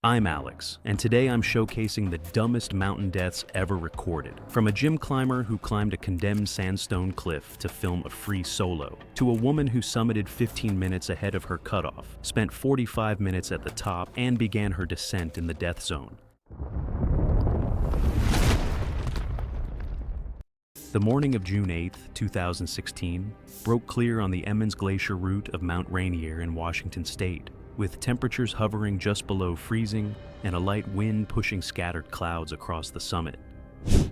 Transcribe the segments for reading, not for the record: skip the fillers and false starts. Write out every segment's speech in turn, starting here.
I'm Alex, and today I'm showcasing the dumbest mountain deaths ever recorded. From a gym climber who climbed a condemned sandstone cliff to film a free solo, to a woman who summited 15 minutes ahead of her cutoff, spent 45 minutes at the top, and began her descent in the death zone. The morning of June 8, 2016, broke clear on the Emmons Glacier route of Mount Rainier in Washington state, with temperatures hovering just below freezing and a light wind pushing scattered clouds across the summit.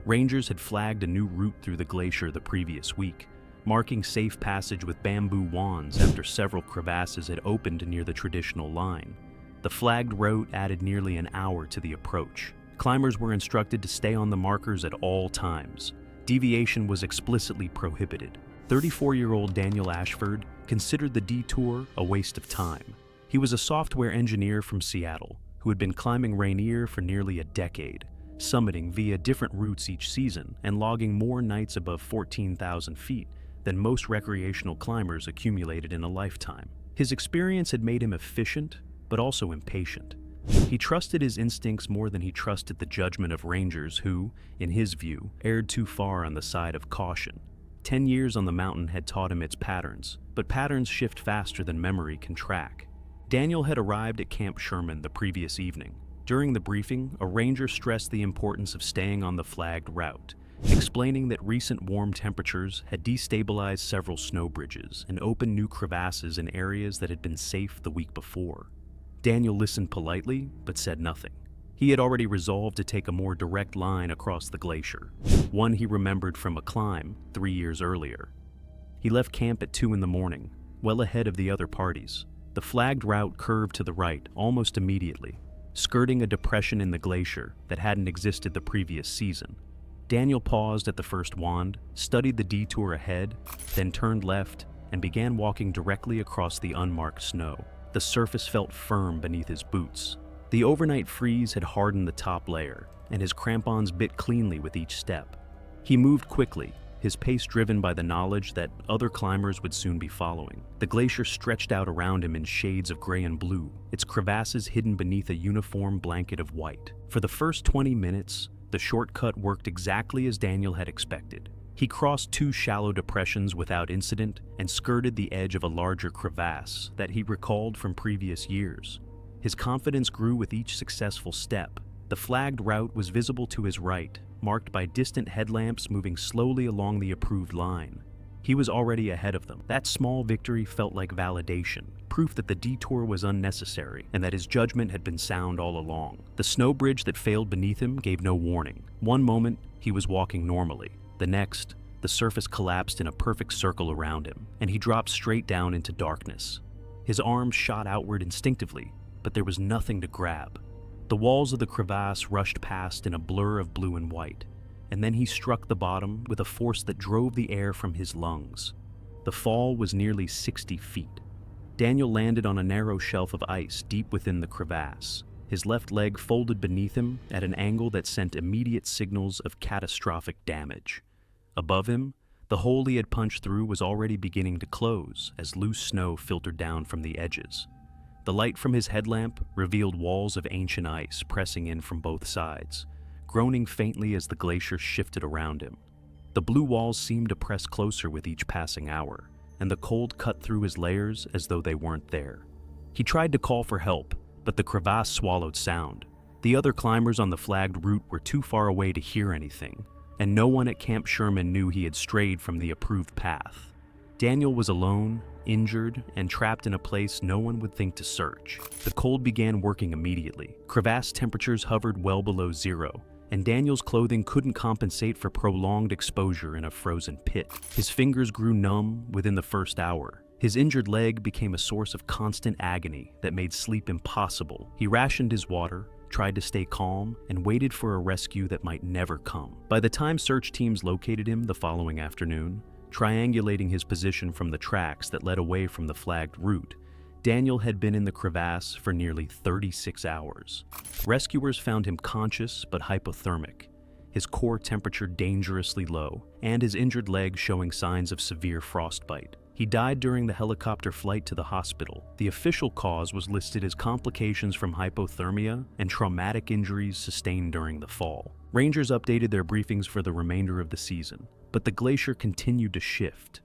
Rangers had flagged a new route through the glacier the previous week, marking safe passage with bamboo wands after several crevasses had opened near the traditional line. The flagged route added nearly an hour to the approach. Climbers were instructed to stay on the markers at all times. Deviation was explicitly prohibited. 34-year-old Daniel Ashford considered the detour a waste of time. He was a software engineer from Seattle who had been climbing Rainier for nearly a decade, summiting via different routes each season and logging more nights above 14,000 feet than most recreational climbers accumulated in a lifetime. His experience had made him efficient, but also impatient. He trusted his instincts more than he trusted the judgment of rangers who, in his view, erred too far on the side of caution. 10 years on the mountain had taught him its patterns, but patterns shift faster than memory can track. Daniel had arrived at Camp Sherman the previous evening. During the briefing, a ranger stressed the importance of staying on the flagged route, explaining that recent warm temperatures had destabilized several snow bridges and opened new crevasses in areas that had been safe the week before. Daniel listened politely, but said nothing. He had already resolved to take a more direct line across the glacier, one he remembered from a climb 3 years earlier. He left camp at 2 in the morning, well ahead of the other parties. The flagged route curved to the right almost immediately, skirting a depression in the glacier that hadn't existed the previous season. Daniel paused at the first wand, studied the detour ahead, then turned left and began walking directly across the unmarked snow. The surface felt firm beneath his boots. The overnight freeze had hardened the top layer, and his crampons bit cleanly with each step. He moved quickly, his pace driven by the knowledge that other climbers would soon be following. The glacier stretched out around him in shades of gray and blue, its crevasses hidden beneath a uniform blanket of white. For the first 20 minutes, the shortcut worked exactly as Daniel had expected. He crossed 2 shallow depressions without incident and skirted the edge of a larger crevasse that he recalled from previous years. His confidence grew with each successful step. The flagged route was visible to his right, marked by distant headlamps moving slowly along the approved line. He was already ahead of them. That small victory felt like validation, proof that the detour was unnecessary and that his judgment had been sound all along. The snow bridge that failed beneath him gave no warning. One moment, he was walking normally. The next, the surface collapsed in a perfect circle around him, and he dropped straight down into darkness. His arms shot outward instinctively, but there was nothing to grab. The walls of the crevasse rushed past in a blur of blue and white, and then he struck the bottom with a force that drove the air from his lungs. The fall was nearly 60 feet. Daniel landed on a narrow shelf of ice deep within the crevasse, his left leg folded beneath him at an angle that sent immediate signals of catastrophic damage. Above him, the hole he had punched through was already beginning to close as loose snow filtered down from the edges. The light from his headlamp revealed walls of ancient ice pressing in from both sides, groaning faintly as the glacier shifted around him. The blue walls seemed to press closer with each passing hour, and the cold cut through his layers as though they weren't there. He tried to call for help, but the crevasse swallowed sound. The other climbers on the flagged route were too far away to hear anything, and no one at Camp Sherman knew he had strayed from the approved path. Daniel was alone, injured, and trapped in a place no one would think to search. The cold began working immediately. Crevasse temperatures hovered well below zero, and Daniel's clothing couldn't compensate for prolonged exposure in a frozen pit. His fingers grew numb within the first hour. His injured leg became a source of constant agony that made sleep impossible. He rationed his water, tried to stay calm, and waited for a rescue that might never come. By the time search teams located him the following afternoon, triangulating his position from the tracks that led away from the flagged route, Daniel had been in the crevasse for nearly 36 hours. Rescuers found him conscious but hypothermic, his core temperature dangerously low, and his injured leg showing signs of severe frostbite. He died during the helicopter flight to the hospital. The official cause was listed as complications from hypothermia and traumatic injuries sustained during the fall. Rangers updated their briefings for the remainder of the season, but the glacier continued to shift.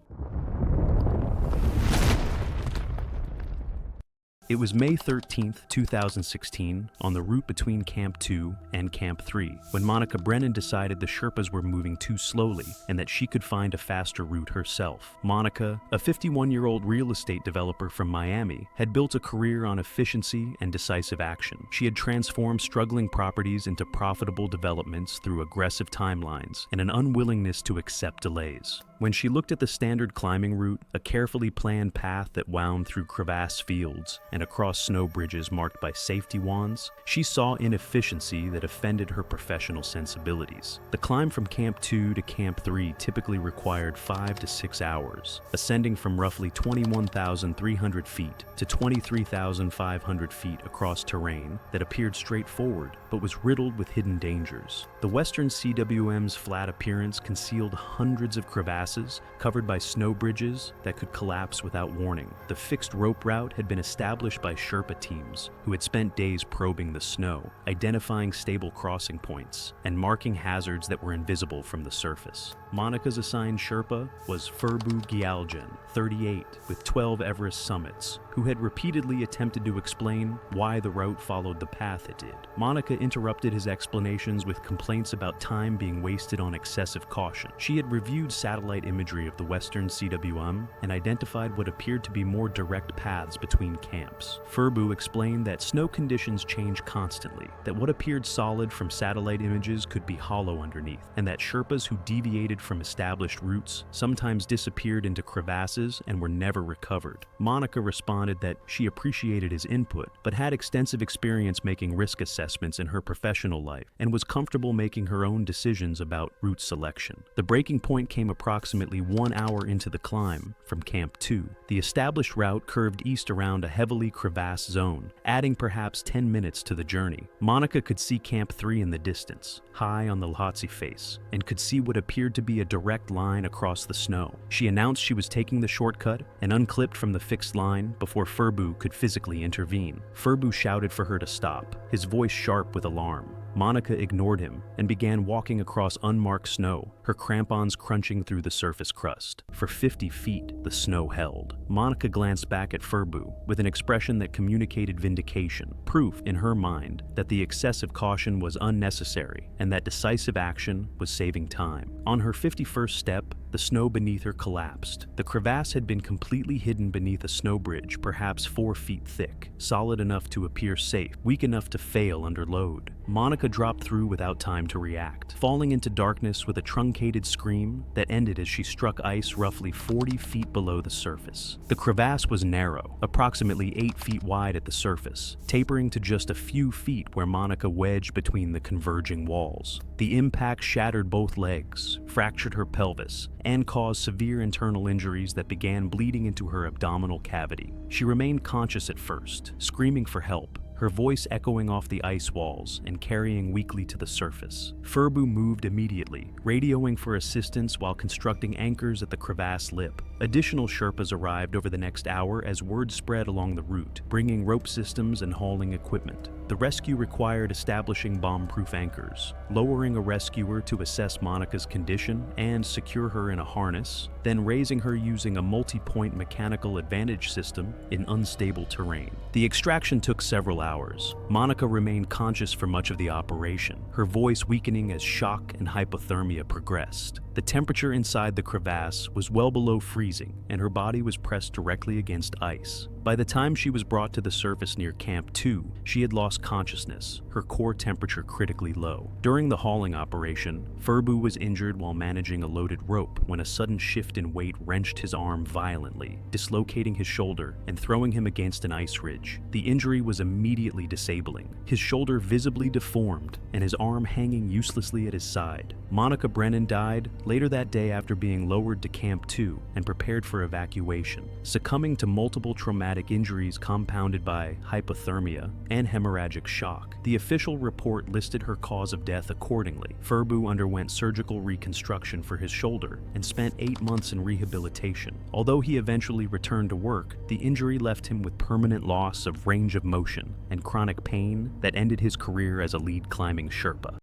It was May 13, 2016, on the route between Camp 2 and Camp 3, when Monica Brennan decided the Sherpas were moving too slowly and that she could find a faster route herself. Monica, a 51-year-old real estate developer from Miami, had built a career on efficiency and decisive action. She had transformed struggling properties into profitable developments through aggressive timelines and an unwillingness to accept delays. When she looked at the standard climbing route, a carefully planned path that wound through crevasse fields and across snow bridges marked by safety wands, she saw inefficiency that offended her professional sensibilities. The climb from Camp 2 to Camp 3 typically required 5 to 6 hours, ascending from roughly 21,300 feet to 23,500 feet across terrain that appeared straightforward but was riddled with hidden dangers. The Western CWM's flat appearance concealed hundreds of crevasses covered by snow bridges that could collapse without warning. The fixed rope route had been established by Sherpa teams who had spent days probing the snow, identifying stable crossing points, and marking hazards that were invisible from the surface. Monica's assigned Sherpa was Furbu Gyalgen, 38, with 12 Everest summits, who had repeatedly attempted to explain why the route followed the path it did. Monica interrupted his explanations with complaints about time being wasted on excessive caution. She had reviewed satellite imagery of the Western CWM and identified what appeared to be more direct paths between camps. Furbu explained that snow conditions change constantly, that what appeared solid from satellite images could be hollow underneath, and that Sherpas who deviated from established routes sometimes disappeared into crevasses and were never recovered. Monica responded that she appreciated his input, but had extensive experience making risk assessments in her professional life and was comfortable making her own decisions about route selection. The breaking point came approximately 1 hour into the climb from Camp 2. The established route curved east around a heavily crevasse zone, adding perhaps 10 minutes to the journey. Monica could see Camp 3 in the distance, high on the Lhotse face, and could see what appeared to be a direct line across the snow. She announced she was taking the shortcut and unclipped from the fixed line before Furbu could physically intervene. Furbu shouted for her to stop, his voice sharp with alarm. Monica ignored him and began walking across unmarked snow, her crampons crunching through the surface crust. For 50 feet, the snow held. Monica glanced back at Furbu with an expression that communicated vindication, proof in her mind that the excessive caution was unnecessary and that decisive action was saving time. On her 51st step, the snow beneath her collapsed. The crevasse had been completely hidden beneath a snow bridge, perhaps 4 feet thick, solid enough to appear safe, weak enough to fail under load. Monica dropped through without time to react, falling into darkness with a truncated scream that ended as she struck ice roughly 40 feet below the surface. The crevasse was narrow, approximately 8 feet wide at the surface, tapering to just a few feet where Monica wedged between the converging walls. The impact shattered both legs, fractured her pelvis, and caused severe internal injuries that began bleeding into her abdominal cavity. She remained conscious at first, screaming for help, her voice echoing off the ice walls and carrying weakly to the surface. Furbu moved immediately, radioing for assistance while constructing anchors at the crevasse lip. Additional Sherpas arrived over the next hour as word spread along the route, bringing rope systems and hauling equipment. The rescue required establishing bomb-proof anchors, lowering a rescuer to assess Monica's condition and secure her in a harness, then raising her using a multi-point mechanical advantage system in unstable terrain. The extraction took several hours. Monica remained conscious for much of the operation, her voice weakening as shock and hypothermia progressed. The temperature inside the crevasse was well below freezing, and her body was pressed directly against ice. By the time she was brought to the surface near Camp 2, she had lost consciousness, her core temperature critically low. During the hauling operation, Furbu was injured while managing a loaded rope when a sudden shift in weight wrenched his arm violently, dislocating his shoulder and throwing him against an ice ridge. The injury was immediately disabling, his shoulder visibly deformed and his arm hanging uselessly at his side. Monica Brennan died later that day after being lowered to Camp 2 and prepared for evacuation, succumbing to multiple traumatic traumatic injuries compounded by hypothermia and hemorrhagic shock. The official report listed her cause of death accordingly. Furbu underwent surgical reconstruction for his shoulder and spent 8 months in rehabilitation. Although he eventually returned to work, the injury left him with permanent loss of range of motion and chronic pain that ended his career as a lead climbing Sherpa.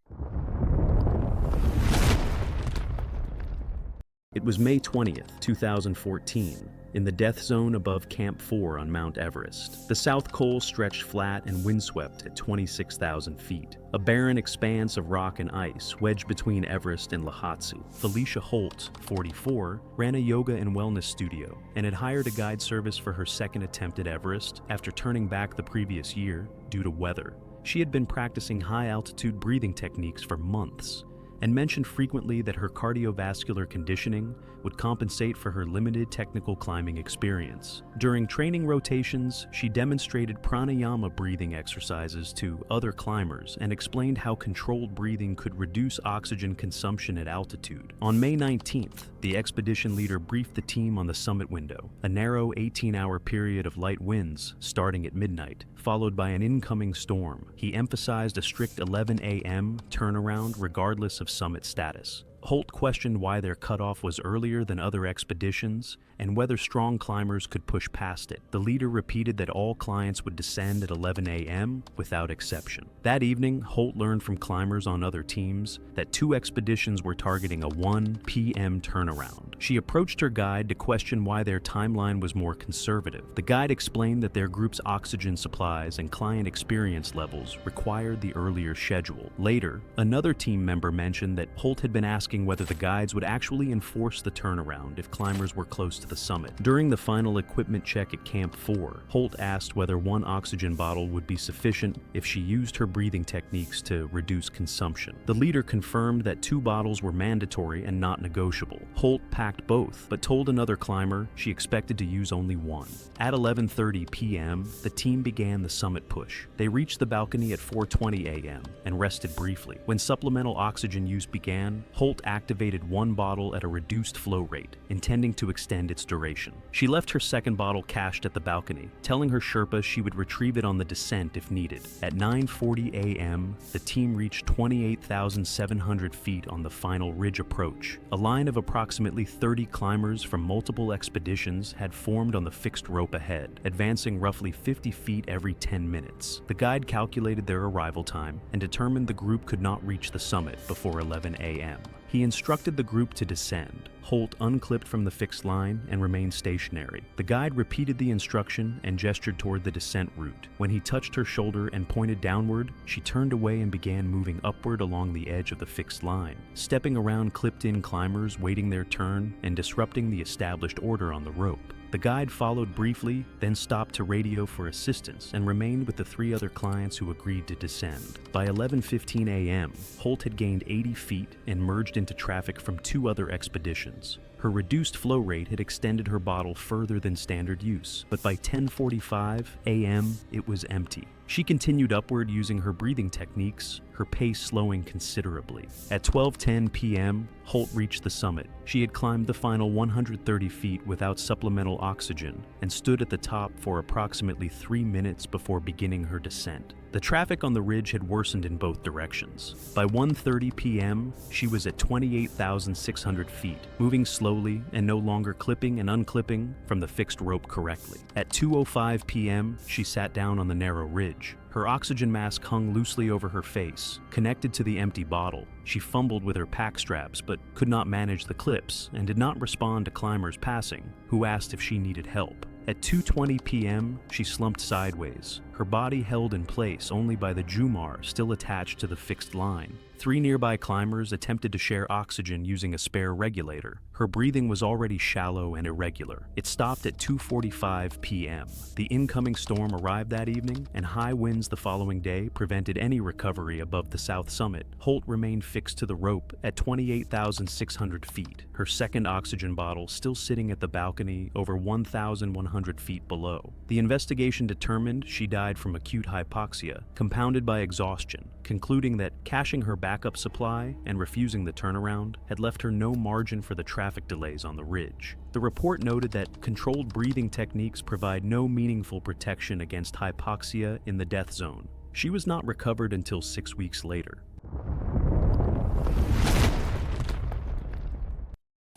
It was May 20th, 2014, in the death zone above Camp 4 on Mount Everest. The South Col stretched flat and windswept at 26,000 feet, a barren expanse of rock and ice wedged between Everest and Lhotse. Felicia Holt, 44, ran a yoga and wellness studio and had hired a guide service for her second attempt at Everest after turning back the previous year due to weather. She had been practicing high-altitude breathing techniques for months and mentioned frequently that her cardiovascular conditioning would compensate for her limited technical climbing experience. During training rotations, she demonstrated pranayama breathing exercises to other climbers and explained how controlled breathing could reduce oxygen consumption at altitude. On May 19th, the expedition leader briefed the team on the summit window, a narrow 18-hour period of light winds starting at midnight, followed by an incoming storm. He emphasized a strict 11 a.m. turnaround regardless of summit status. Holt questioned why their cutoff was earlier than other expeditions and whether strong climbers could push past it. The leader repeated that all clients would descend at 11 a.m. without exception. That evening, Holt learned from climbers on other teams that 2 expeditions were targeting a 1 p.m. turnaround. She approached her guide to question why their timeline was more conservative. The guide explained that their group's oxygen supplies and client experience levels required the earlier schedule. Later, another team member mentioned that Holt had been asking whether the guides would actually enforce the turnaround if climbers were close to the summit. During the final equipment check at Camp 4, Holt asked whether 1 oxygen bottle would be sufficient if she used her breathing techniques to reduce consumption. The leader confirmed that 2 bottles were mandatory and not negotiable. Holt packed both, but told another climber she expected to use only 1. At 11:30 p.m., the team began the summit push. They reached the balcony at 4:20 a.m. and rested briefly. When supplemental oxygen use began, Holt activated 1 bottle at a reduced flow rate, intending to extend its duration. She left her second bottle cached at the balcony, telling her Sherpa she would retrieve it on the descent if needed. At 9:40 a.m., the team reached 28,700 feet on the final ridge approach. A line of approximately 30 climbers from multiple expeditions had formed on the fixed rope ahead, advancing roughly 50 feet every 10 minutes. The guide calculated their arrival time and determined the group could not reach the summit before 11 a.m. He instructed the group to descend. Holt unclipped from the fixed line and remained stationary. The guide repeated the instruction and gestured toward the descent route. When he touched her shoulder and pointed downward, she turned away and began moving upward along the edge of the fixed line, stepping around clipped-in climbers waiting their turn and disrupting the established order on the rope. The guide followed briefly, then stopped to radio for assistance and remained with the 3 other clients who agreed to descend. By 11:15 a.m., Holt had gained 80 feet and merged into traffic from 2 other expeditions. Her reduced flow rate had extended her bottle further than standard use, but by 10:45 a.m., it was empty. She continued upward using her breathing techniques, her pace slowing considerably. At 12:10 p.m., Holt reached the summit. She had climbed the final 130 feet without supplemental oxygen and stood at the top for approximately 3 minutes before beginning her descent. The traffic on the ridge had worsened in both directions. By 1:30 p.m., she was at 28,600 feet, moving slowly and no longer clipping and unclipping from the fixed rope correctly. At 2:05 p.m., she sat down on the narrow ridge. Her oxygen mask hung loosely over her face, connected to the empty bottle. She fumbled with her pack straps but could not manage the clips and did not respond to climbers passing, who asked if she needed help. At 2:20 p.m., she slumped sideways, her body held in place only by the Jumar still attached to the fixed line. 3 nearby climbers attempted to share oxygen using a spare regulator. Her breathing was already shallow and irregular. It stopped at 2:45 p.m. The incoming storm arrived that evening, and high winds the following day prevented any recovery above the south summit. Holt remained fixed to the rope at 28,600 feet, her second oxygen bottle still sitting at the balcony over 1,100 feet below. The investigation determined she died died from acute hypoxia, compounded by exhaustion, concluding that caching her backup supply and refusing the turnaround had left her no margin for the traffic delays on the ridge. The report noted that controlled breathing techniques provide no meaningful protection against hypoxia in the death zone. She was not recovered until 6 weeks later.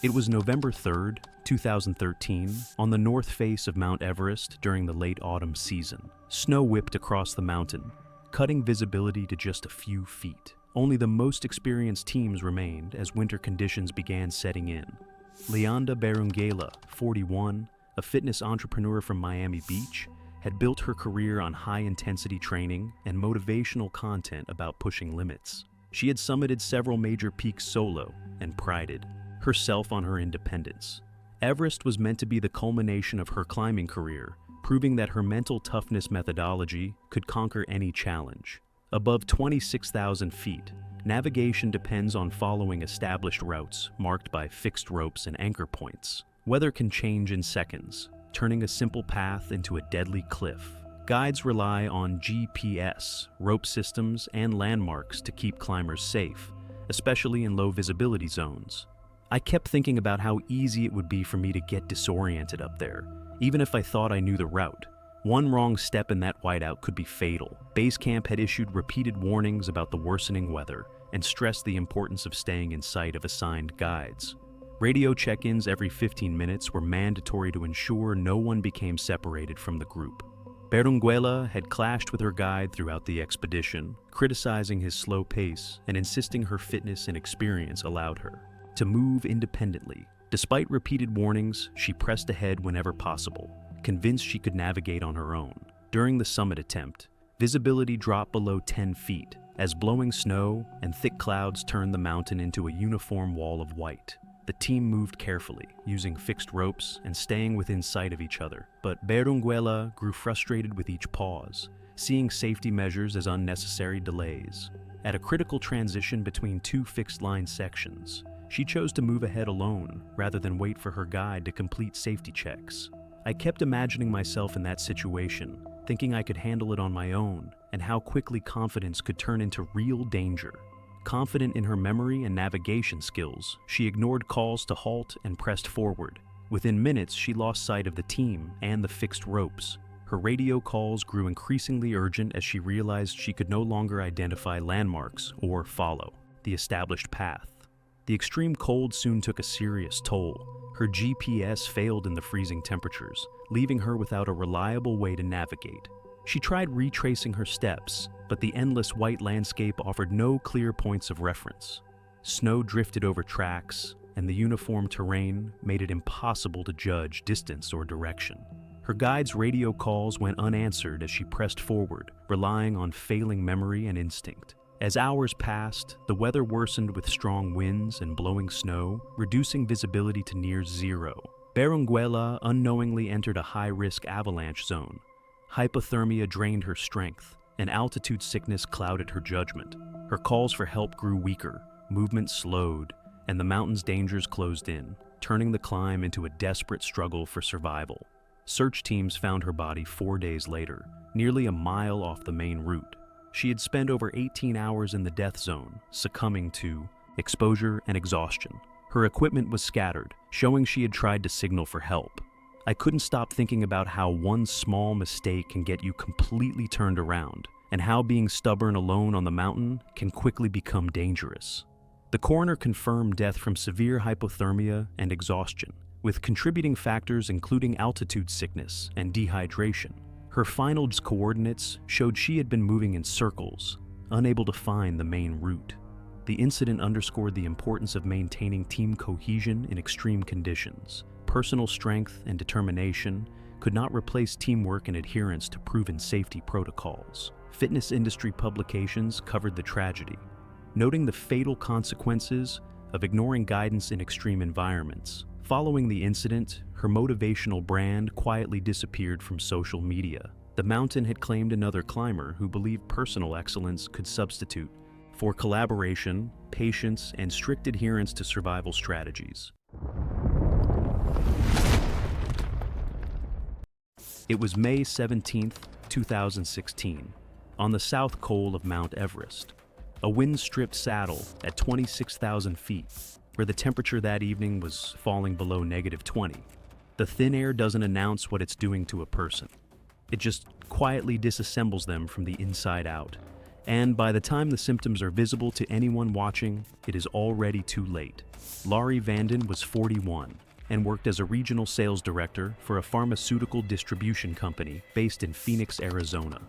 It was November 3rd, 2013, on the north face of Mount Everest during the late autumn season. Snow whipped across the mountain, cutting visibility to just a few feet. Only the most experienced teams remained as winter conditions began setting in. Leanda Berungela, 41, a fitness entrepreneur from Miami Beach, had built her career on high-intensity training and motivational content about pushing limits. She had summited several major peaks solo and prided herself on her independence. Everest was meant to be the culmination of her climbing career, proving that her mental toughness methodology could conquer any challenge. Above 26,000 feet, navigation depends on following established routes marked by fixed ropes and anchor points. Weather can change in seconds, turning a simple path into a deadly cliff. Guides rely on GPS, rope systems, and landmarks to keep climbers safe, especially in low visibility zones. I kept thinking about how easy it would be for me to get disoriented up there, even if I thought I knew the route. One wrong step in that whiteout could be fatal. Base camp had issued repeated warnings about the worsening weather and stressed the importance of staying in sight of assigned guides. Radio check-ins every 15 minutes were mandatory to ensure no one became separated from the group. Berunguela had clashed with her guide throughout the expedition, criticizing his slow pace and insisting her fitness and experience allowed her to move independently. Despite repeated warnings, she pressed ahead whenever possible, convinced she could navigate on her own. During the summit attempt, visibility dropped below 10 feet as blowing snow and thick clouds turned the mountain into a uniform wall of white. The team moved carefully, using fixed ropes and staying within sight of each other. But Berunguela grew frustrated with each pause, seeing safety measures as unnecessary delays. At a critical transition between two fixed-line sections, she chose to move ahead alone rather than wait for her guide to complete safety checks. I kept imagining myself in that situation, thinking I could handle it on my own, and how quickly confidence could turn into real danger. Confident in her memory and navigation skills, she ignored calls to halt and pressed forward. Within minutes, she lost sight of the team and the fixed ropes. Her radio calls grew increasingly urgent as she realized she could no longer identify landmarks or follow the established path. The extreme cold soon took a serious toll. Her GPS failed in the freezing temperatures, leaving her without a reliable way to navigate. She tried retracing her steps, but the endless white landscape offered no clear points of reference. Snow drifted over tracks, and the uniform terrain made it impossible to judge distance or direction. Her guide's radio calls went unanswered as she pressed forward, relying on failing memory and instinct. As hours passed, the weather worsened with strong winds and blowing snow, reducing visibility to near zero. Berunguela unknowingly entered a high-risk avalanche zone. Hypothermia drained her strength, and altitude sickness clouded her judgment. Her calls for help grew weaker, movement slowed, and the mountain's dangers closed in, turning the climb into a desperate struggle for survival. Search teams found her body 4 days later, nearly a mile off the main route. She had spent over 18 hours in the death zone, succumbing to exposure and exhaustion. Her equipment was scattered, showing she had tried to signal for help. I couldn't stop thinking about how one small mistake can get you completely turned around, and how being stubborn alone on the mountain can quickly become dangerous. The coroner confirmed death from severe hypothermia and exhaustion, with contributing factors including altitude sickness and dehydration. Her final coordinates showed she had been moving in circles, unable to find the main route. The incident underscored the importance of maintaining team cohesion in extreme conditions. Personal strength and determination could not replace teamwork and adherence to proven safety protocols. Fitness industry publications covered the tragedy, noting the fatal consequences of ignoring guidance in extreme environments. Following the incident, her motivational brand quietly disappeared from social media. The mountain had claimed another climber who believed personal excellence could substitute for collaboration, patience, and strict adherence to survival strategies. It was May 17th, 2016, on the south col of Mount Everest, a wind-stripped saddle at 26,000 feet, where the temperature that evening was falling below -20. The thin air doesn't announce what it's doing to a person. It just quietly disassembles them from the inside out. And by the time the symptoms are visible to anyone watching, it is already too late. Laurie Vanden was 41 and worked as a regional sales director for a pharmaceutical distribution company based in Phoenix, Arizona.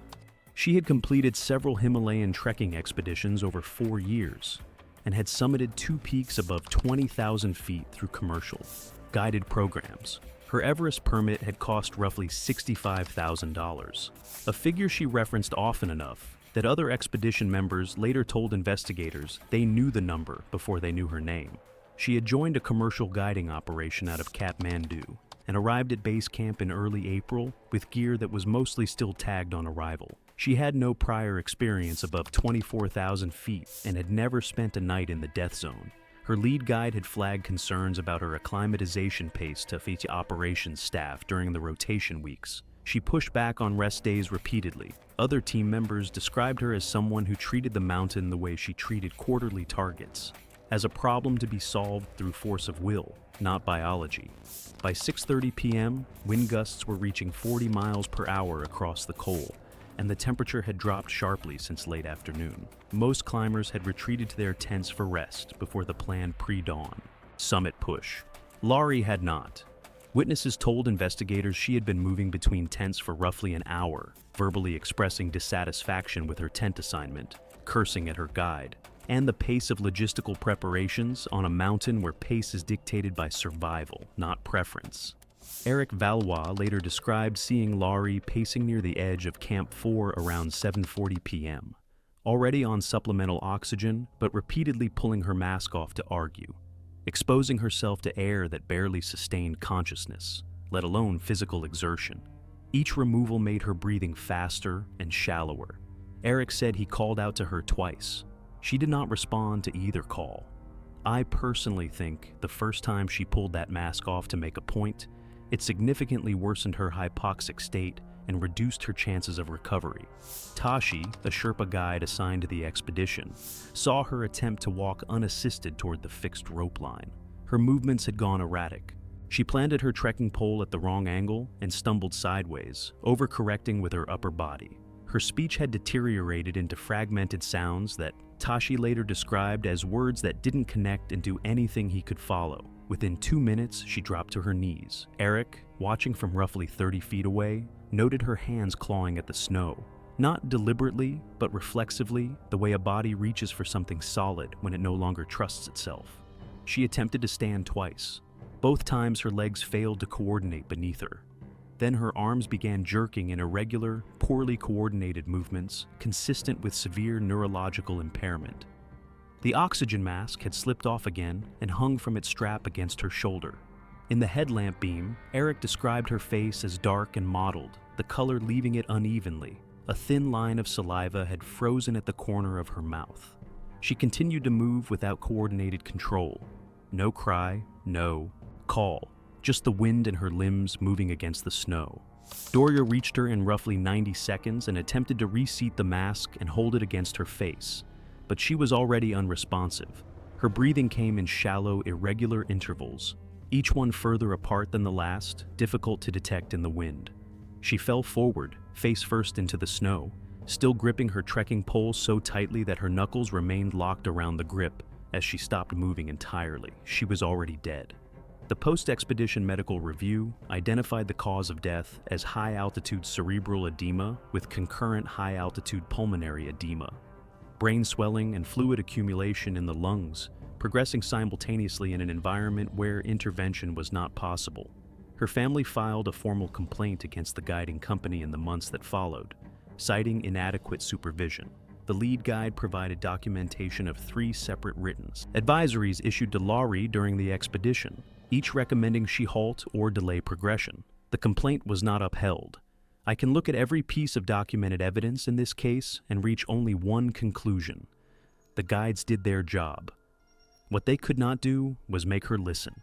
She had completed several Himalayan trekking expeditions over 4 years and had summited 2 peaks above 20,000 feet through commercial, guided programs. Her Everest permit had cost roughly $65,000, a figure she referenced often enough that other expedition members later told investigators they knew the number before they knew her name. She had joined a commercial guiding operation out of Kathmandu and arrived at base camp in early April with gear that was mostly still tagged on arrival. She had no prior experience above 24,000 feet and had never spent a night in the death zone. Her lead guide had flagged concerns about her acclimatization pace to FETA operations staff during the rotation weeks. She pushed back on rest days repeatedly. Other team members described her as someone who treated the mountain the way she treated quarterly targets, as a problem to be solved through force of will, not biology. By 6:30 p.m., wind gusts were reaching 40 miles per hour across the col, and the temperature had dropped sharply since late afternoon. Most climbers had retreated to their tents for rest before the planned pre-dawn summit push. Laurie had not. Witnesses told investigators she had been moving between tents for roughly an hour, verbally expressing dissatisfaction with her tent assignment, cursing at her guide, and the pace of logistical preparations on a mountain where pace is dictated by survival, not preference. Eric Valois later described seeing Laurie pacing near the edge of Camp 4 around 7:40 p.m., already on supplemental oxygen, but repeatedly pulling her mask off to argue, exposing herself to air that barely sustained consciousness, let alone physical exertion. Each removal made her breathing faster and shallower. Eric said he called out to her twice. She did not respond to either call. I personally think the first time she pulled that mask off to make a point, it significantly worsened her hypoxic state and reduced her chances of recovery. Tashi, a Sherpa guide assigned to the expedition, saw her attempt to walk unassisted toward the fixed rope line. Her movements had gone erratic. She planted her trekking pole at the wrong angle and stumbled sideways, overcorrecting with her upper body. Her speech had deteriorated into fragmented sounds that Tashi later described as words that didn't connect into anything he could follow. Within 2 minutes, she dropped to her knees. Eric, watching from roughly 30 feet away, noted her hands clawing at the snow. Not deliberately, but reflexively, the way a body reaches for something solid when it no longer trusts itself. She attempted to stand twice. Both times her legs failed to coordinate beneath her. Then her arms began jerking in irregular, poorly coordinated movements, consistent with severe neurological impairment. The oxygen mask had slipped off again and hung from its strap against her shoulder. In the headlamp beam, Eric described her face as dark and mottled, the color leaving it unevenly. A thin line of saliva had frozen at the corner of her mouth. She continued to move without coordinated control. No cry, no call. Just the wind in her limbs moving against the snow. Doria reached her in roughly 90 seconds and attempted to reseat the mask and hold it against her face, but she was already unresponsive. Her breathing came in shallow, irregular intervals, each one further apart than the last, difficult to detect in the wind. She fell forward, face first into the snow, still gripping her trekking pole so tightly that her knuckles remained locked around the grip. As she stopped moving entirely, she was already dead. The post-expedition medical review identified the cause of death as high-altitude cerebral edema with concurrent high-altitude pulmonary edema, brain swelling and fluid accumulation in the lungs, progressing simultaneously in an environment where intervention was not possible. Her family filed a formal complaint against the guiding company in the months that followed, citing inadequate supervision. The lead guide provided documentation of 3 separate written advisories issued to Laurie during the expedition, each recommending she halt or delay progression. The complaint was not upheld. I can look at every piece of documented evidence in this case and reach only one conclusion. The guides did their job. What they could not do was make her listen.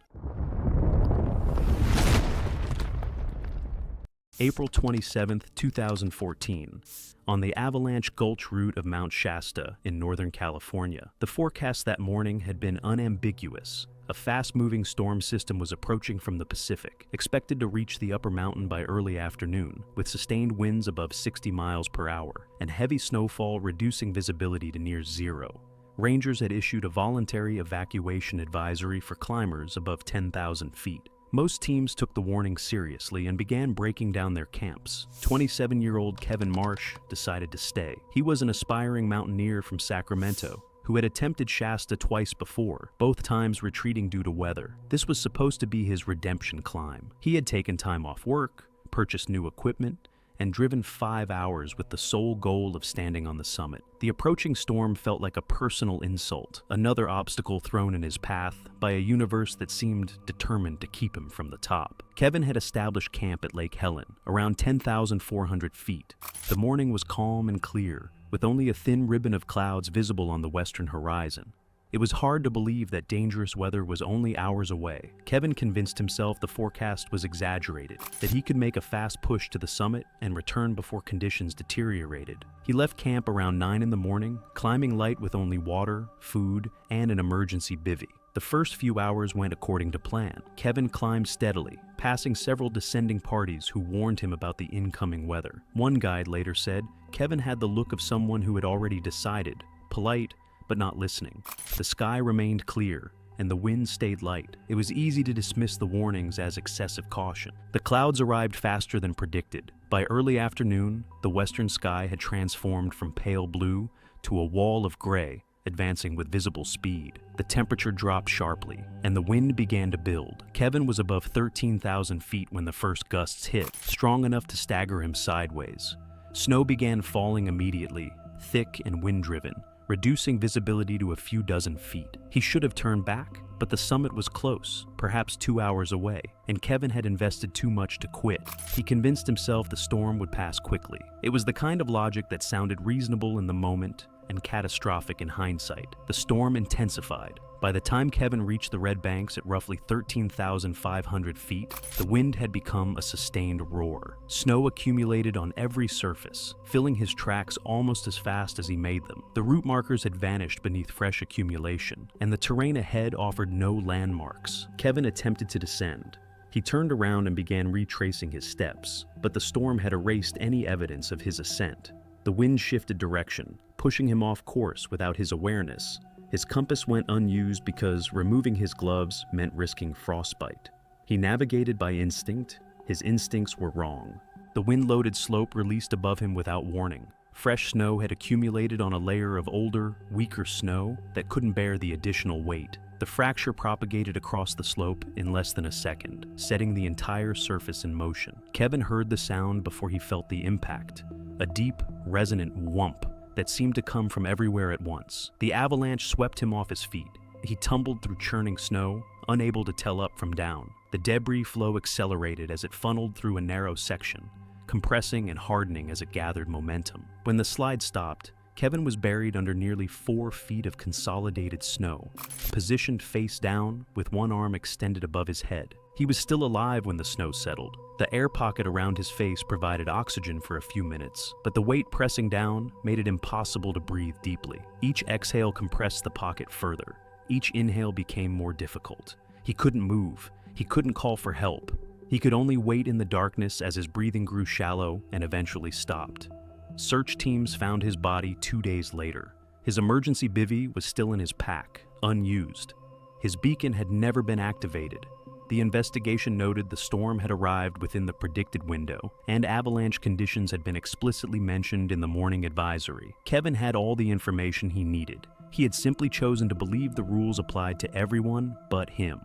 April 27, 2014. On the Avalanche Gulch route of Mount Shasta in Northern California, the forecast that morning had been unambiguous. A fast-moving storm system was approaching from the Pacific, expected to reach the upper mountain by early afternoon, with sustained winds above 60 miles per hour, and heavy snowfall reducing visibility to near zero. Rangers had issued a voluntary evacuation advisory for climbers above 10,000 feet. Most teams took the warning seriously and began breaking down their camps. 27-year-old Kevin Marsh decided to stay. He was an aspiring mountaineer from Sacramento who had attempted Shasta twice before, both times retreating due to weather. This was supposed to be his redemption climb. He had taken time off work, purchased new equipment, and driven 5 hours with the sole goal of standing on the summit. The approaching storm felt like a personal insult, another obstacle thrown in his path by a universe that seemed determined to keep him from the top. Kevin had established camp at Lake Helen, around 10,400 feet. The morning was calm and clear, with only a thin ribbon of clouds visible on the western horizon. It was hard to believe that dangerous weather was only hours away. Kevin convinced himself the forecast was exaggerated, that he could make a fast push to the summit and return before conditions deteriorated. He left camp around 9 in the morning, climbing light with only water, food, and an emergency bivvy. The first few hours went according to plan. Kevin climbed steadily, passing several descending parties who warned him about the incoming weather. One guide later said, Kevin had the look of someone who had already decided, polite, but not listening. The sky remained clear, and the wind stayed light. It was easy to dismiss the warnings as excessive caution. The clouds arrived faster than predicted. By early afternoon, the western sky had transformed from pale blue to a wall of gray, advancing with visible speed. The temperature dropped sharply, and the wind began to build. Kevin was above 13,000 feet when the first gusts hit, strong enough to stagger him sideways. Snow began falling immediately, thick and wind-driven, reducing visibility to a few dozen feet. He should have turned back, but the summit was close, perhaps 2 hours away, and Kevin had invested too much to quit. He convinced himself the storm would pass quickly. It was the kind of logic that sounded reasonable in the moment and catastrophic in hindsight. The storm intensified. By the time Kevin reached the Red Banks at roughly 13,500 feet, the wind had become a sustained roar. Snow accumulated on every surface, filling his tracks almost as fast as he made them. The route markers had vanished beneath fresh accumulation, and the terrain ahead offered no landmarks. Kevin attempted to descend. He turned around and began retracing his steps, but the storm had erased any evidence of his ascent. The wind shifted direction, pushing him off course without his awareness. His compass went unused because removing his gloves meant risking frostbite. He navigated by instinct. His instincts were wrong. The wind-loaded slope released above him without warning. Fresh snow had accumulated on a layer of older, weaker snow that couldn't bear the additional weight. The fracture propagated across the slope in less than a second, setting the entire surface in motion. Kevin heard the sound before he felt the impact, a deep, resonant whump that seemed to come from everywhere at once. The avalanche swept him off his feet. He tumbled through churning snow, unable to tell up from down. The debris flow accelerated as it funneled through a narrow section, compressing and hardening as it gathered momentum. When the slide stopped, Kevin was buried under nearly 4 feet of consolidated snow, positioned face down with one arm extended above his head. He was still alive when the snow settled. The air pocket around his face provided oxygen for a few minutes, but the weight pressing down made it impossible to breathe deeply. Each exhale compressed the pocket further. Each inhale became more difficult. He couldn't move. He couldn't call for help. He could only wait in the darkness as his breathing grew shallow and eventually stopped. Search teams found his body 2 days later. His emergency bivvy was still in his pack, unused. His beacon had never been activated. The investigation noted the storm had arrived within the predicted window, and avalanche conditions had been explicitly mentioned in the morning advisory. Kevin had all the information he needed. He had simply chosen to believe the rules applied to everyone but him.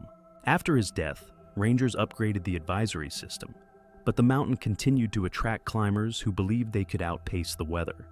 After his death, rangers upgraded the advisory system, but the mountain continued to attract climbers who believed they could outpace the weather.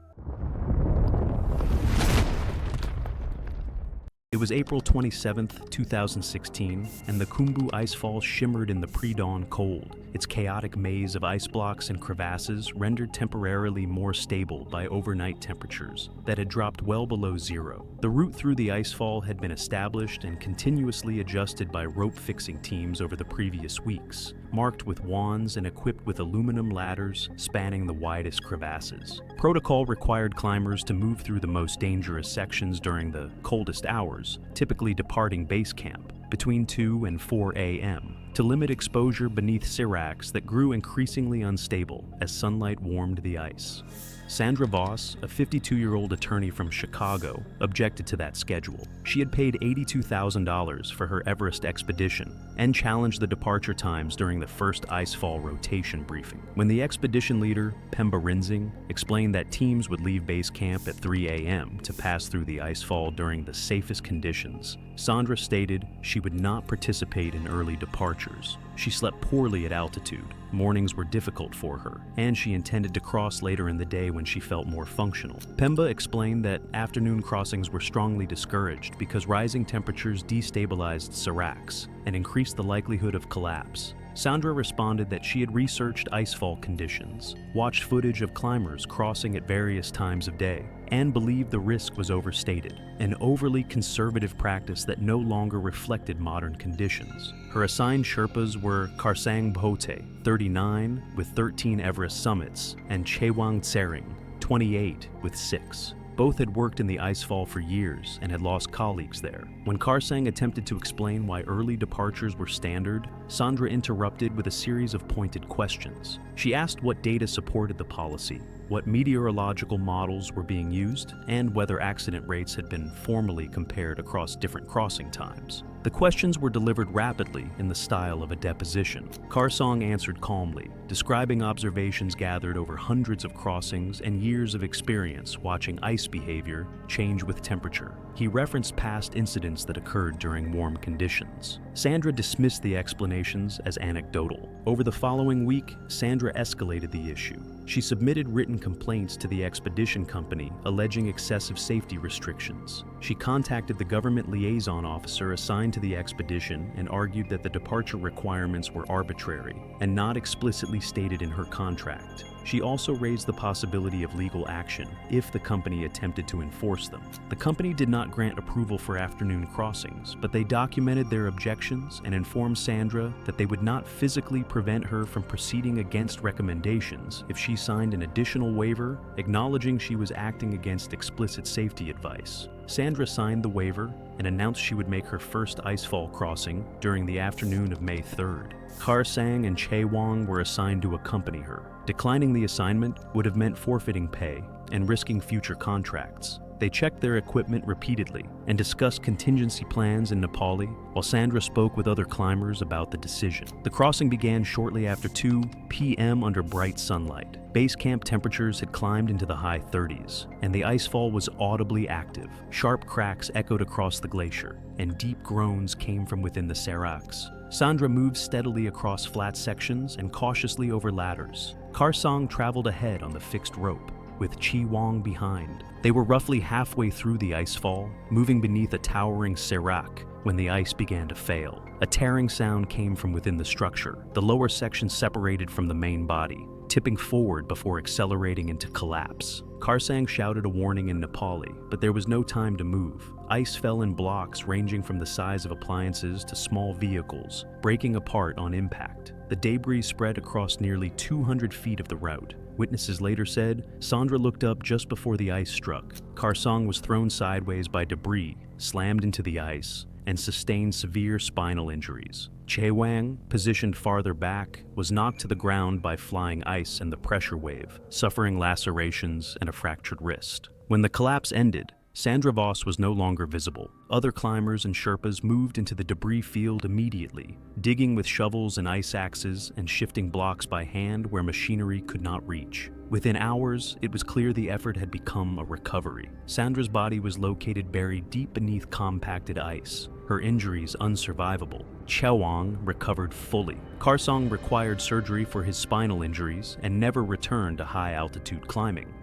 It was April 27, 2016, and the Khumbu Icefall shimmered in the pre-dawn cold, its chaotic maze of ice blocks and crevasses rendered temporarily more stable by overnight temperatures that had dropped well below zero. The route through the icefall had been established and continuously adjusted by rope-fixing teams over the previous weeks, marked with wands and equipped with aluminum ladders spanning the widest crevasses. Protocol required climbers to move through the most dangerous sections during the coldest hours, typically departing base camp between 2 and 4 a.m. to limit exposure beneath seracs that grew increasingly unstable as sunlight warmed the ice. Sandra Voss, a 52-year-old attorney from Chicago, objected to that schedule. She had paid $82,000 for her Everest expedition and challenged the departure times during the first icefall rotation briefing. When the expedition leader, Pemba Rinzing, explained that teams would leave base camp at 3 a.m. to pass through the icefall during the safest conditions, Sandra stated she would not participate in early departures. She slept poorly at altitude, mornings were difficult for her, and she intended to cross later in the day when she felt more functional. Pemba explained that afternoon crossings were strongly discouraged because rising temperatures destabilized seracs and increased the likelihood of collapse. Sandra responded that she had researched icefall conditions, watched footage of climbers crossing at various times of day, and believed the risk was overstated, an overly conservative practice that no longer reflected modern conditions. Her assigned Sherpas were Karsang Bhote, 39, with 13 Everest summits, and Chewang Tsering, 28, with 6. Both had worked in the icefall for years and had lost colleagues there. When Karsang attempted to explain why early departures were standard, Sandra interrupted with a series of pointed questions. She asked what data supported the policy, what meteorological models were being used, and whether accident rates had been formally compared across different crossing times. The questions were delivered rapidly in the style of a deposition. Karsang answered calmly, describing observations gathered over hundreds of crossings and years of experience watching ice behavior change with temperature. He referenced past incidents that occurred during warm conditions. Sandra dismissed the explanations as anecdotal. Over the following week, Sandra escalated the issue. She submitted written complaints to the expedition company alleging excessive safety restrictions. She contacted the government liaison officer assigned to the expedition and argued that the departure requirements were arbitrary and not explicitly stated in her contract. She also raised the possibility of legal action if the company attempted to enforce them. The company did not grant approval for afternoon crossings, but they documented their objections and informed Sandra that they would not physically prevent her from proceeding against recommendations if she signed an additional waiver acknowledging she was acting against explicit safety advice. Sandra signed the waiver and announced she would make her first icefall crossing during the afternoon of May 3rd. Karsang and Chewang were assigned to accompany her. Declining the assignment would have meant forfeiting pay and risking future contracts. They checked their equipment repeatedly and discussed contingency plans in Nepali while Sandra spoke with other climbers about the decision. The crossing began shortly after 2 p.m. under bright sunlight. Base camp temperatures had climbed into the high 30s, and the icefall was audibly active. Sharp cracks echoed across the glacier, and deep groans came from within the seracs. Sandra moved steadily across flat sections and cautiously over ladders. Karsang traveled ahead on the fixed rope, with Chewang behind. They were roughly halfway through the icefall, moving beneath a towering serac when the ice began to fail. A tearing sound came from within the structure. The lower section separated from the main body, tipping forward before accelerating into collapse. Karsang shouted a warning in Nepali, but there was no time to move. Ice fell in blocks ranging from the size of appliances to small vehicles, breaking apart on impact. The debris spread across nearly 200 feet of the route. Witnesses later said Sandra looked up just before the ice struck. Karsang was thrown sideways by debris, slammed into the ice, and sustained severe spinal injuries. Chewang, positioned farther back, was knocked to the ground by flying ice and the pressure wave, suffering lacerations and a fractured wrist. When the collapse ended, Sandra Voss was no longer visible. Other climbers and Sherpas moved into the debris field immediately, digging with shovels and ice axes and shifting blocks by hand where machinery could not reach. Within hours, it was clear the effort had become a recovery. Sandra's body was located buried deep beneath compacted ice, her injuries unsurvivable. Chewang recovered fully. Karsang required surgery for his spinal injuries and never returned to high-altitude climbing.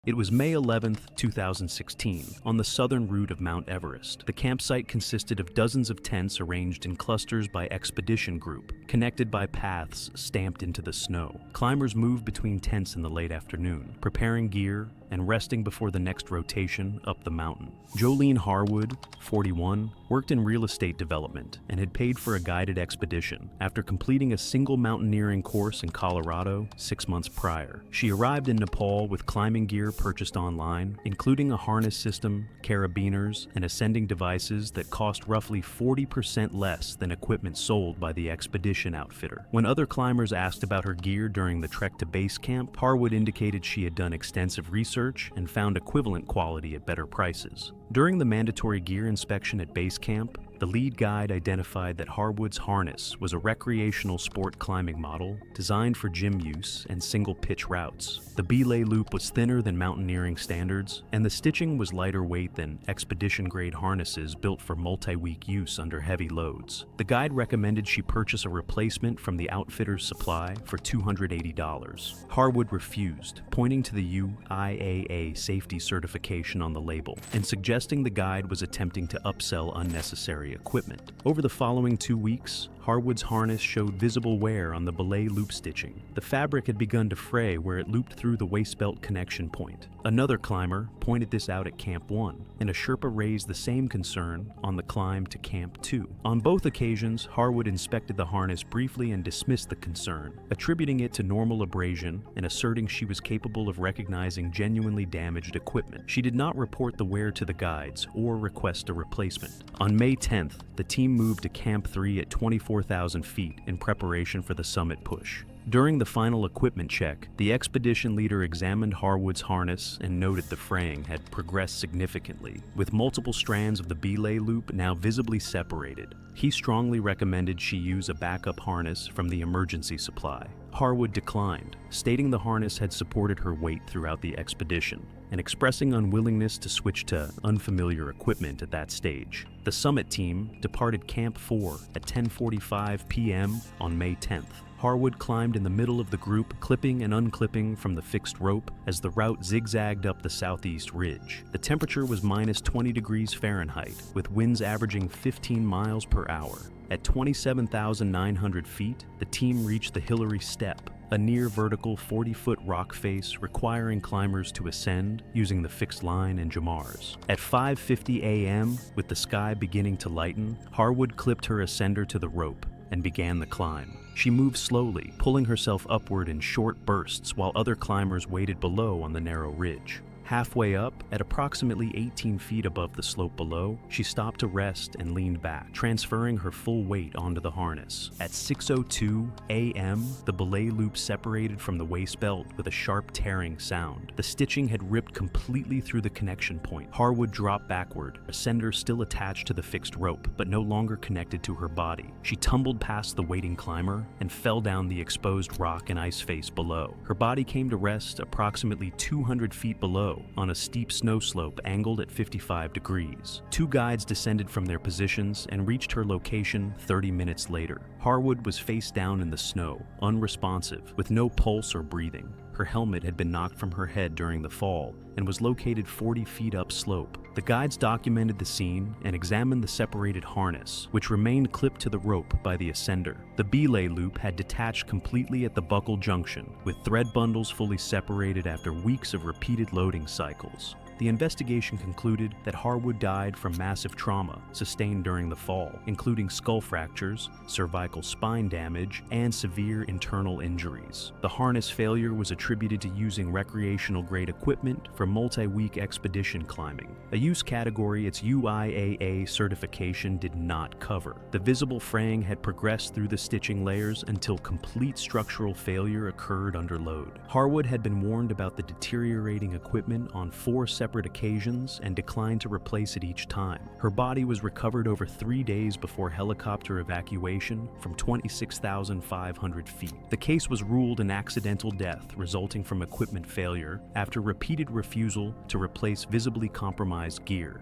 It was May 11, 2016, on the southern route of Mount Everest. The campsite consisted of dozens of tents arranged in clusters by expedition group, connected by paths stamped into the snow. Climbers moved between tents in the late afternoon, preparing gear and resting before the next rotation up the mountain. Jolene Harwood, 41, worked in real estate development, and had paid for a guided expedition after completing a single mountaineering course in Colorado 6 months prior. She arrived in Nepal with climbing gear purchased online, including a harness system, carabiners, and ascending devices that cost roughly 40% less than equipment sold by the expedition outfitter. When other climbers asked about her gear during the trek to base camp, Harwood indicated she had done extensive research and found equivalent quality at better prices. During the mandatory gear inspection at base camp, the lead guide identified that Harwood's harness was a recreational sport climbing model designed for gym use and single-pitch routes. The belay loop was thinner than mountaineering standards, and the stitching was lighter weight than expedition-grade harnesses built for multi-week use under heavy loads. The guide recommended she purchase a replacement from the outfitter's supply for $280. Harwood refused, pointing to the UIAA safety certification on the label, and suggesting the guide was attempting to upsell unnecessary equipment. Over the following 2 weeks, Harwood's harness showed visible wear on the belay loop stitching. The fabric had begun to fray where it looped through the waist belt connection point. Another climber pointed this out at Camp 1, and a Sherpa raised the same concern on the climb to Camp 2. On both occasions, Harwood inspected the harness briefly and dismissed the concern, attributing it to normal abrasion and asserting she was capable of recognizing genuinely damaged equipment. She did not report the wear to the guides or request a replacement. On May 10th, the team moved to Camp 3 at 24,000 feet in preparation for the summit push. During the final equipment check, the expedition leader examined Harwood's harness and noted the fraying had progressed significantly, with multiple strands of the belay loop now visibly separated. He strongly recommended she use a backup harness from the emergency supply. Harwood declined, stating the harness had supported her weight throughout the expedition, and expressing unwillingness to switch to unfamiliar equipment at that stage. The summit team departed Camp 4 at 10:45 p.m. on May 10th. Harwood climbed in the middle of the group, clipping and unclipping from the fixed rope as the route zigzagged up the southeast ridge. The temperature was minus 20 degrees Fahrenheit, with winds averaging 15 miles per hour. At 27,900 feet, the team reached the Hillary Step, a near-vertical 40-foot rock face requiring climbers to ascend using the fixed line and jamars. At 5:50 a.m., with the sky beginning to lighten, Harwood clipped her ascender to the rope and began the climb. She moved slowly, pulling herself upward in short bursts while other climbers waited below on the narrow ridge. Halfway up, at approximately 18 feet above the slope below, she stopped to rest and leaned back, transferring her full weight onto the harness. At 6:02 a.m., the belay loop separated from the waist belt with a sharp tearing sound. The stitching had ripped completely through the connection point. Harwood dropped backward, ascender still attached to the fixed rope, but no longer connected to her body. She tumbled past the waiting climber and fell down the exposed rock and ice face below. Her body came to rest approximately 200 feet below, on a steep snow slope angled at 55 degrees. Two guides descended from their positions and reached her location 30 minutes later. Harwood was face down in the snow, unresponsive, with no pulse or breathing. Her helmet had been knocked from her head during the fall and was located 40 feet upslope. The guides documented the scene and examined the separated harness, which remained clipped to the rope by the ascender. The belay loop had detached completely at the buckle junction, with thread bundles fully separated after weeks of repeated loading cycles. The investigation concluded that Harwood died from massive trauma sustained during the fall, including skull fractures, cervical spine damage, and severe internal injuries. The harness failure was attributed to using recreational-grade equipment for multi-week expedition climbing, a use category its UIAA certification did not cover. The visible fraying had progressed through the stitching layers until complete structural failure occurred under load. Harwood had been warned about the deteriorating equipment on 4 separate occasions and declined to replace it each time. Her body was recovered over 3 days before helicopter evacuation from 26,500 feet. The case was ruled an accidental death resulting from equipment failure after repeated refusal to replace visibly compromised gear.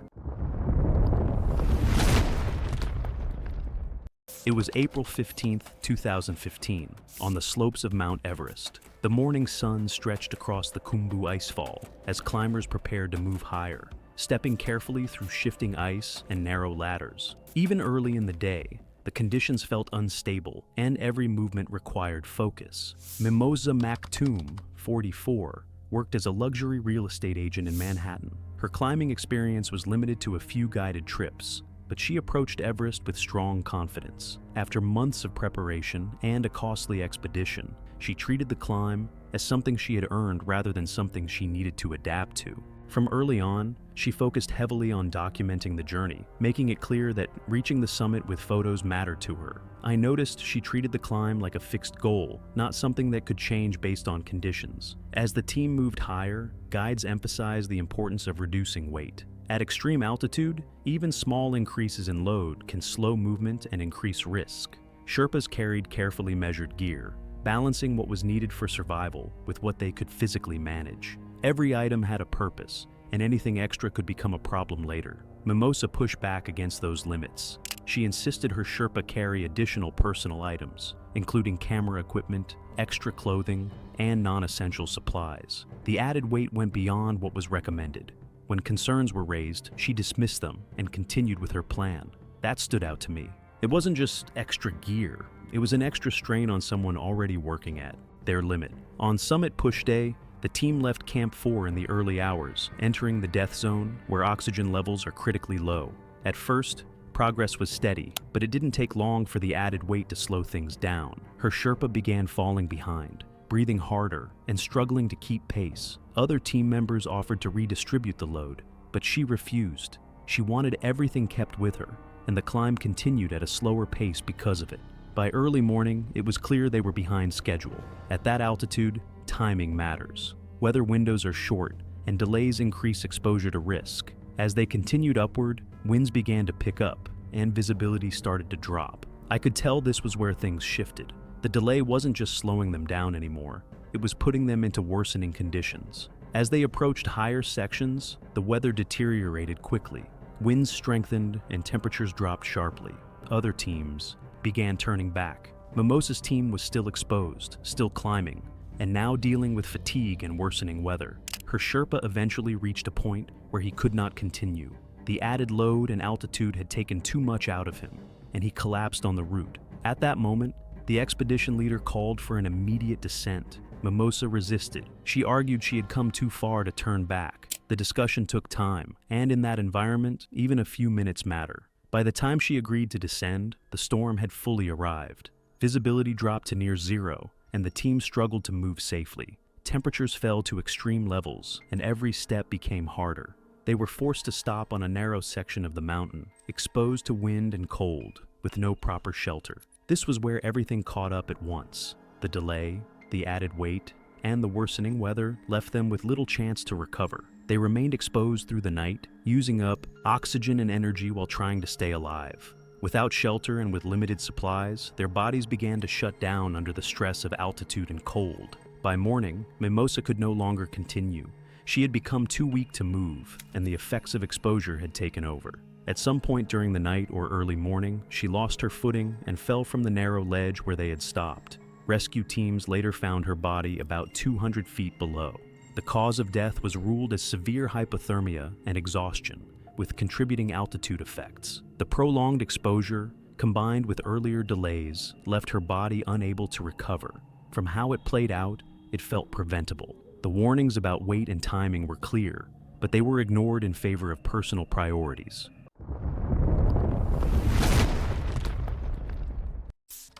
It was April 15, 2015, on the slopes of Mount Everest. The morning sun stretched across the Khumbu icefall as climbers prepared to move higher, stepping carefully through shifting ice and narrow ladders. Even early in the day, the conditions felt unstable and every movement required focus. Mimosa Maktoum, 44, worked as a luxury real estate agent in Manhattan. Her climbing experience was limited to a few guided trips, but she approached Everest with strong confidence. After months of preparation and a costly expedition, she treated the climb as something she had earned rather than something she needed to adapt to. From early on, she focused heavily on documenting the journey, making it clear that reaching the summit with photos mattered to her. I noticed she treated the climb like a fixed goal, not something that could change based on conditions. As the team moved higher, guides emphasized the importance of reducing weight. At extreme altitude, even small increases in load can slow movement and increase risk. Sherpas carried carefully measured gear, balancing what was needed for survival with what they could physically manage. Every item had a purpose, and anything extra could become a problem later. Mimosa pushed back against those limits. She insisted her Sherpa carry additional personal items, including camera equipment, extra clothing, and non-essential supplies. The added weight went beyond what was recommended. When concerns were raised, she dismissed them and continued with her plan. That stood out to me. It wasn't just extra gear. It was an extra strain on someone already working at their limit. On summit push day, the team left Camp 4 in the early hours, entering the death zone where oxygen levels are critically low. At first, progress was steady, but it didn't take long for the added weight to slow things down. Her Sherpa began falling behind, breathing harder and struggling to keep pace. Other team members offered to redistribute the load, but she refused. She wanted everything kept with her, and the climb continued at a slower pace because of it. By early morning, it was clear they were behind schedule. At that altitude, timing matters. Weather windows are short, and delays increase exposure to risk. As they continued upward, winds began to pick up, and visibility started to drop. I could tell this was where things shifted. The delay wasn't just slowing them down anymore, it was putting them into worsening conditions. As they approached higher sections, the weather deteriorated quickly. Winds strengthened and temperatures dropped sharply. Other teams began turning back. Mimosa's team was still exposed, still climbing, and now dealing with fatigue and worsening weather. Her Sherpa eventually reached a point where he could not continue. The added load and altitude had taken too much out of him, and he collapsed on the route. At that moment, the expedition leader called for an immediate descent. Mimosa resisted. She argued she had come too far to turn back. The discussion took time, and in that environment, even a few minutes matter. By the time she agreed to descend, the storm had fully arrived. Visibility dropped to near zero, and the team struggled to move safely. Temperatures fell to extreme levels, and every step became harder. They were forced to stop on a narrow section of the mountain, exposed to wind and cold, with no proper shelter. This was where everything caught up at once. The delay, the added weight, and the worsening weather left them with little chance to recover. They remained exposed through the night, using up oxygen and energy while trying to stay alive. Without shelter and with limited supplies, their bodies began to shut down under the stress of altitude and cold. By morning, Mimosa could no longer continue. She had become too weak to move, and the effects of exposure had taken over. At some point during the night or early morning, she lost her footing and fell from the narrow ledge where they had stopped. Rescue teams later found her body about 200 feet below. The cause of death was ruled as severe hypothermia and exhaustion, with contributing altitude effects. The prolonged exposure, combined with earlier delays, left her body unable to recover. From how it played out, it felt preventable. The warnings about weight and timing were clear, but they were ignored in favor of personal priorities.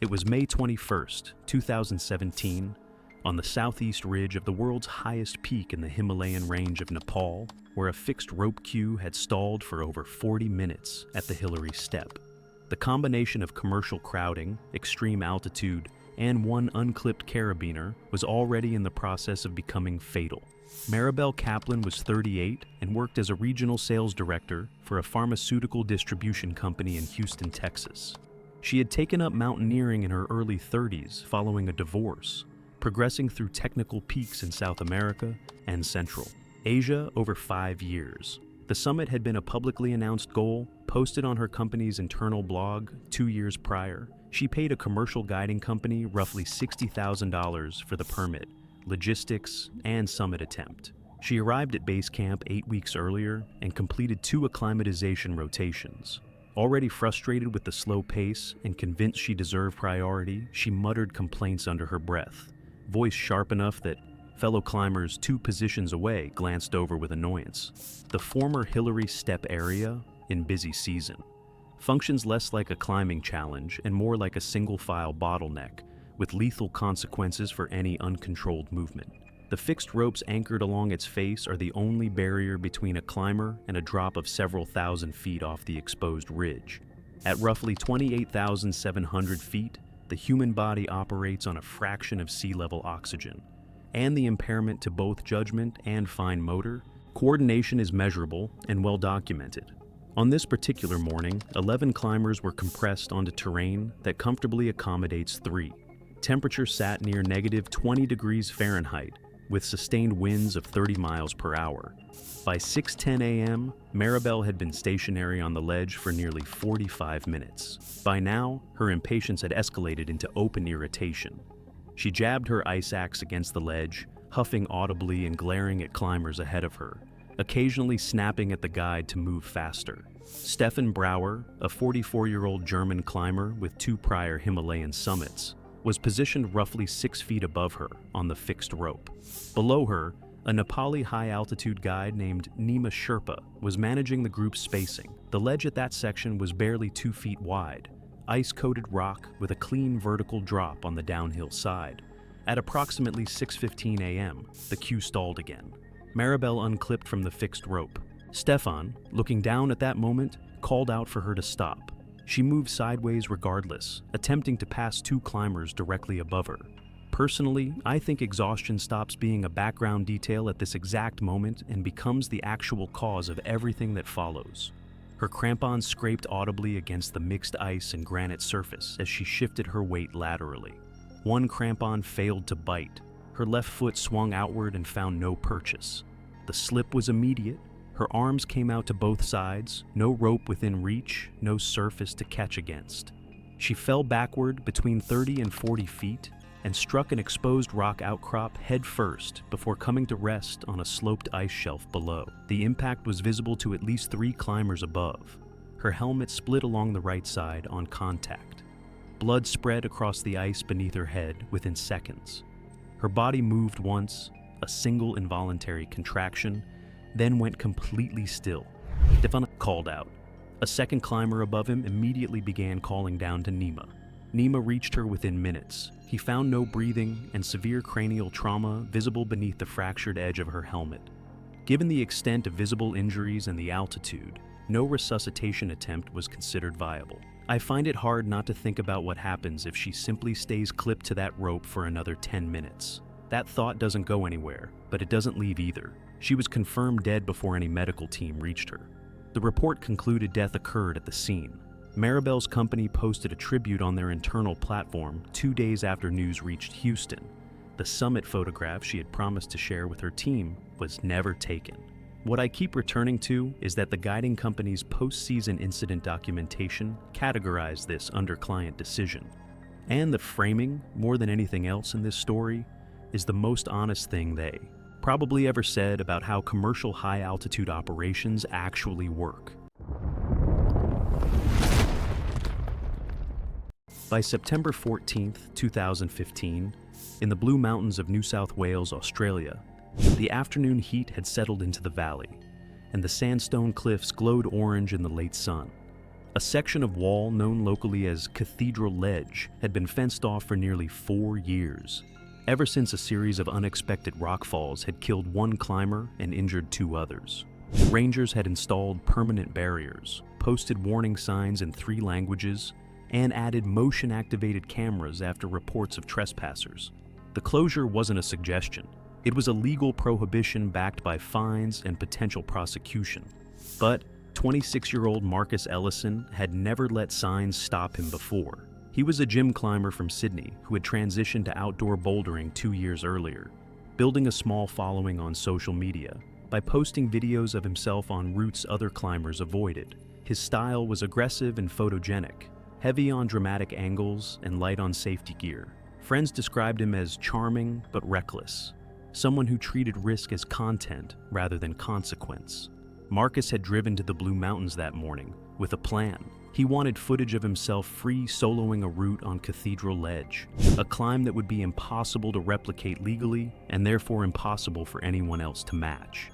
It was May 21st, 2017, on the southeast ridge of the world's highest peak in the Himalayan range of Nepal, where a fixed rope queue had stalled for over 40 minutes at the Hillary Step. The combination of commercial crowding, extreme altitude, and one unclipped carabiner was already in the process of becoming fatal. Maribel Kaplan was 38 and worked as a regional sales director for a pharmaceutical distribution company in Houston, Texas. She had taken up mountaineering in her early 30s following a divorce, progressing through technical peaks in South America and Central Asia over 5 years. The summit had been a publicly announced goal posted on her company's internal blog 2 years prior. She paid a commercial guiding company roughly $60,000 for the permit, logistics, and summit attempt. She arrived at base camp 8 weeks earlier and completed 2 acclimatization rotations. Already frustrated with the slow pace and convinced she deserved priority, she muttered complaints under her breath, voice sharp enough that fellow climbers 2 positions away glanced over with annoyance. The former Hillary Step area in busy season. functions less like a climbing challenge and more like a single-file bottleneck, with lethal consequences for any uncontrolled movement. The fixed ropes anchored along its face are the only barrier between a climber and a drop of several thousand feet off the exposed ridge. At roughly 28,700 feet, the human body operates on a fraction of sea level oxygen, and the impairment to both judgment and fine motor, coordination is measurable and well documented. On this particular morning, 11 climbers were compressed onto terrain that comfortably accommodates 3. Temperature sat near negative 20 degrees Fahrenheit, with sustained winds of 30 miles per hour. By 6:10 a.m., Maribel had been stationary on the ledge for nearly 45 minutes. By now, her impatience had escalated into open irritation. She jabbed her ice axe against the ledge, huffing audibly and glaring at climbers ahead of her, occasionally snapping at the guide to move faster. Stefan Brauer, a 44-year-old German climber with 2 prior Himalayan summits, was positioned roughly 6 feet above her on the fixed rope. Below her, a Nepali high-altitude guide named Nima Sherpa was managing the group's spacing. The ledge at that section was barely 2 feet wide, ice-coated rock with a clean vertical drop on the downhill side. At approximately 6:15 a.m., the queue stalled again. Maribel unclipped from the fixed rope. Stefan, looking down at that moment, called out for her to stop. She moved sideways regardless, attempting to pass 2 climbers directly above her. Personally, I think exhaustion stops being a background detail at this exact moment and becomes the actual cause of everything that follows. Her crampons scraped audibly against the mixed ice and granite surface as she shifted her weight laterally. One crampon failed to bite. Her left foot swung outward and found no purchase. The slip was immediate. Her arms came out to both sides, no rope within reach, no surface to catch against. She fell backward between 30 and 40 feet and struck an exposed rock outcrop head first before coming to rest on a sloped ice shelf below. The impact was visible to at least 3 climbers above. Her helmet split along the right side on contact. Blood spread across the ice beneath her head within seconds. Her body moved once, a single involuntary contraction, then went completely still. Stefan called out. A second climber above him immediately began calling down to Nima. Nima reached her within minutes. He found no breathing and severe cranial trauma visible beneath the fractured edge of her helmet. Given the extent of visible injuries and the altitude, no resuscitation attempt was considered viable. I find it hard not to think about what happens if she simply stays clipped to that rope for another 10 minutes. That thought doesn't go anywhere, but it doesn't leave either. She was confirmed dead before any medical team reached her. The report concluded death occurred at the scene. Maribel's company posted a tribute on their internal platform 2 days after news reached Houston. The summit photograph she had promised to share with her team was never taken. What I keep returning to is that the guiding company's post-season incident documentation categorized this under client decision. And the framing, more than anything else in this story, is the most honest thing they probably ever said about how commercial high-altitude operations actually work. By September 14, 2015, in the Blue Mountains of New South Wales, Australia, the afternoon heat had settled into the valley, and the sandstone cliffs glowed orange in the late sun. A section of wall known locally as Cathedral Ledge had been fenced off for nearly 4 years, ever since a series of unexpected rockfalls had killed 1 climber and injured 2 others. Rangers had installed permanent barriers, posted warning signs in 3 languages, and added motion-activated cameras after reports of trespassers. The closure wasn't a suggestion. It was a legal prohibition backed by fines and potential prosecution. But 26-year-old Marcus Ellison had never let signs stop him before. He was a gym climber from Sydney who had transitioned to outdoor bouldering 2 years earlier, building a small following on social media by posting videos of himself on routes other climbers avoided. His style was aggressive and photogenic, heavy on dramatic angles and light on safety gear. Friends described him as charming but reckless, someone who treated risk as content rather than consequence. Marcus had driven to the Blue Mountains that morning with a plan. He wanted footage of himself free soloing a route on Cathedral Ledge, a climb that would be impossible to replicate legally and therefore impossible for anyone else to match.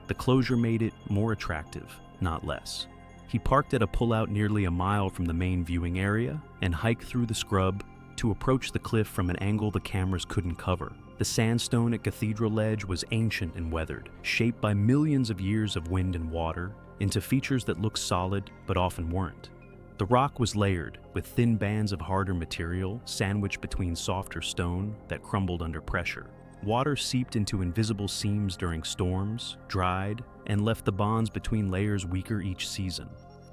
The closure made it more attractive, not less. He parked at a pullout nearly a mile from the main viewing area and hiked through the scrub to approach the cliff from an angle the cameras couldn't cover. The sandstone at Cathedral Ledge was ancient and weathered, shaped by millions of years of wind and water into features that looked solid but often weren't. The rock was layered, with thin bands of harder material sandwiched between softer stone that crumbled under pressure. Water seeped into invisible seams during storms, dried, and left the bonds between layers weaker each season.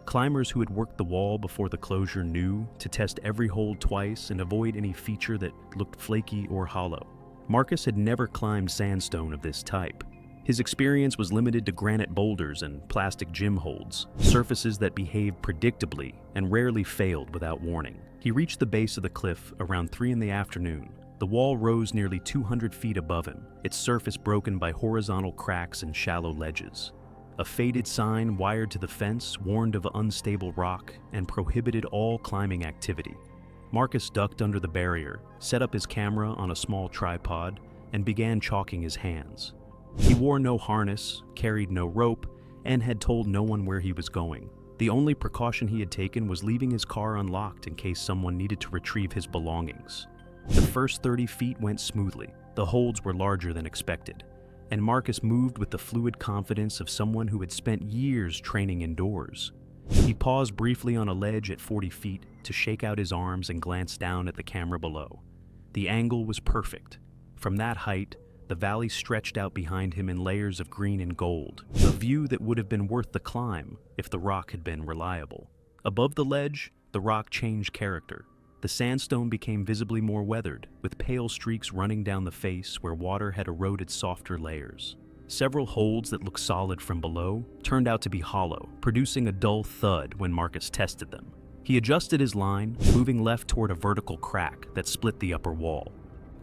Climbers who had worked the wall before the closure knew to test every hold twice and avoid any feature that looked flaky or hollow. Marcus had never climbed sandstone of this type. His experience was limited to granite boulders and plastic gym holds, surfaces that behaved predictably and rarely failed without warning. He reached the base of the cliff around 3 in the afternoon. The wall rose nearly 200 feet above him, its surface broken by horizontal cracks and shallow ledges. A faded sign wired to the fence warned of unstable rock and prohibited all climbing activity. Marcus ducked under the barrier, set up his camera on a small tripod, and began chalking his hands. He wore no harness, carried no rope, and had told no one where he was going. The only precaution he had taken was leaving his car unlocked in case someone needed to retrieve his belongings. The first 30 feet went smoothly. The holds were larger than expected, and Marcus moved with the fluid confidence of someone who had spent years training indoors. He paused briefly on a ledge at 40 feet to shake out his arms and glance down at the camera below. The angle was perfect. From that height, the valley stretched out behind him in layers of green and gold, a view that would have been worth the climb if the rock had been reliable. Above the ledge, the rock changed character. The sandstone became visibly more weathered, with pale streaks running down the face where water had eroded softer layers. Several holds that looked solid from below turned out to be hollow, producing a dull thud when Marcus tested them. He adjusted his line, moving left toward a vertical crack that split the upper wall.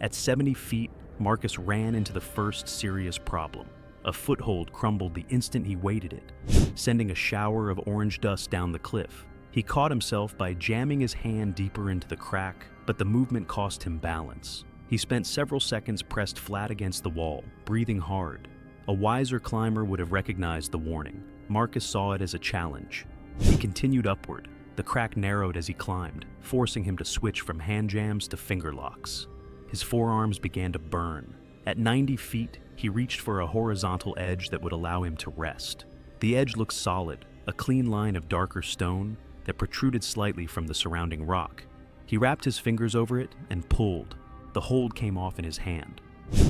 At 70 feet, Marcus ran into the first serious problem. A foothold crumbled the instant he weighted it, sending a shower of orange dust down the cliff. He caught himself by jamming his hand deeper into the crack, but the movement cost him balance. He spent several seconds pressed flat against the wall, breathing hard. A wiser climber would have recognized the warning. Marcus saw it as a challenge. He continued upward. The crack narrowed as he climbed, forcing him to switch from hand jams to finger locks. His forearms began to burn. At 90 feet, he reached for a horizontal edge that would allow him to rest. The edge looked solid, a clean line of darker stone that protruded slightly from the surrounding rock. He wrapped his fingers over it and pulled. The hold came off in his hand.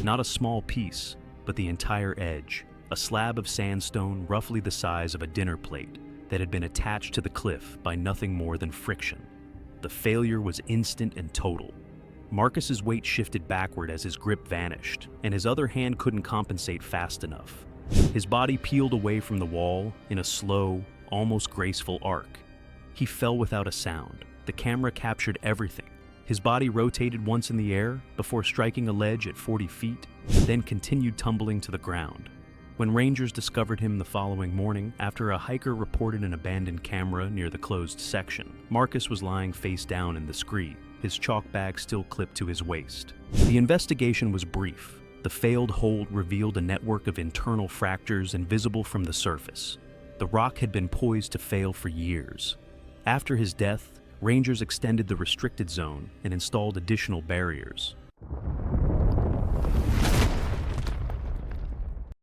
Not a small piece, but the entire edge, a slab of sandstone roughly the size of a dinner plate that had been attached to the cliff by nothing more than friction. The failure was instant and total. Marcus's weight shifted backward as his grip vanished, and his other hand couldn't compensate fast enough. His body peeled away from the wall in a slow, almost graceful arc. He fell without a sound. The camera captured everything. His body rotated once in the air before striking a ledge at 40 feet, then continued tumbling to the ground. When rangers discovered him the following morning, after a hiker reported an abandoned camera near the closed section, Marcus was lying face down in the scree, his chalk bag still clipped to his waist. The investigation was brief. The failed hold revealed a network of internal fractures invisible from the surface. The rock had been poised to fail for years. After his death, rangers extended the restricted zone and installed additional barriers.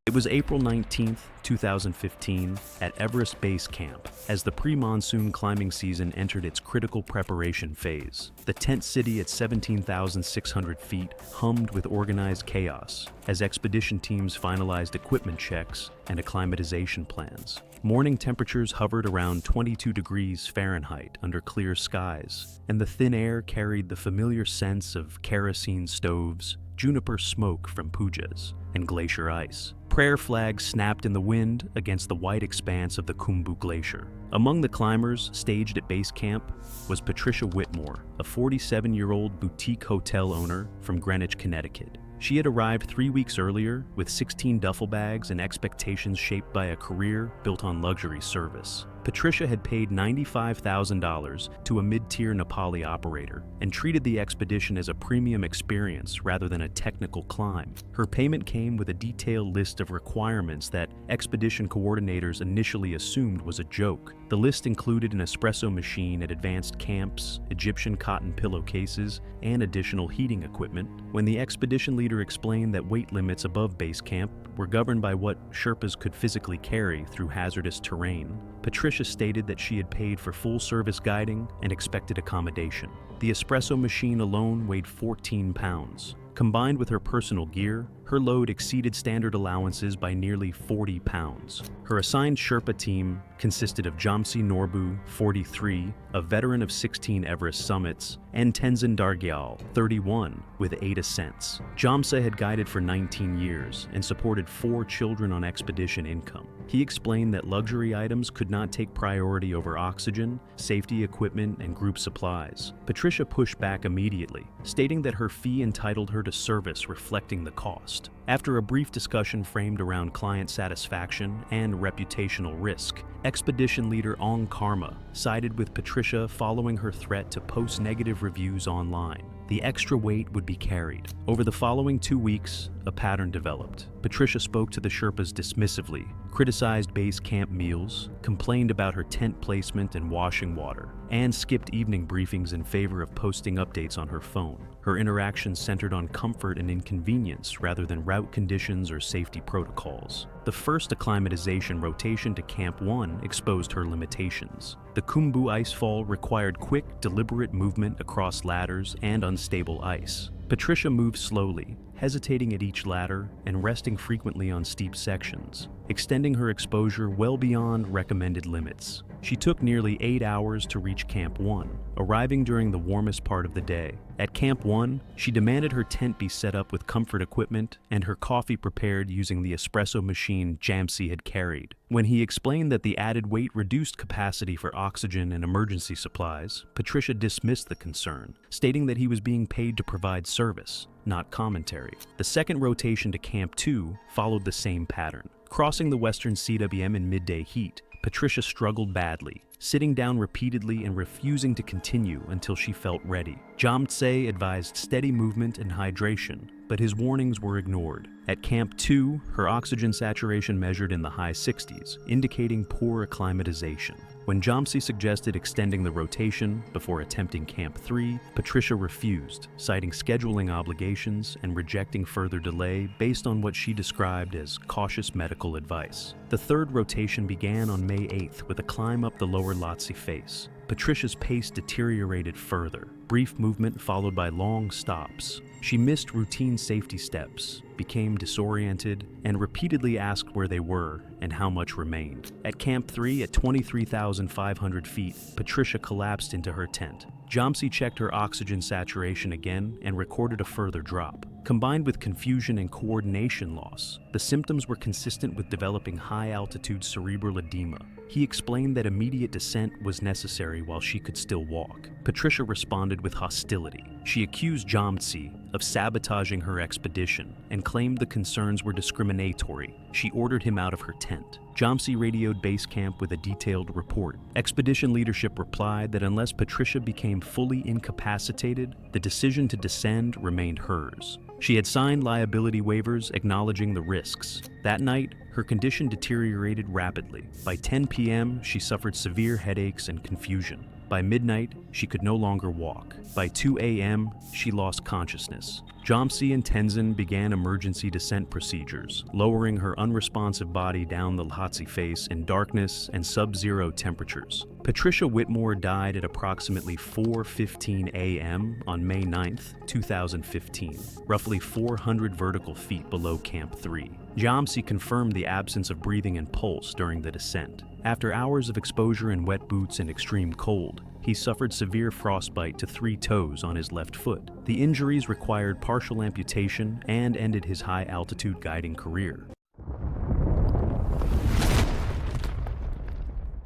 It was April 19, 2015, at Everest Base Camp, as the pre-monsoon climbing season entered its critical preparation phase. The tent city at 17,600 feet hummed with organized chaos as expedition teams finalized equipment checks and acclimatization plans. Morning temperatures hovered around 22 degrees Fahrenheit under clear skies, and the thin air carried the familiar scents of kerosene stoves, juniper smoke from pujas, and glacier ice. Prayer flags snapped in the wind against the white expanse of the Khumbu Glacier. Among the climbers staged at base camp was Patricia Whitmore, a 47-year-old boutique hotel owner from Greenwich, Connecticut. She had arrived 3 weeks earlier with 16 duffel bags and expectations shaped by a career built on luxury service. Patricia had paid $95,000 to a mid-tier Nepali operator and treated the expedition as a premium experience rather than a technical climb. Her payment came with a detailed list of requirements that expedition coordinators initially assumed was a joke. The list included an espresso machine at advanced camps, Egyptian cotton pillowcases, and additional heating equipment. When the expedition leader explained that weight limits above base camp were governed by what Sherpas could physically carry through hazardous terrain, Patricia stated that she had paid for full-service guiding and expected accommodation. The espresso machine alone weighed 14 pounds. Combined with her personal gear, her load exceeded standard allowances by nearly 40 pounds. Her assigned Sherpa team consisted of Jamsi Norbu, 43, a veteran of 16 Everest summits, and Tenzin Dargyal, 31, with 8 ascents. Jamsa had guided for 19 years and supported 4 children on expedition income. He explained that luxury items could not take priority over oxygen, safety equipment, and group supplies. Patricia pushed back immediately, stating that her fee entitled her to service reflecting the cost. After a brief discussion framed around client satisfaction and reputational risk, expedition leader Ong Karma sided with Patricia following her threat to post negative reviews online. The extra weight would be carried. Over the following 2 weeks, a pattern developed. Patricia spoke to the Sherpas dismissively, criticized base camp meals, complained about her tent placement and washing water, and skipped evening briefings in favor of posting updates on her phone. Her interactions centered on comfort and inconvenience rather than route conditions or safety protocols. The first acclimatization rotation to Camp 1 exposed her limitations. The Khumbu icefall required quick, deliberate movement across ladders and unstable ice. Patricia moved slowly, hesitating at each ladder and resting frequently on steep sections, extending her exposure well beyond recommended limits. She took nearly 8 hours to reach Camp 1, arriving during the warmest part of the day. At Camp 1, she demanded her tent be set up with comfort equipment and her coffee prepared using the espresso machine Jamsi had carried. When he explained that the added weight reduced capacity for oxygen and emergency supplies, Patricia dismissed the concern, stating that he was being paid to provide service, not commentary. The second rotation to Camp 2 followed the same pattern. Crossing the western CWM in midday heat, Patricia struggled badly, sitting down repeatedly and refusing to continue until she felt ready. Jamtse advised steady movement and hydration, but his warnings were ignored. At Camp 2, her oxygen saturation measured in the high 60s, indicating poor acclimatization. When Jamsi suggested extending the rotation before attempting Camp 3, Patricia refused, citing scheduling obligations and rejecting further delay based on what she described as cautious medical advice. The third rotation began on May 8th with a climb up the lower Lhotse face. Patricia's pace deteriorated further, brief movement followed by long stops. She missed routine safety steps, became disoriented, and repeatedly asked where they were and how much remained. At Camp 3 at 23,500 feet, Patricia collapsed into her tent. Jamsi checked her oxygen saturation again and recorded a further drop. Combined with confusion and coordination loss, the symptoms were consistent with developing high-altitude cerebral edema. He explained that immediate descent was necessary while she could still walk. Patricia responded with hostility. She accused Jamsi of sabotaging her expedition and claimed the concerns were discriminatory. She ordered him out of her tent. Jamsi radioed base camp with a detailed report. Expedition leadership replied that unless Patricia became fully incapacitated, the decision to descend remained hers. She had signed liability waivers acknowledging the risks. That night, her condition deteriorated rapidly. By 10 p.m., she suffered severe headaches and confusion. By midnight, she could no longer walk. By 2 a.m., she lost consciousness. Jamsi and Tenzin began emergency descent procedures, lowering her unresponsive body down the Lhotse face in darkness and sub-zero temperatures. Patricia Whitmore died at approximately 4:15 a.m. on May 9th, 2015, roughly 400 vertical feet below Camp 3. Jamsi confirmed the absence of breathing and pulse during the descent. After hours of exposure in wet boots and extreme cold, he suffered severe frostbite to 3 toes on his left foot. The injuries required partial amputation and ended his high-altitude guiding career.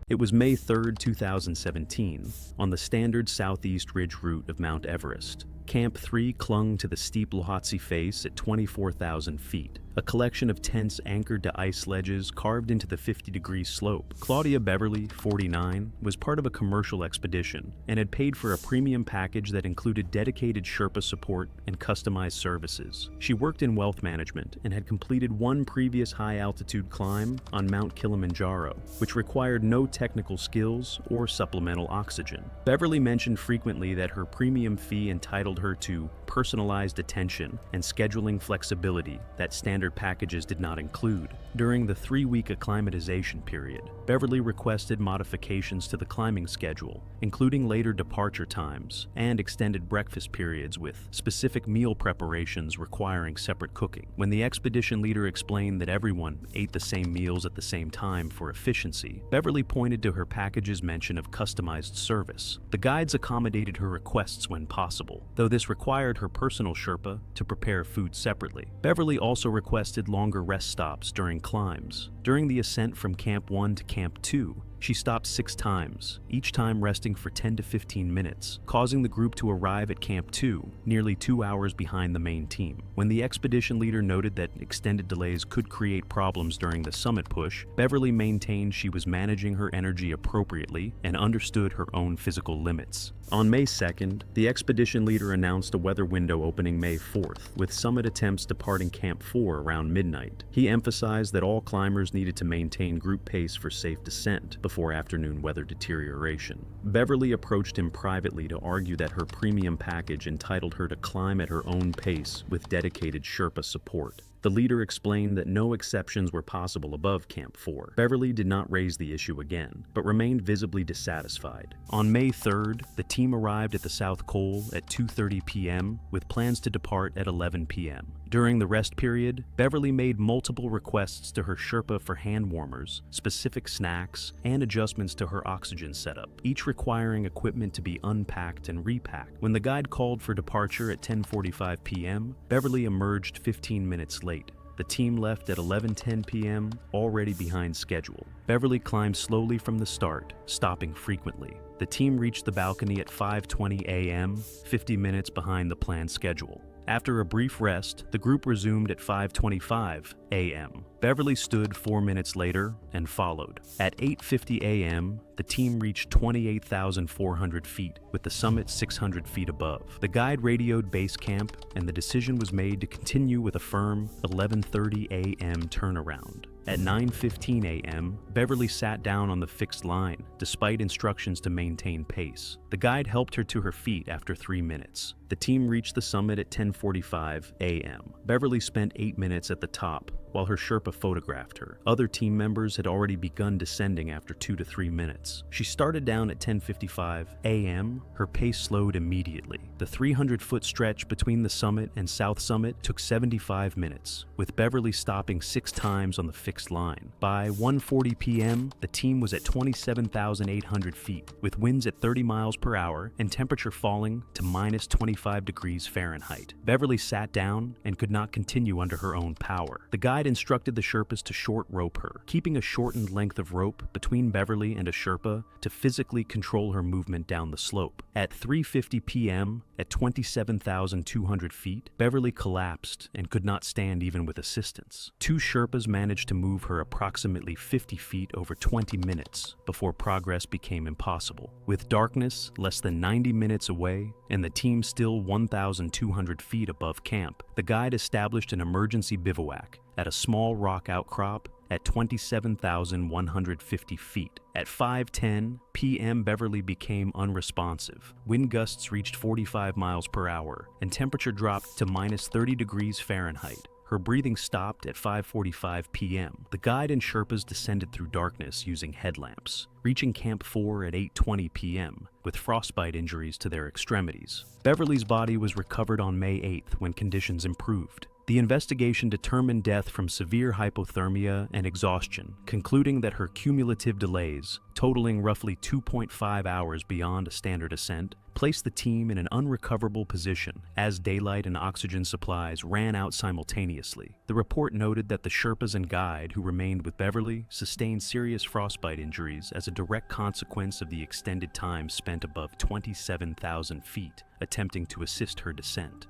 It was May 3, 2017, on the standard southeast ridge route of Mount Everest. Camp 3 clung to the steep Lhotse face at 24,000 feet, a collection of tents anchored to ice ledges carved into the 50-degree slope. Claudia Beverly, 49, was part of a commercial expedition and had paid for a premium package that included dedicated Sherpa support and customized services. She worked in wealth management and had completed one previous high-altitude climb on Mount Kilimanjaro, which required no technical skills or supplemental oxygen. Beverly mentioned frequently that her premium fee entitled her to personalized attention and scheduling flexibility that standard packages did not include. During the 3-week acclimatization period, Beverly requested modifications to the climbing schedule, including later departure times and extended breakfast periods with specific meal preparations requiring separate cooking. When the expedition leader explained that everyone ate the same meals at the same time for efficiency, Beverly pointed to her package's mention of customized service. The guides accommodated her requests when possible, though this required her personal Sherpa to prepare food separately. Beverly also requested longer rest stops during climbs. During the ascent from Camp 1 to Camp 2, she stopped 6 times, each time resting for 10 to 15 minutes, causing the group to arrive at Camp 2 nearly 2 hours behind the main team. When the expedition leader noted that extended delays could create problems during the summit push, Beverly maintained she was managing her energy appropriately and understood her own physical limits. On May 2nd, the expedition leader announced a weather window opening May 4th, with summit attempts departing Camp 4 around midnight. He emphasized that all climbers needed to maintain group pace for safe descent before afternoon weather deterioration. Beverly approached him privately to argue that her premium package entitled her to climb at her own pace with dedicated Sherpa support. The leader explained that no exceptions were possible above Camp 4. Beverly did not raise the issue again, but remained visibly dissatisfied. On May 3rd, the team arrived at the South Col at 2:30 p.m. with plans to depart at 11 p.m. During the rest period, Beverly made multiple requests to her Sherpa for hand warmers, specific snacks, and adjustments to her oxygen setup, each requiring equipment to be unpacked and repacked. When the guide called for departure at 10:45 p.m., Beverly emerged 15 minutes late. The team left at 11:10 p.m., already behind schedule. Beverly climbed slowly from the start, stopping frequently. The team reached the balcony at 5:20 a.m., 50 minutes behind the planned schedule. After a brief rest, the group resumed at 5:25 a.m. Beverly stood 4 minutes later and followed. At 8:50 a.m., the team reached 28,400 feet, with the summit 600 feet above. The guide radioed base camp, and the decision was made to continue with a firm 11:30 a.m. turnaround. At 9:15 a.m., Beverly sat down on the fixed line, despite instructions to maintain pace. The guide helped her to her feet after 3 minutes. The team reached the summit at 10:45 a.m. Beverly spent 8 minutes at the top, while her Sherpa photographed her. Other team members had already begun descending after 2 to 3 minutes. She started down at 10:55 a.m. Her pace slowed immediately. The 300-foot stretch between the summit and South Summit took 75 minutes, with Beverly stopping 6 times on the fixed line. By 1:40 p.m., the team was at 27,800 feet, with winds at 30 miles per hour and temperature falling to minus 25 degrees Fahrenheit. Beverly sat down and could not continue under her own power. The guide instructed the Sherpas to short rope her, keeping a shortened length of rope between Beverly and a Sherpa to physically control her movement down the slope. At 3:50 p.m., at 27,200 feet, Beverly collapsed and could not stand even with assistance. 2 Sherpas managed to move her approximately 50 feet over 20 minutes before progress became impossible. With darkness less than 90 minutes away and the team still 1,200 feet above camp, the guide established an emergency bivouac at a small rock outcrop at 27,150 feet. At 5:10 p.m., Beverly became unresponsive. Wind gusts reached 45 miles per hour, and temperature dropped to minus 30 degrees Fahrenheit. Her breathing stopped at 5:45 p.m. The guide and Sherpas descended through darkness using headlamps, reaching Camp 4 at 8:20 p.m., with frostbite injuries to their extremities. Beverly's body was recovered on May 8th when conditions improved. The investigation determined death from severe hypothermia and exhaustion, concluding that her cumulative delays, totaling roughly 2.5 hours beyond a standard ascent, placed the team in an unrecoverable position as daylight and oxygen supplies ran out simultaneously. The report noted that the Sherpas and guide who remained with Beverly sustained serious frostbite injuries as a direct consequence of the extended time spent above 27,000 feet attempting to assist her descent.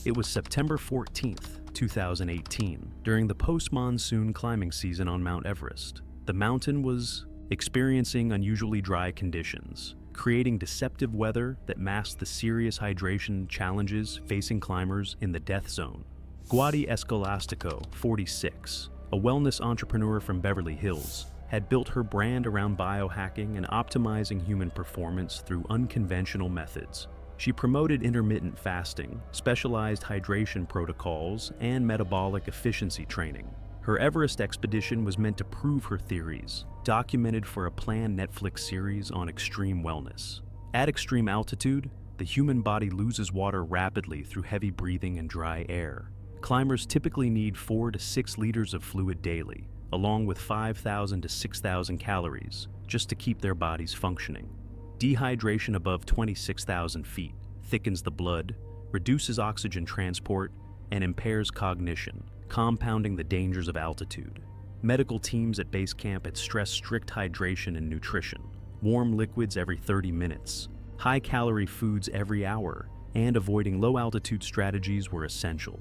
It was September 14th, 2018, during the post-monsoon climbing season on Mount Everest. The mountain was experiencing unusually dry conditions, creating deceptive weather that masked the serious hydration challenges facing climbers in the death zone. Guadi Escolastico, 46, a wellness entrepreneur from Beverly Hills, had built her brand around biohacking and optimizing human performance through unconventional methods. She promoted intermittent fasting, specialized hydration protocols, and metabolic efficiency training. Her Everest expedition was meant to prove her theories, documented for a planned Netflix series on extreme wellness. At extreme altitude, the human body loses water rapidly through heavy breathing and dry air. Climbers typically need 4 to 6 liters of fluid daily, along with 5,000 to 6,000 calories, just to keep their bodies functioning. Dehydration above 26,000 feet thickens the blood, reduces oxygen transport, and impairs cognition, compounding the dangers of altitude. Medical teams at base camp had stressed strict hydration and nutrition, warm liquids every 30 minutes, high-calorie foods every hour, and avoiding low-altitude strategies were essential.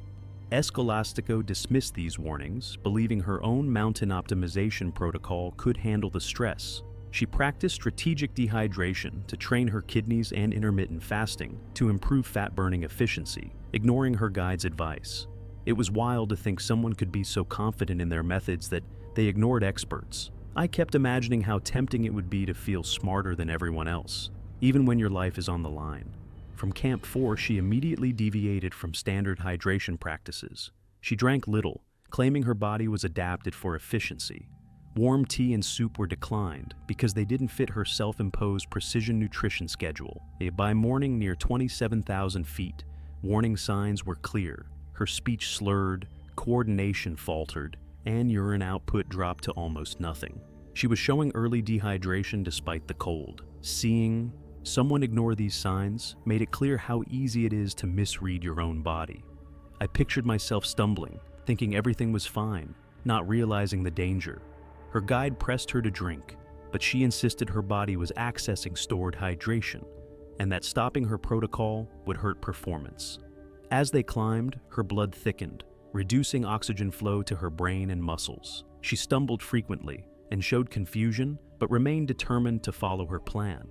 Escolastico dismissed these warnings, believing her own mountain optimization protocol could handle the stress. She practiced strategic dehydration to train her kidneys and intermittent fasting to improve fat-burning efficiency, ignoring her guide's advice. It was wild to think someone could be so confident in their methods that they ignored experts. I kept imagining how tempting it would be to feel smarter than everyone else, even when your life is on the line. From Camp 4, she immediately deviated from standard hydration practices. She drank little, claiming her body was adapted for efficiency. Warm tea and soup were declined because they didn't fit her self-imposed precision nutrition schedule. By morning near 27,000 feet, warning signs were clear. Her speech slurred, coordination faltered, and urine output dropped to almost nothing. She was showing early dehydration despite the cold. Seeing someone ignore these signs made it clear how easy it is to misread your own body. I pictured myself stumbling, thinking everything was fine, not realizing the danger. Her guide pressed her to drink, but she insisted her body was accessing stored hydration, and that stopping her protocol would hurt performance. As they climbed, her blood thickened, reducing oxygen flow to her brain and muscles. She stumbled frequently and showed confusion, but remained determined to follow her plan.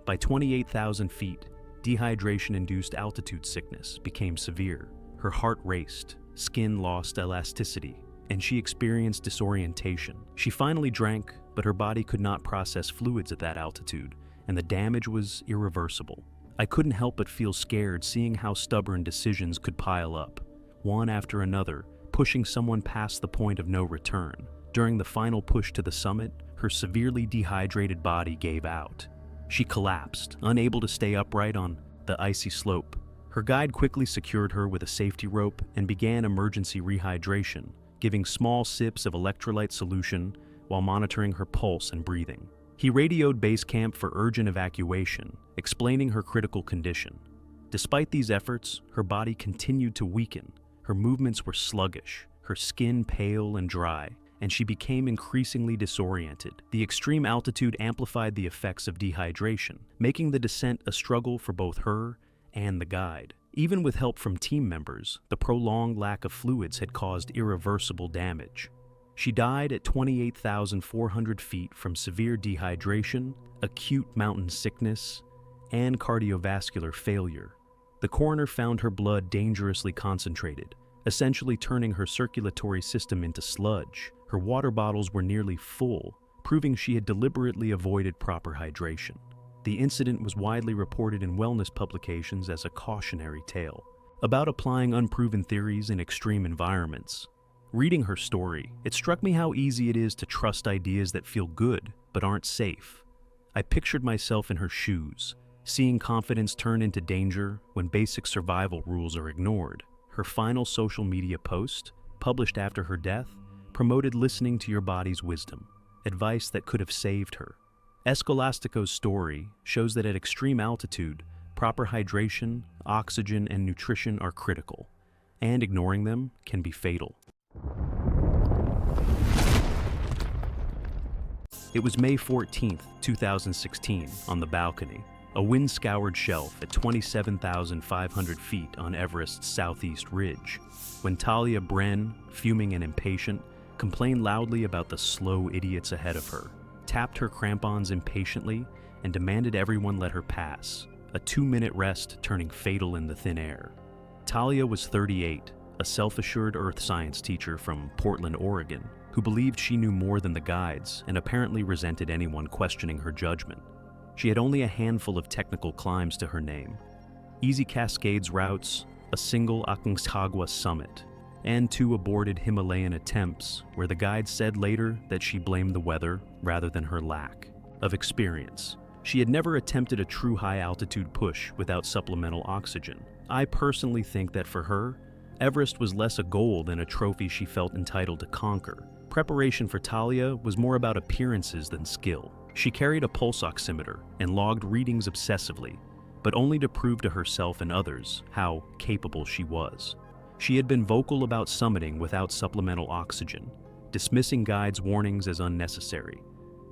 By 28,000 feet, dehydration-induced altitude sickness became severe. Her heart raced, skin lost elasticity, and she experienced disorientation. She finally drank, but her body could not process fluids at that altitude, and the damage was irreversible. I couldn't help but feel scared seeing how stubborn decisions could pile up, one after another, pushing someone past the point of no return. During the final push to the summit, her severely dehydrated body gave out. She collapsed, unable to stay upright on the icy slope. Her guide quickly secured her with a safety rope and began emergency rehydration, giving small sips of electrolyte solution while monitoring her pulse and breathing. He radioed base camp for urgent evacuation, explaining her critical condition. Despite these efforts, her body continued to weaken. Her movements were sluggish, her skin pale and dry, and she became increasingly disoriented. The extreme altitude amplified the effects of dehydration, making the descent a struggle for both her and the guide. Even with help from team members, the prolonged lack of fluids had caused irreversible damage. She died at 28,400 feet from severe dehydration, acute mountain sickness, and cardiovascular failure. The coroner found her blood dangerously concentrated, essentially turning her circulatory system into sludge. Her water bottles were nearly full, proving she had deliberately avoided proper hydration. The incident was widely reported in wellness publications as a cautionary tale about applying unproven theories in extreme environments. Reading her story, it struck me how easy it is to trust ideas that feel good but aren't safe. I pictured myself in her shoes, Seeing confidence turn into danger when basic survival rules are ignored, her final social media post, published after her death, promoted listening to your body's wisdom, advice that could have saved her. Escolastico's story shows that at extreme altitude, proper hydration, oxygen, and nutrition are critical, and ignoring them can be fatal. It was May 14, 2016, on the balcony, a wind-scoured shelf at 27,500 feet on Everest's southeast ridge, when Talia Bren, fuming and impatient, complained loudly about the slow idiots ahead of her, tapped her crampons impatiently, and demanded everyone let her pass, a 2-minute rest turning fatal in the thin air. Talia was 38, a self-assured earth science teacher from Portland, Oregon, who believed she knew more than the guides and apparently resented anyone questioning her judgment. She had only a handful of technical climbs to her name: easy Cascades routes, a single Aconcagua summit, and 2 aborted Himalayan attempts where the guide said later that she blamed the weather rather than her lack of experience. She had never attempted a true high-altitude push without supplemental oxygen. I personally think that for her, Everest was less a goal than a trophy she felt entitled to conquer. Preparation for Talia was more about appearances than skill. She carried a pulse oximeter and logged readings obsessively, but only to prove to herself and others how capable she was. She had been vocal about summiting without supplemental oxygen, dismissing guides' warnings as unnecessary,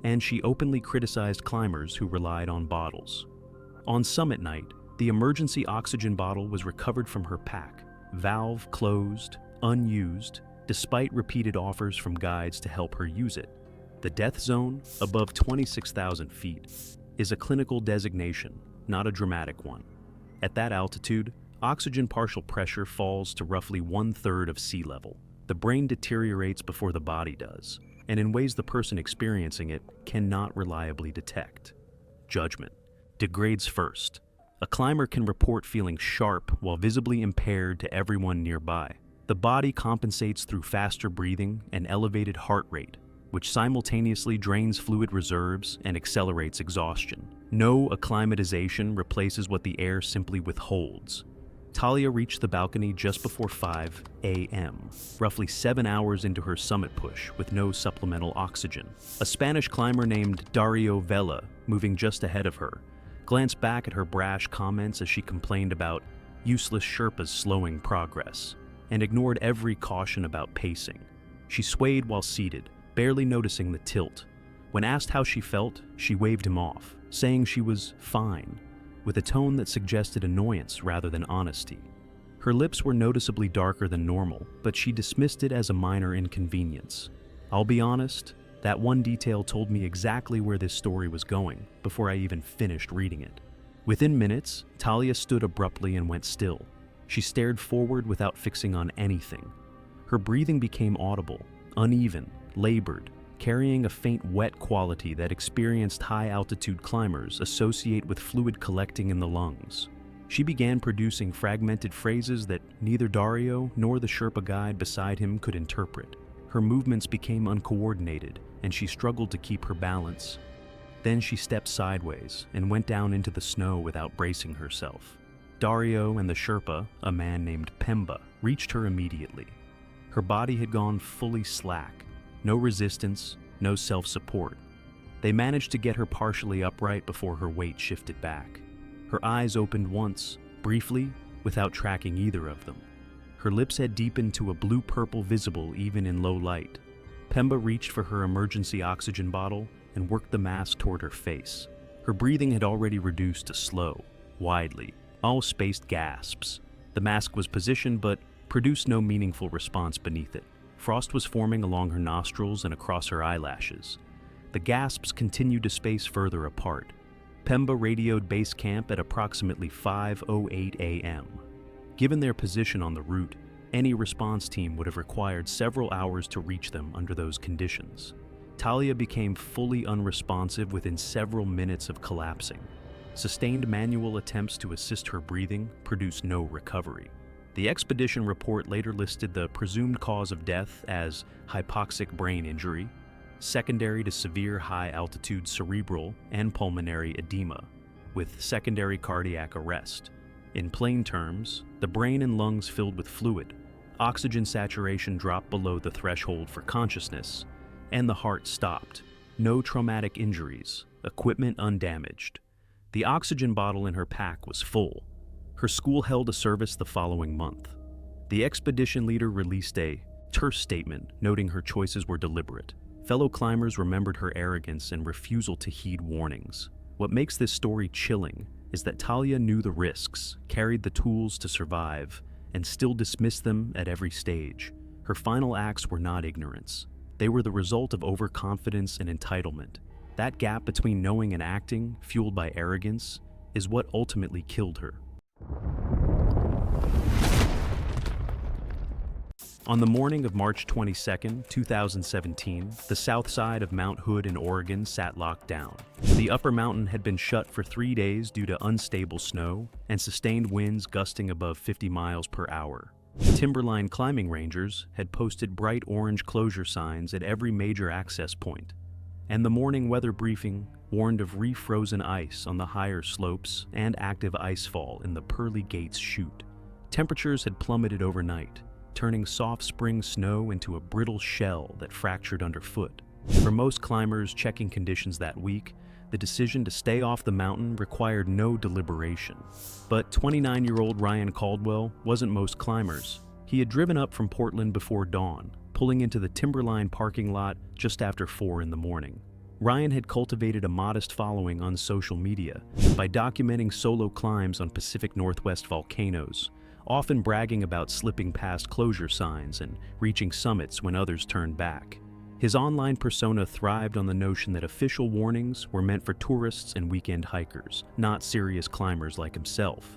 and she openly criticized climbers who relied on bottles. On summit night, the emergency oxygen bottle was recovered from her pack, valve closed, unused, despite repeated offers from guides to help her use it. The death zone, above 26,000 feet, is a clinical designation, not a dramatic one. At that altitude, oxygen partial pressure falls to roughly 1/3 of sea level. The brain deteriorates before the body does, and in ways the person experiencing it cannot reliably detect. Judgment degrades first. A climber can report feeling sharp while visibly impaired to everyone nearby. The body compensates through faster breathing and elevated heart rate, which simultaneously drains fluid reserves and accelerates exhaustion. No acclimatization replaces what the air simply withholds. Talia reached the balcony just before 5 a.m., roughly 7 hours into her summit push with no supplemental oxygen. A Spanish climber named Dario Vela, moving just ahead of her, glanced back at her brash comments as she complained about useless Sherpas slowing progress, and ignored every caution about pacing. She swayed while seated, barely noticing the tilt. When asked how she felt, she waved him off, saying she was fine, with a tone that suggested annoyance rather than honesty. Her lips were noticeably darker than normal, but she dismissed it as a minor inconvenience. I'll be honest, that one detail told me exactly where this story was going before I even finished reading it. Within minutes, Talia stood abruptly and went still. She stared forward without fixing on anything. Her breathing became audible, uneven, labored, carrying a faint wet quality that experienced high-altitude climbers associate with fluid collecting in the lungs. She began producing fragmented phrases that neither Dario nor the Sherpa guide beside him could interpret. Her movements became uncoordinated, and she struggled to keep her balance. Then she stepped sideways and went down into the snow without bracing herself. Dario and the Sherpa, a man named Pemba, reached her immediately. Her body had gone fully slack. No resistance, no self-support. They managed to get her partially upright before her weight shifted back. Her eyes opened once, briefly, without tracking either of them. Her lips had deepened to a blue-purple visible even in low light. Pemba reached for her emergency oxygen bottle and worked the mask toward her face. Her breathing had already reduced to slow, widely, all spaced gasps. The mask was positioned but produced no meaningful response beneath it. Frost was forming along her nostrils and across her eyelashes. The gasps continued to space further apart. Pemba radioed base camp at approximately 5:08 a.m. Given their position on the route, any response team would have required several hours to reach them under those conditions. Talia became fully unresponsive within several minutes of collapsing. Sustained manual attempts to assist her breathing produced no recovery. The expedition report later listed the presumed cause of death as hypoxic brain injury, secondary to severe high-altitude cerebral and pulmonary edema. with secondary cardiac arrest. In plain terms, the brain and lungs filled with fluid, oxygen saturation dropped below the threshold for consciousness, and the heart stopped. No traumatic injuries, equipment undamaged. The oxygen bottle in her pack was full. Her school held a service the following month. The expedition leader released a terse statement noting her choices were deliberate. Fellow climbers remembered her arrogance and refusal to heed warnings. What makes this story chilling is that Talia knew the risks, carried the tools to survive, and still dismissed them at every stage. Her final acts were not ignorance. They were the result of overconfidence and entitlement. That gap between knowing and acting, fueled by arrogance, is what ultimately killed her. On the morning of March 22, 2017, the south side of Mount Hood in Oregon sat locked down. The upper mountain had been shut for 3 days due to unstable snow and sustained winds gusting above 50 miles per hour. Timberline climbing rangers had posted bright orange closure signs at every major access point, and the morning weather briefing warned of refrozen ice on the higher slopes and active icefall in the Pearly Gates chute. Temperatures had plummeted overnight, turning soft spring snow into a brittle shell that fractured underfoot. For most climbers checking conditions that week, the decision to stay off the mountain required no deliberation. But 29-year-old Ryan Caldwell wasn't most climbers. He had driven up from Portland before dawn, pulling into the Timberline parking lot just after 4 in the morning. Ryan had cultivated a modest following on social media by documenting solo climbs on Pacific Northwest volcanoes, often bragging about slipping past closure signs and reaching summits when others turned back. His online persona thrived on the notion that official warnings were meant for tourists and weekend hikers, not serious climbers like himself.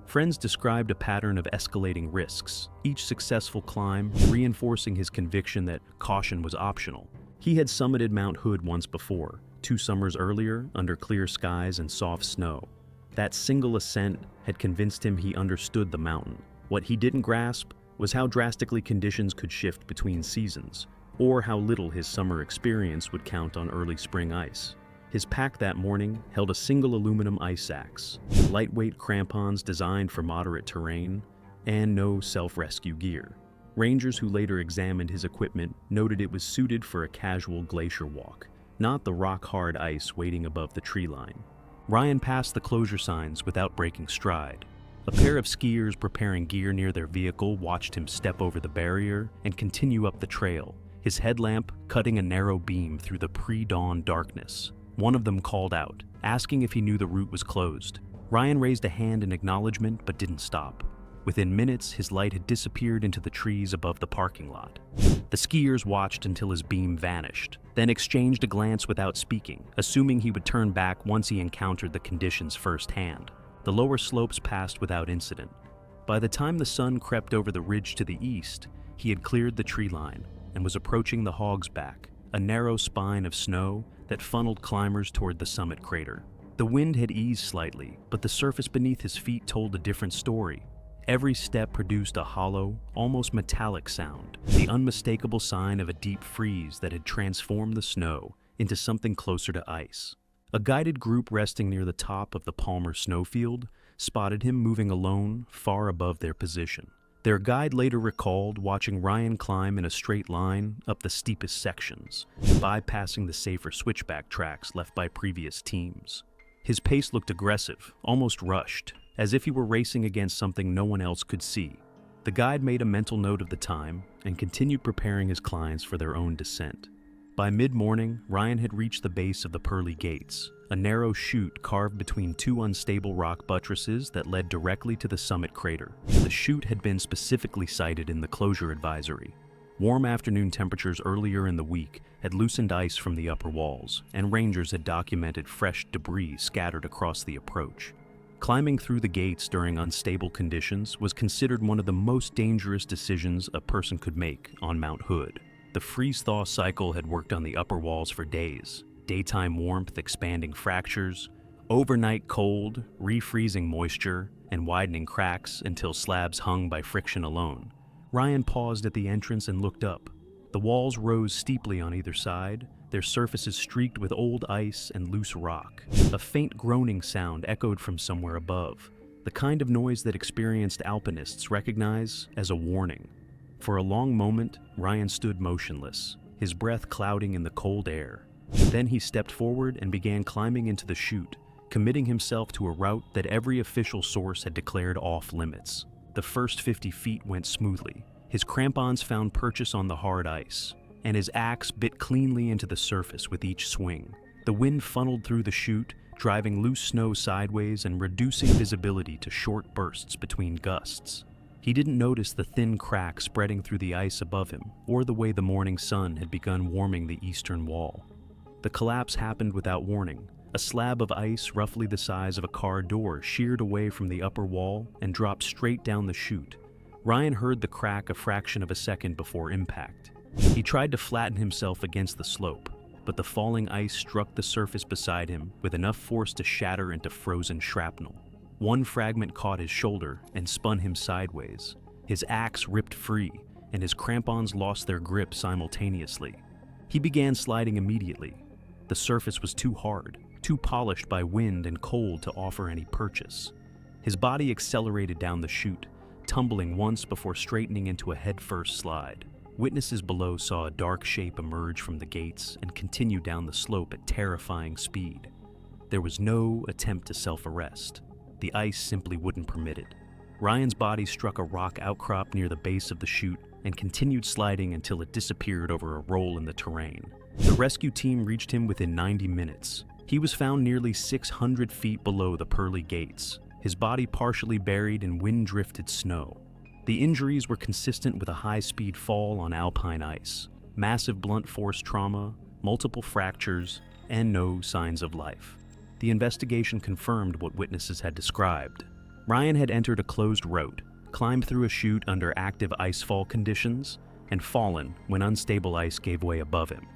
Friends described a pattern of escalating risks, each successful climb reinforcing his conviction that caution was optional. He had summited Mount Hood once before, 2 summers earlier, under clear skies and soft snow. That single ascent had convinced him he understood the mountain. What he didn't grasp was how drastically conditions could shift between seasons, or how little his summer experience would count on early spring ice. His pack that morning held a single aluminum ice axe, lightweight crampons designed for moderate terrain, and no self-rescue gear. Rangers who later examined his equipment noted it was suited for a casual glacier walk, not the rock-hard ice waiting above the tree line. Ryan passed the closure signs without breaking stride. A pair of skiers preparing gear near their vehicle watched him step over the barrier and continue up the trail, his headlamp cutting a narrow beam through the pre-dawn darkness. One of them called out, asking if he knew the route was closed. Ryan raised a hand in acknowledgement but didn't stop. Within minutes, his light had disappeared into the trees above the parking lot. The skiers watched until his beam vanished, then exchanged a glance without speaking, assuming he would turn back once he encountered the conditions firsthand. The lower slopes passed without incident. By the time the sun crept over the ridge to the east, he had cleared the tree line and was approaching the Hog's Back, a narrow spine of snow that funneled climbers toward the summit crater. The wind had eased slightly, but the surface beneath his feet told a different story. Every step produced a hollow, almost metallic sound, the unmistakable sign of a deep freeze that had transformed the snow into something closer to ice. A guided group resting near the top of the Palmer snowfield spotted him moving alone far above their position. Their guide later recalled watching Ryan climb in a straight line up the steepest sections, bypassing the safer switchback tracks left by previous teams. His pace looked aggressive, almost rushed, as if he were racing against something no one else could see. The guide made a mental note of the time and continued preparing his clients for their own descent. By mid-morning, Ryan had reached the base of the Pearly Gates, a narrow chute carved between 2 unstable rock buttresses that led directly to the summit crater. The chute had been specifically cited in the closure advisory. Warm afternoon temperatures earlier in the week had loosened ice from the upper walls, and rangers had documented fresh debris scattered across the approach. Climbing through the gates during unstable conditions was considered one of the most dangerous decisions a person could make on Mount Hood. The freeze-thaw cycle had worked on the upper walls for days. Daytime warmth expanding fractures, overnight cold, refreezing moisture, and widening cracks until slabs hung by friction alone. Ryan paused at the entrance and looked up. The walls rose steeply on either side, their surfaces streaked with old ice and loose rock. A faint groaning sound echoed from somewhere above, the kind of noise that experienced alpinists recognize as a warning. For a long moment, Ryan stood motionless, his breath clouding in the cold air. Then he stepped forward and began climbing into the chute, committing himself to a route that every official source had declared off-limits. The first 50 feet went smoothly. His crampons found purchase on the hard ice, and his axe bit cleanly into the surface with each swing. The wind funneled through the chute, driving loose snow sideways and reducing visibility to short bursts between gusts. He didn't notice the thin crack spreading through the ice above him, or the way the morning sun had begun warming the eastern wall. The collapse happened without warning. A slab of ice roughly the size of a car door sheared away from the upper wall and dropped straight down the chute. Ryan heard the crack a fraction of a second before impact. He tried to flatten himself against the slope, but the falling ice struck the surface beside him with enough force to shatter into frozen shrapnel. One fragment caught his shoulder and spun him sideways. His axe ripped free, and his crampons lost their grip simultaneously. He began sliding immediately. The surface was too hard, too polished by wind and cold to offer any purchase. His body accelerated down the chute, tumbling once before straightening into a headfirst slide. Witnesses below saw a dark shape emerge from the gates and continue down the slope at terrifying speed. There was no attempt to self-arrest. The ice simply wouldn't permit it. Ryan's body struck a rock outcrop near the base of the chute and continued sliding until it disappeared over a roll in the terrain. The rescue team reached him within 90 minutes. He was found nearly 600 feet below the pearly gates, his body partially buried in wind-drifted snow. The injuries were consistent with a high-speed fall on alpine ice, massive blunt force trauma, multiple fractures, and no signs of life. The investigation confirmed what witnesses had described. Ryan had entered a closed route, climbed through a chute under active icefall conditions, and fallen when unstable ice gave way above him.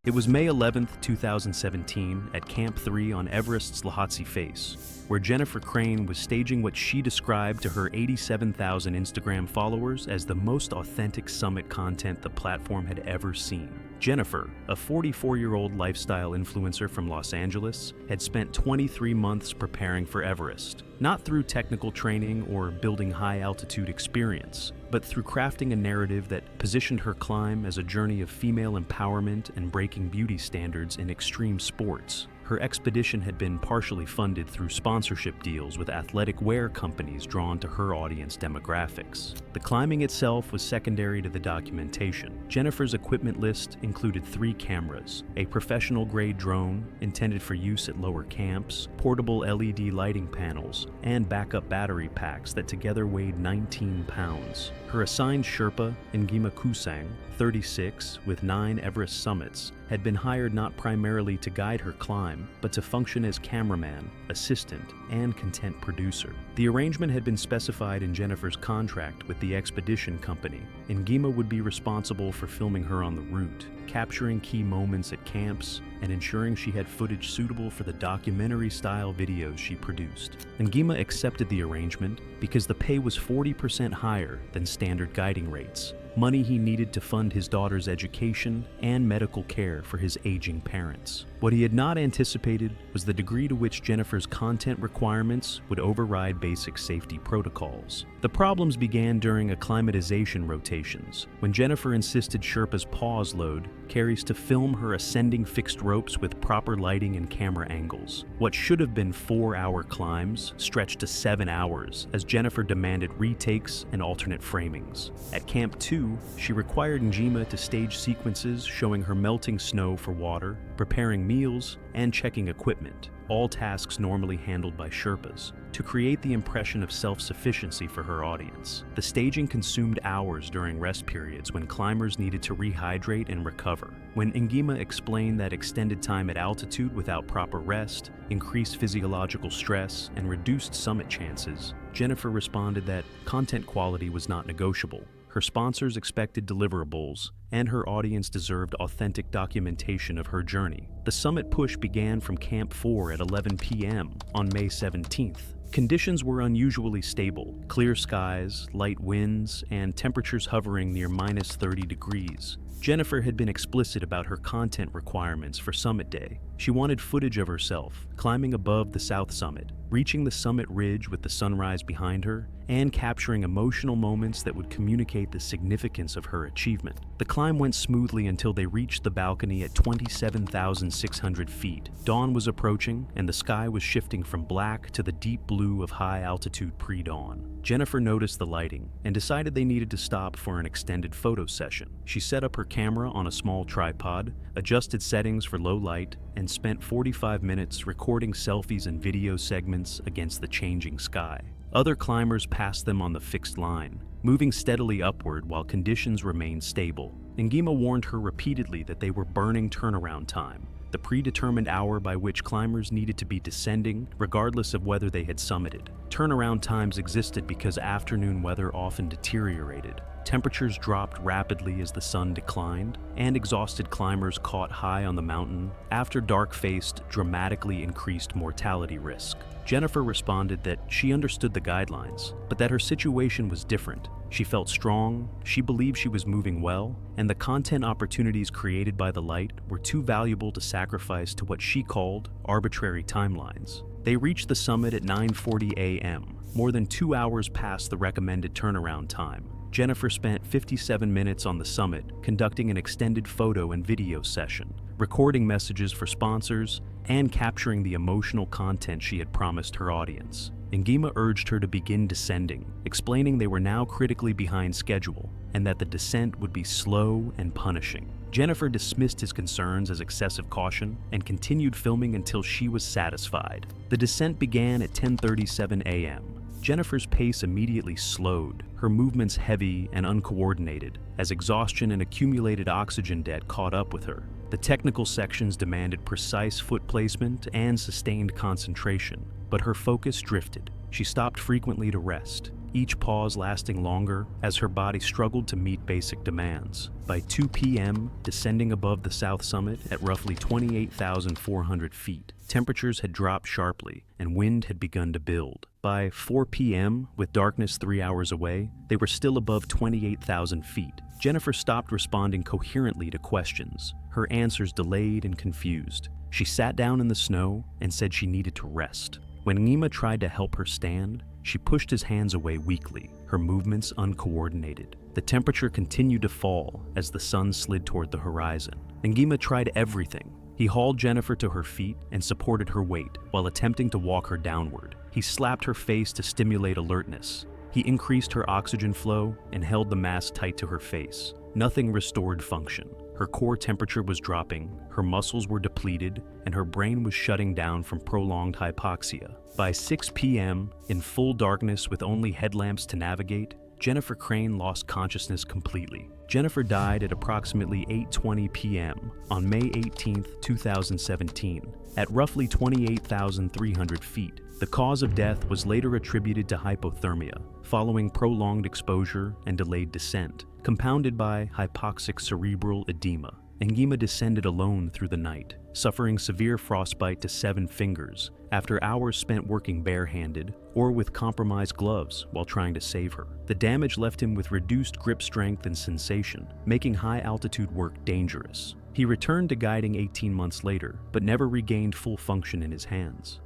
It was May 11, 2017, at Camp 3 on Everest's Lhotse Face, where Jennifer Crane was staging what she described to her 87,000 Instagram followers as the most authentic summit content the platform had ever seen. Jennifer, a 44-year-old lifestyle influencer from Los Angeles, had spent 23 months preparing for Everest, not through technical training or building high-altitude experience, but through crafting a narrative that positioned her climb as a journey of female empowerment and breaking beauty standards in extreme sports. Her expedition had been partially funded through sponsorship deals with athletic wear companies drawn to her audience demographics. The climbing itself was secondary to the documentation. Jennifer's equipment list included 3 cameras, a professional-grade drone intended for use at lower camps, portable LED lighting panels, and backup battery packs that together weighed 19 pounds. Her assigned Sherpa, Ngima Kusang, 36, with 9 Everest summits, had been hired not primarily to guide her climb, but to function as cameraman, assistant, and content producer. The arrangement had been specified in Jennifer's contract with the expedition company. Ngima would be responsible for filming her on the route, capturing key moments at camps, and ensuring she had footage suitable for the documentary-style videos she produced. Ngima accepted the arrangement because the pay was 40% higher than standard guiding rates, money he needed to fund his daughter's education and medical care for his aging parents. What he had not anticipated was the degree to which Jennifer's content requirements would override basic safety protocols. The problems began during acclimatization rotations, when Jennifer insisted Sherpa's pause load carries to film her ascending fixed ropes with proper lighting and camera angles. What should have been 4-hour climbs stretched to 7 hours as Jennifer demanded retakes and alternate framings. At Camp 2, she required Ngima to stage sequences showing her melting snow for water, preparing meals, and checking equipment, all tasks normally handled by Sherpas, to create the impression of self-sufficiency for her audience. The staging consumed hours during rest periods when climbers needed to rehydrate and recover. When Ngima explained that extended time at altitude without proper rest increased physiological stress and reduced summit chances, Jennifer responded that content quality was not negotiable. Her sponsors expected deliverables, and her audience deserved authentic documentation of her journey. The summit push began from Camp 4 at 11 p.m. on May 17th. Conditions were unusually stable: clear skies, light winds, and temperatures hovering near -30 degrees. Jennifer had been explicit about her content requirements for Summit Day. She wanted footage of herself climbing above the South Summit, reaching the summit ridge with the sunrise behind her, and capturing emotional moments that would communicate the significance of her achievement. The climb went smoothly until they reached the balcony at 27,600 feet. Dawn was approaching, and the sky was shifting from black to the deep blue of high-altitude pre-dawn. Jennifer noticed the lighting and decided they needed to stop for an extended photo session. She set up her camera on a small tripod, adjusted settings for low light, and spent 45 minutes recording selfies and video segments against the changing sky. Other climbers passed them on the fixed line, moving steadily upward while conditions remained stable. Ngima warned her repeatedly that they were burning turnaround time, the predetermined hour by which climbers needed to be descending, regardless of whether they had summited. Turnaround times existed because afternoon weather often deteriorated. Temperatures dropped rapidly as the sun declined, and exhausted climbers caught high on the mountain after dark faced dramatically increased mortality risk. Jennifer responded that she understood the guidelines, but that her situation was different. She felt strong, she believed she was moving well, and the content opportunities created by the light were too valuable to sacrifice to what she called arbitrary timelines. They reached the summit at 9:40 a.m., more than 2 hours past the recommended turnaround time. Jennifer spent 57 minutes on the summit, conducting an extended photo and video session, recording messages for sponsors, and capturing the emotional content she had promised her audience. Ngima urged her to begin descending, explaining they were now critically behind schedule and that the descent would be slow and punishing. Jennifer dismissed his concerns as excessive caution and continued filming until she was satisfied. The descent began at 10:37 a.m. Jennifer's pace immediately slowed, her movements heavy and uncoordinated, as exhaustion and accumulated oxygen debt caught up with her. The technical sections demanded precise foot placement and sustained concentration, but her focus drifted. She stopped frequently to rest, each pause lasting longer as her body struggled to meet basic demands. By 2 p.m., descending above the South Summit at roughly 28,400 feet, temperatures had dropped sharply and wind had begun to build. By 4 p.m., with darkness 3 hours away, they were still above 28,000 feet. Jennifer stopped responding coherently to questions, her answers delayed and confused. She sat down in the snow and said she needed to rest. When Ngima tried to help her stand, she pushed his hands away weakly, her movements uncoordinated. The temperature continued to fall as the sun slid toward the horizon. Ngima tried everything. He hauled Jennifer to her feet and supported her weight while attempting to walk her downward. He slapped her face to stimulate alertness. He increased her oxygen flow and held the mask tight to her face. Nothing restored function. Her core temperature was dropping, her muscles were depleted, and her brain was shutting down from prolonged hypoxia. By 6 p.m., in full darkness with only headlamps to navigate, Jennifer Crane lost consciousness completely. Jennifer died at approximately 8:20 p.m. on May 18, 2017, at roughly 28,300 feet. The cause of death was later attributed to hypothermia, following prolonged exposure and delayed descent, compounded by hypoxic cerebral edema. Ngima descended alone through the night, suffering severe frostbite to 7 fingers after hours spent working barehanded or with compromised gloves while trying to save her. The damage left him with reduced grip strength and sensation, making high-altitude work dangerous. He returned to guiding 18 months later, but never regained full function in his hands.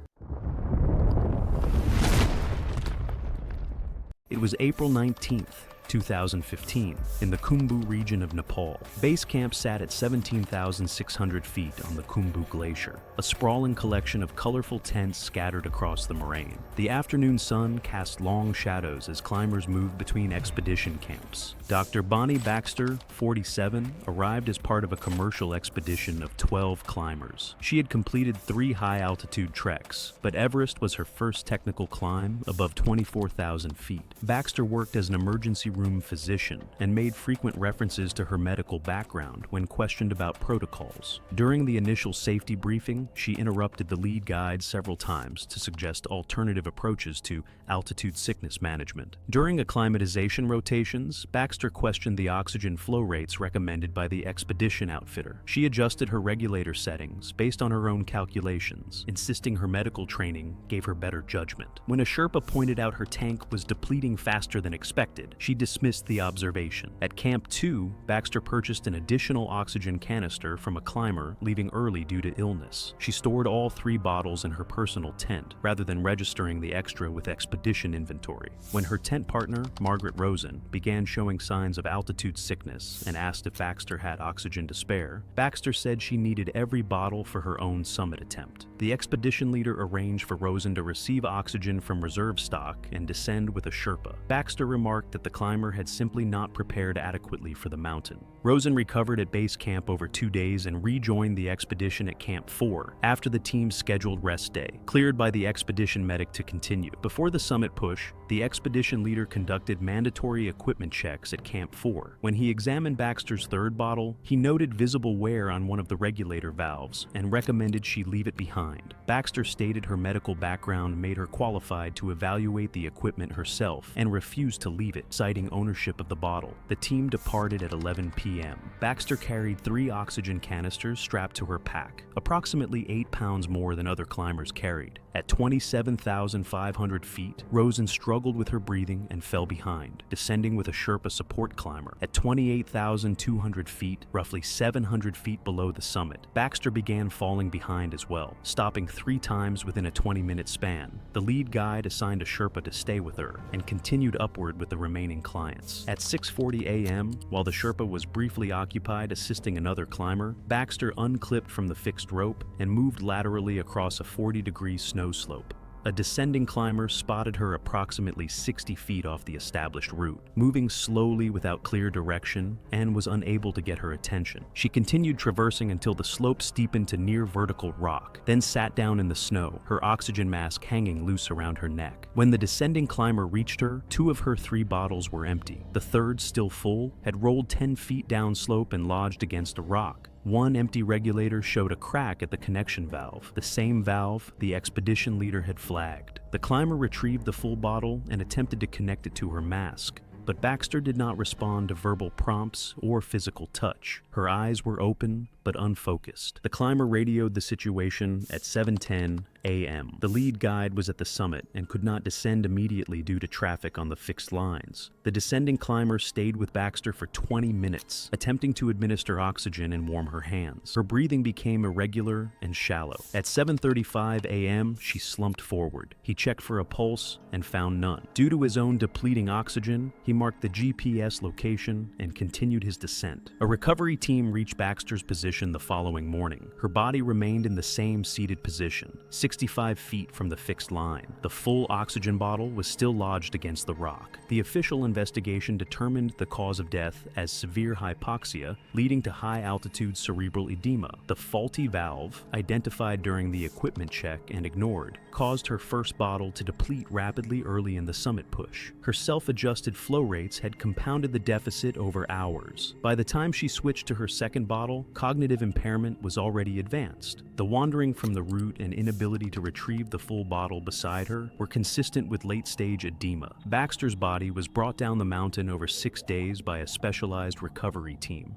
It was April 19th, 2015, in the Khumbu region of Nepal. Base camp sat at 17,600 feet on the Khumbu Glacier, a sprawling collection of colorful tents scattered across the moraine. The afternoon sun cast long shadows as climbers moved between expedition camps. Dr. Bonnie Baxter, 47, arrived as part of a commercial expedition of 12 climbers. She had completed 3 high-altitude treks, but Everest was her first technical climb above 24,000 feet. Baxter worked as an emergency room physician and made frequent references to her medical background when questioned about protocols. During the initial safety briefing, she interrupted the lead guide several times to suggest alternative approaches to altitude sickness management. During acclimatization rotations, Baxter questioned the oxygen flow rates recommended by the expedition outfitter. She adjusted her regulator settings based on her own calculations, insisting her medical training gave her better judgment. When a Sherpa pointed out her tank was depleting faster than expected, she dismissed the observation. At Camp 2, Baxter purchased an additional oxygen canister from a climber leaving early due to illness. She stored all 3 bottles in her personal tent, rather than registering the extra with expedition inventory. When her tent partner, Margaret Rosen, began showing signs of altitude sickness and asked if Baxter had oxygen to spare, Baxter said she needed every bottle for her own summit attempt. The expedition leader arranged for Rosen to receive oxygen from reserve stock and descend with a Sherpa. Baxter remarked that the climber had simply not prepared adequately for the mountain. Rosen recovered at base camp over 2 days and rejoined the expedition at Camp 4 after the team's scheduled rest day, cleared by the expedition medic to continue. Before the summit push, the expedition leader conducted mandatory equipment checks at Camp 4. When he examined Baxter's 3rd bottle, he noted visible wear on one of the regulator valves and recommended she leave it behind. Baxter stated her medical background made her qualified to evaluate the equipment herself and refused to leave it, citing ownership of the bottle. The team departed at 11 p.m. Baxter carried 3 oxygen canisters strapped to her pack, approximately 8 pounds more than other climbers carried. At 27,500 feet, Rosen struggled with her breathing and fell behind, descending with a Sherpa support climber. At 28,200 feet, roughly 700 feet below the summit, Baxter began falling behind as well, stopping 3 times within a 20-minute span. The lead guide assigned a Sherpa to stay with her and continued upward with the remaining clients. At 6:40 a.m., while the Sherpa was briefly occupied assisting another climber, Baxter unclipped from the fixed rope and moved laterally across a 40-degree snow slope. A descending climber spotted her approximately 60 feet off the established route, moving slowly without clear direction, and was unable to get her attention. She continued traversing until the slope steepened to near vertical rock, then sat down in the snow, her oxygen mask hanging loose around her neck. When the descending climber reached her, 2 of her 3 bottles were empty. The 3rd, still full, had rolled 10 feet downslope and lodged against a rock. One empty regulator showed a crack at the connection valve, the same valve the expedition leader had flagged. The climber retrieved the full bottle and attempted to connect it to her mask, but Baxter did not respond to verbal prompts or physical touch. Her eyes were open but unfocused. The climber radioed the situation at 7:10 a.m. The lead guide was at the summit and could not descend immediately due to traffic on the fixed lines. The descending climber stayed with Baxter for 20 minutes, attempting to administer oxygen and warm her hands. Her breathing became irregular and shallow. At 7:35 a.m., she slumped forward. He checked for a pulse and found none. Due to his own depleting oxygen, he marked the GPS location and continued his descent. A recovery team reached Baxter's position the following morning. Her body remained in the same seated position, 65 feet from the fixed line. The full oxygen bottle was still lodged against the rock. The official investigation determined the cause of death as severe hypoxia, leading to high-altitude cerebral edema. The faulty valve, identified during the equipment check and ignored, caused her first bottle to deplete rapidly early in the summit push. Her self-adjusted flow rates had compounded the deficit over hours. By the time she switched to her second bottle, cognitive impairment was already advanced. The wandering from the route and inability to retrieve the full bottle beside her were consistent with late-stage edema. Baxter's body was brought down the mountain over 6 days by a specialized recovery team.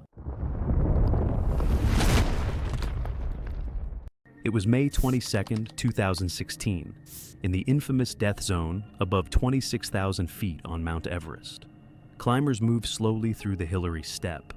It was May 22, 2016, in the infamous death zone above 26,000 feet on Mount Everest. Climbers moved slowly through the Hillary Step,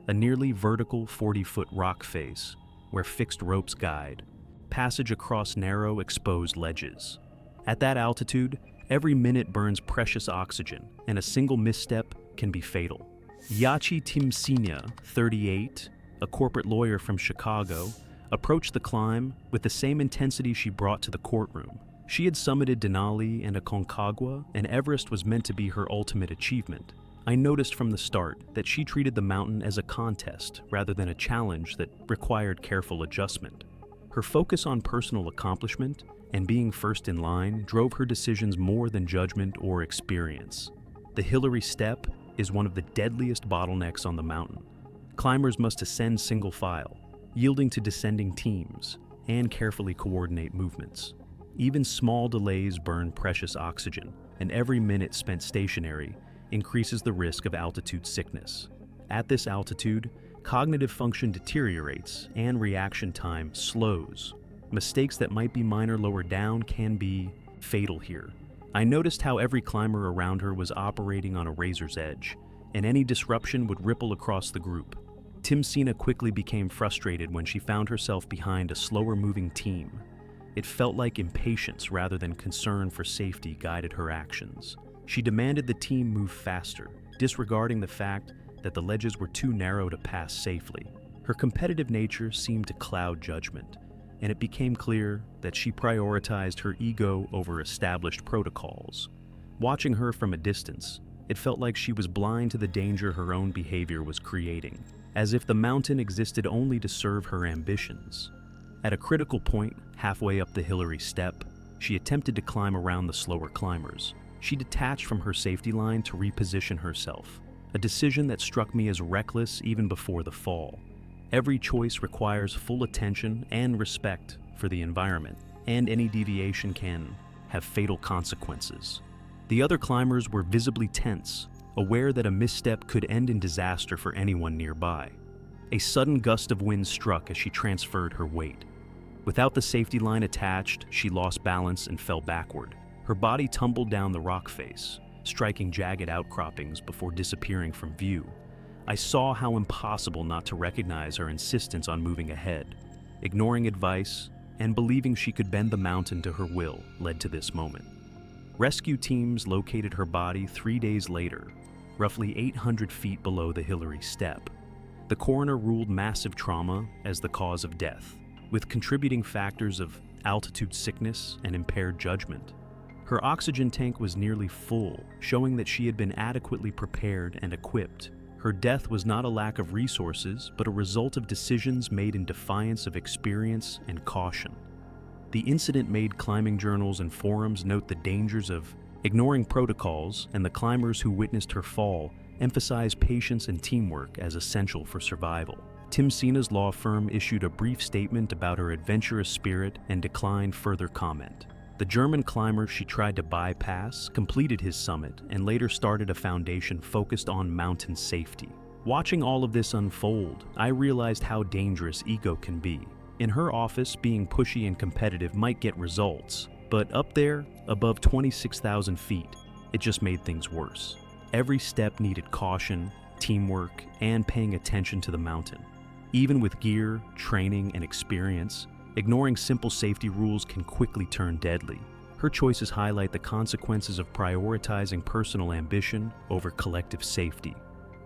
a nearly vertical 40-foot rock face where fixed ropes guide, passage across narrow, exposed ledges. At that altitude, every minute burns precious oxygen, and a single misstep can be fatal. Yachi Timsinya, 38, a corporate lawyer from Chicago, approached the climb with the same intensity she brought to the courtroom. She had summited Denali and Aconcagua, and Everest was meant to be her ultimate achievement. I noticed from the start that she treated the mountain as a contest rather than a challenge that required careful adjustment. Her focus on personal accomplishment and being first in line drove her decisions more than judgment or experience. The Hillary Step is one of the deadliest bottlenecks on the mountain. Climbers must ascend single file, yielding to descending teams, and carefully coordinate movements. Even small delays burn precious oxygen, and every minute spent stationary increases the risk of altitude sickness. At this altitude, cognitive function deteriorates and reaction time slows. Mistakes that might be minor lower down can be fatal here. I noticed how every climber around her was operating on a razor's edge, and any disruption would ripple across the group. Timsina quickly became frustrated when she found herself behind a slower-moving team. It felt like impatience rather than concern for safety guided her actions. She demanded the team move faster, disregarding the fact that the ledges were too narrow to pass safely. Her competitive nature seemed to cloud judgment, and it became clear that she prioritized her ego over established protocols. Watching her from a distance, it felt like she was blind to the danger her own behavior was creating, as if the mountain existed only to serve her ambitions. At a critical point, halfway up the Hillary step, she attempted to climb around the slower climbers. She detached from her safety line to reposition herself, a decision that struck me as reckless even before the fall. Every choice requires full attention and respect for the environment, and any deviation can have fatal consequences. The other climbers were visibly tense, aware that a misstep could end in disaster for anyone nearby. A sudden gust of wind struck as she transferred her weight. Without the safety line attached, she lost balance and fell backward. Her body tumbled down the rock face, striking jagged outcroppings before disappearing from view. I saw how impossible not to recognize her insistence on moving ahead. Ignoring advice and believing she could bend the mountain to her will led to this moment. Rescue teams located her body 3 days later, roughly 800 feet below the Hillary step. The coroner ruled massive trauma as the cause of death, with contributing factors of altitude sickness and impaired judgment. Her oxygen tank was nearly full, showing that she had been adequately prepared and equipped. Her death was not a lack of resources, but a result of decisions made in defiance of experience and caution. The incident made climbing journals and forums note the dangers of ignoring protocols, and the climbers who witnessed her fall emphasize patience and teamwork as essential for survival. Timsina's law firm issued a brief statement about her adventurous spirit and declined further comment. The German climber she tried to bypass completed his summit and later started a foundation focused on mountain safety. Watching all of this unfold, I realized how dangerous ego can be. In her office, being pushy and competitive might get results, but up there, above 26,000 feet, it just made things worse. Every step needed caution, teamwork, and paying attention to the mountain. Even with gear, training, and experience, ignoring simple safety rules can quickly turn deadly. Her choices highlight the consequences of prioritizing personal ambition over collective safety.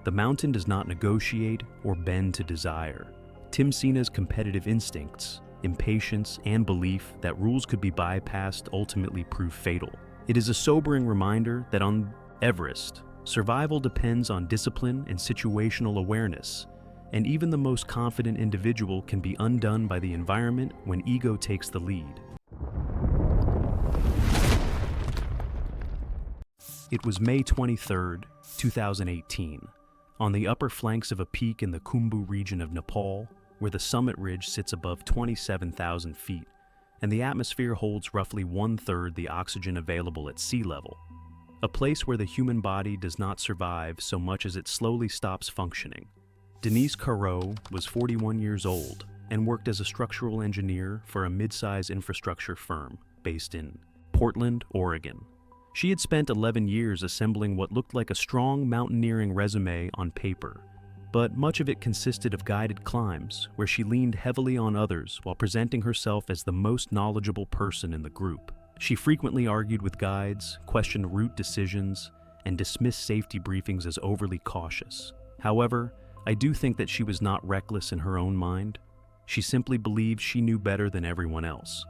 The mountain does not negotiate or bend to desire. Timsina's competitive instincts, impatience, and belief that rules could be bypassed ultimately prove fatal. It is a sobering reminder that on Everest, survival depends on discipline and situational awareness, and even the most confident individual can be undone by the environment when ego takes the lead. It was May 23, 2018, on the upper flanks of a peak in the Khumbu region of Nepal, where the summit ridge sits above 27,000 feet, and the atmosphere holds roughly 1/3 the oxygen available at sea level. A place where the human body does not survive so much as it slowly stops functioning. Denise Carreau was 41 years old and worked as a structural engineer for a mid-size infrastructure firm based in Portland, Oregon. She had spent 11 years assembling what looked like a strong mountaineering resume on paper, but much of it consisted of guided climbs where she leaned heavily on others while presenting herself as the most knowledgeable person in the group. She frequently argued with guides, questioned route decisions, and dismissed safety briefings as overly cautious. However, I do think that she was not reckless in her own mind. She simply believed she knew better than everyone else.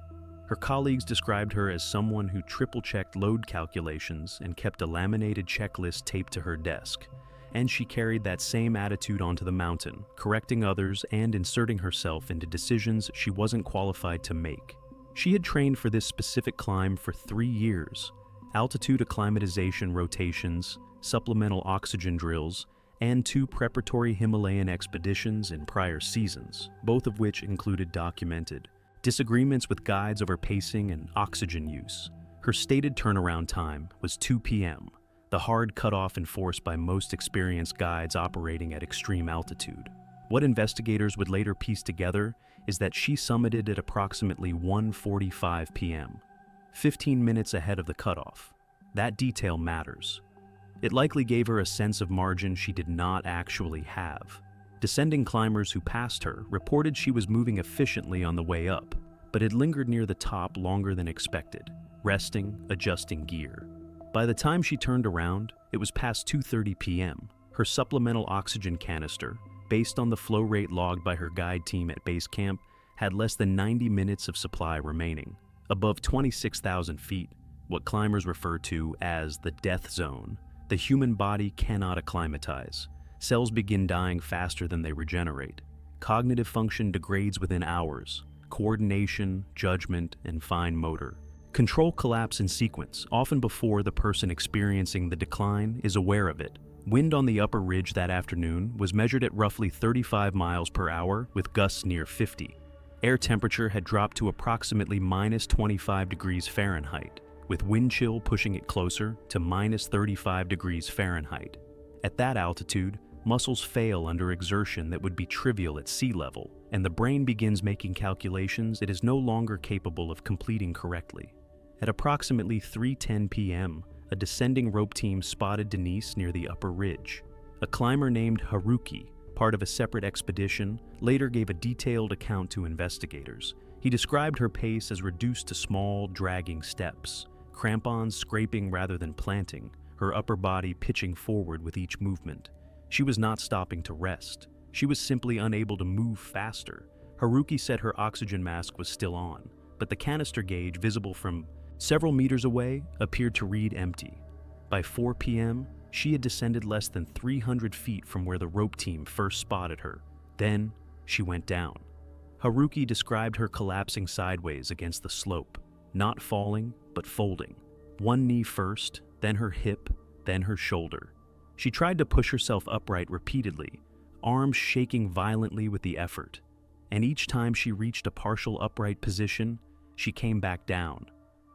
Her colleagues described her as someone who triple-checked load calculations and kept a laminated checklist taped to her desk. And she carried that same attitude onto the mountain, correcting others and inserting herself into decisions she wasn't qualified to make. She had trained for this specific climb for 3 years. Altitude acclimatization rotations, supplemental oxygen drills, and 2 preparatory Himalayan expeditions in prior seasons, both of which included documented disagreements with guides over pacing and oxygen use. Her stated turnaround time was 2 p.m., the hard cutoff enforced by most experienced guides operating at extreme altitude. What investigators would later piece together is that she summited at approximately 1:45 p.m., 15 minutes ahead of the cutoff. That detail matters. It likely gave her a sense of margin she did not actually have. Descending climbers who passed her reported she was moving efficiently on the way up, but had lingered near the top longer than expected, resting, adjusting gear. By the time she turned around, it was past 2:30 p.m. Her supplemental oxygen canister, based on the flow rate logged by her guide team at base camp, had less than 90 minutes of supply remaining. Above 26,000 feet, what climbers refer to as the death zone, the human body cannot acclimatize. Cells begin dying faster than they regenerate. Cognitive function degrades within hours. Coordination, judgment, and fine motor. Control collapse in sequence, often before the person experiencing the decline is aware of it. Wind on the upper ridge that afternoon was measured at roughly 35 miles per hour with gusts near 50. Air temperature had dropped to approximately minus 25 degrees Fahrenheit, with wind chill pushing it closer to minus 35 degrees Fahrenheit. At that altitude, muscles fail under exertion that would be trivial at sea level, and the brain begins making calculations it is no longer capable of completing correctly. At approximately 3:10 p.m., a descending rope team spotted Denise near the upper ridge. A climber named Haruki, part of a separate expedition, later gave a detailed account to investigators. He described her pace as reduced to small, dragging steps, crampons scraping rather than planting, her upper body pitching forward with each movement. She was not stopping to rest. She was simply unable to move faster. Haruki said her oxygen mask was still on, but the canister gauge visible from several meters away appeared to read empty. By 4 p.m., she had descended less than 300 feet from where the rope team first spotted her. Then, she went down. Haruki described her collapsing sideways against the slope, not falling, but folding. One knee first, then her hip, then her shoulder. She tried to push herself upright repeatedly, arms shaking violently with the effort. And each time she reached a partial upright position, she came back down.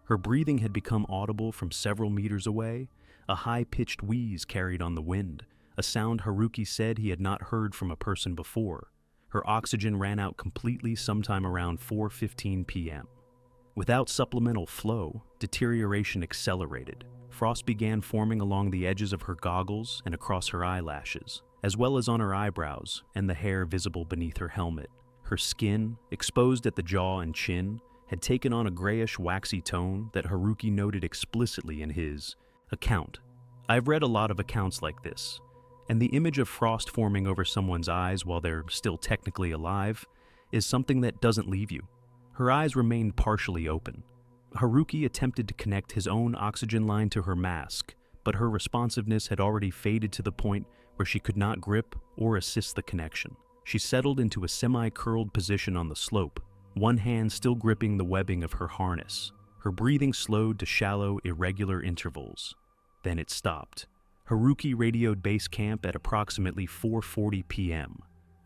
Her breathing had become audible from several meters away, a high-pitched wheeze carried on the wind, a sound Haruki said he had not heard from a person before. Her oxygen ran out completely sometime around 4:15 p.m. Without supplemental flow, deterioration accelerated. Frost began forming along the edges of her goggles and across her eyelashes, as well as on her eyebrows and the hair visible beneath her helmet. Her skin, exposed at the jaw and chin, had taken on a grayish, waxy tone that Haruki noted explicitly in his account. I've read a lot of accounts like this, and the image of frost forming over someone's eyes while they're still technically alive is something that doesn't leave you. Her eyes remained partially open. Haruki attempted to connect his own oxygen line to her mask, but her responsiveness had already faded to the point where she could not grip or assist the connection. She settled into a semi-curled position on the slope, one hand still gripping the webbing of her harness. Her breathing slowed to shallow, irregular intervals. Then it stopped. Haruki radioed base camp at approximately 4:40 p.m.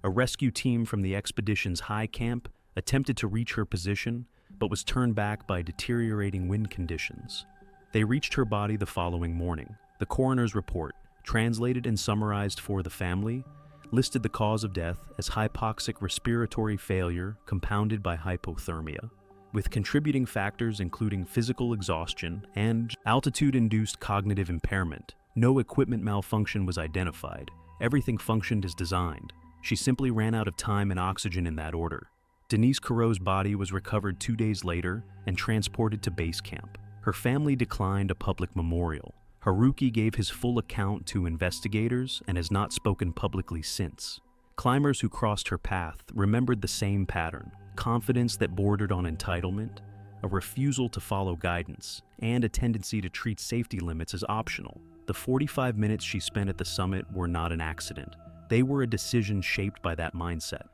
A rescue team from the expedition's high camp attempted to reach her position, but was turned back by deteriorating wind conditions. They reached her body the following morning. The coroner's report, translated and summarized for the family, listed the cause of death as hypoxic respiratory failure compounded by hypothermia, with contributing factors including physical exhaustion and altitude-induced cognitive impairment. No equipment malfunction was identified. Everything functioned as designed. She simply ran out of time and oxygen in that order. Denise Carreau's body was recovered 2 days later and transported to base camp. Her family declined a public memorial. Haruki gave his full account to investigators and has not spoken publicly since. Climbers who crossed her path remembered the same pattern: confidence that bordered on entitlement, a refusal to follow guidance, and a tendency to treat safety limits as optional. The 45 minutes she spent at the summit were not an accident. They were a decision shaped by that mindset.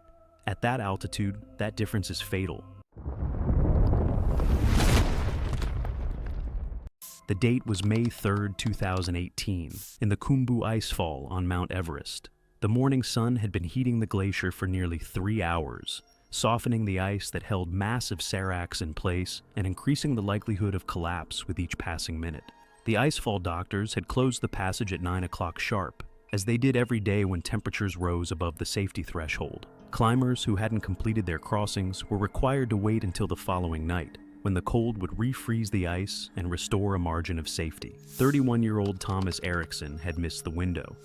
At that altitude, that difference is fatal. The date was May 3, 2018, in the Khumbu Icefall on Mount Everest. The morning sun had been heating the glacier for nearly 3 hours, softening the ice that held massive seracs in place and increasing the likelihood of collapse with each passing minute. The Icefall doctors had closed the passage at 9 o'clock sharp, as they did every day when temperatures rose above the safety threshold. Climbers who hadn't completed their crossings were required to wait until the following night, when the cold would refreeze the ice and restore a margin of safety. 31-year-old Thomas Eriksson had missed the window.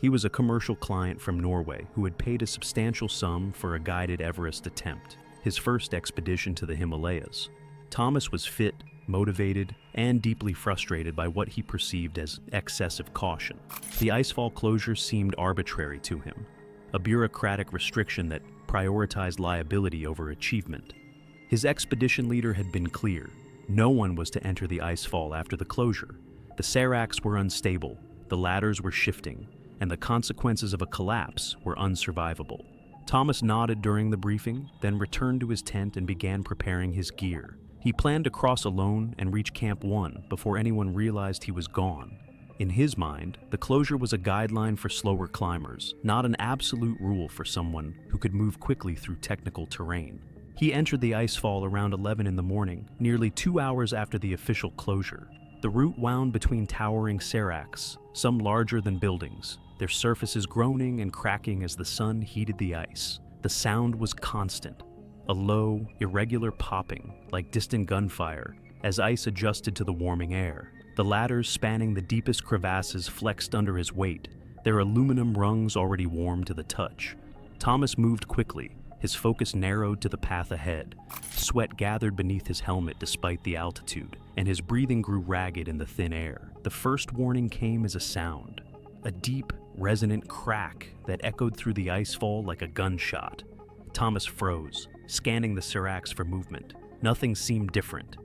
He was a commercial client from Norway who had paid a substantial sum for a guided Everest attempt, his first expedition to the Himalayas. Thomas was fit, motivated, and deeply frustrated by what he perceived as excessive caution. The icefall closure seemed arbitrary to him, a bureaucratic restriction that prioritized liability over achievement. His expedition leader had been clear. No one was to enter the icefall after the closure. The seracs were unstable, the ladders were shifting, and the consequences of a collapse were unsurvivable. Thomas nodded during the briefing, then returned to his tent and began preparing his gear. He planned to cross alone and reach Camp 1 before anyone realized he was gone. In his mind, the closure was a guideline for slower climbers, not an absolute rule for someone who could move quickly through technical terrain. He entered the icefall around 11 in the morning, nearly 2 hours after the official closure. The route wound between towering seracs, some larger than buildings, their surfaces groaning and cracking as the sun heated the ice. The sound was constant, a low, irregular popping, like distant gunfire, as ice adjusted to the warming air. The ladders spanning the deepest crevasses flexed under his weight, their aluminum rungs already warm to the touch. Thomas moved quickly, his focus narrowed to the path ahead. Sweat gathered beneath his helmet despite the altitude, and his breathing grew ragged in the thin air. The first warning came as a sound, a deep, resonant crack that echoed through the icefall like a gunshot. Thomas froze, scanning the seracs for movement. Nothing seemed different.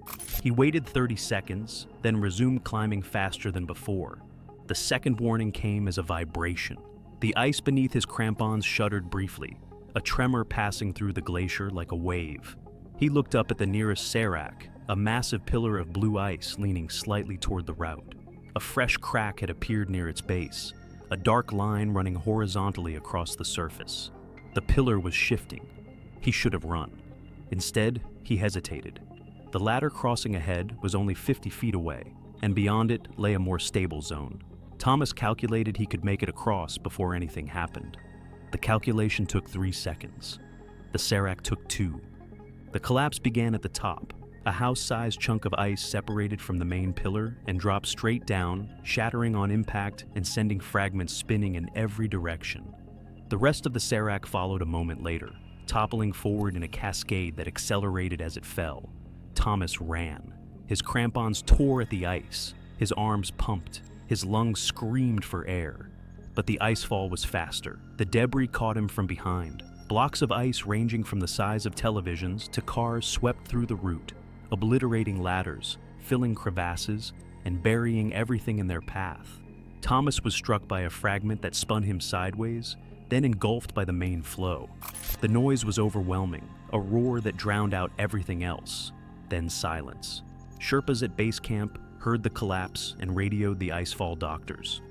He waited 30 seconds, then resumed climbing faster than before. The second warning came as a vibration. The ice beneath his crampons shuddered briefly, a tremor passing through the glacier like a wave. He looked up at the nearest serac, a massive pillar of blue ice leaning slightly toward the route. A fresh crack had appeared near its base, a dark line running horizontally across the surface. The pillar was shifting. He should have run. Instead, he hesitated. The ladder crossing ahead was only 50 feet away, and beyond it lay a more stable zone. Thomas calculated he could make it across before anything happened. The calculation took 3 seconds. The serac took 2. The collapse began at the top. A house-sized chunk of ice separated from the main pillar and dropped straight down, shattering on impact and sending fragments spinning in every direction. The rest of the serac followed a moment later, toppling forward in a cascade that accelerated as it fell. Thomas ran. His crampons tore at the ice. His arms pumped. His lungs screamed for air. But the icefall was faster. The debris caught him from behind. Blocks of ice ranging from the size of televisions to cars swept through the route, obliterating ladders, filling crevasses, and burying everything in their path. Thomas was struck by a fragment that spun him sideways, then engulfed by the main flow. The noise was overwhelming, a roar that drowned out everything else. Then silence. Sherpas at base camp heard the collapse and radioed the icefall doctors.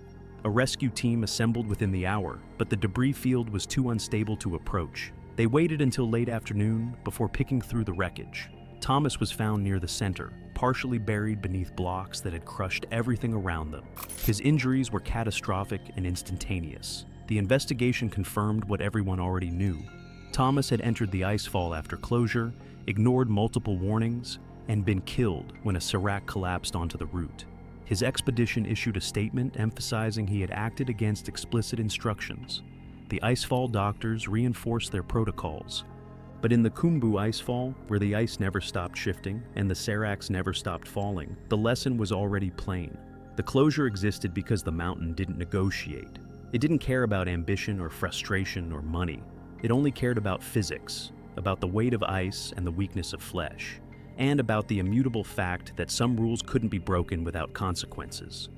A rescue team assembled within the hour, but the debris field was too unstable to approach. They waited until late afternoon before picking through the wreckage. Thomas was found near the center, partially buried beneath blocks that had crushed everything around them. His injuries were catastrophic and instantaneous. The investigation confirmed what everyone already knew. Thomas had entered the icefall after closure, ignored multiple warnings, and been killed when a serac collapsed onto the route. His expedition issued a statement emphasizing he had acted against explicit instructions. The icefall doctors reinforced their protocols. But in the Khumbu icefall, where the ice never stopped shifting and the seracs never stopped falling, the lesson was already plain. The closure existed because the mountain didn't negotiate. It didn't care about ambition or frustration or money. It only cared about physics, about the weight of ice and the weakness of flesh, and about the immutable fact that some rules couldn't be broken without consequences.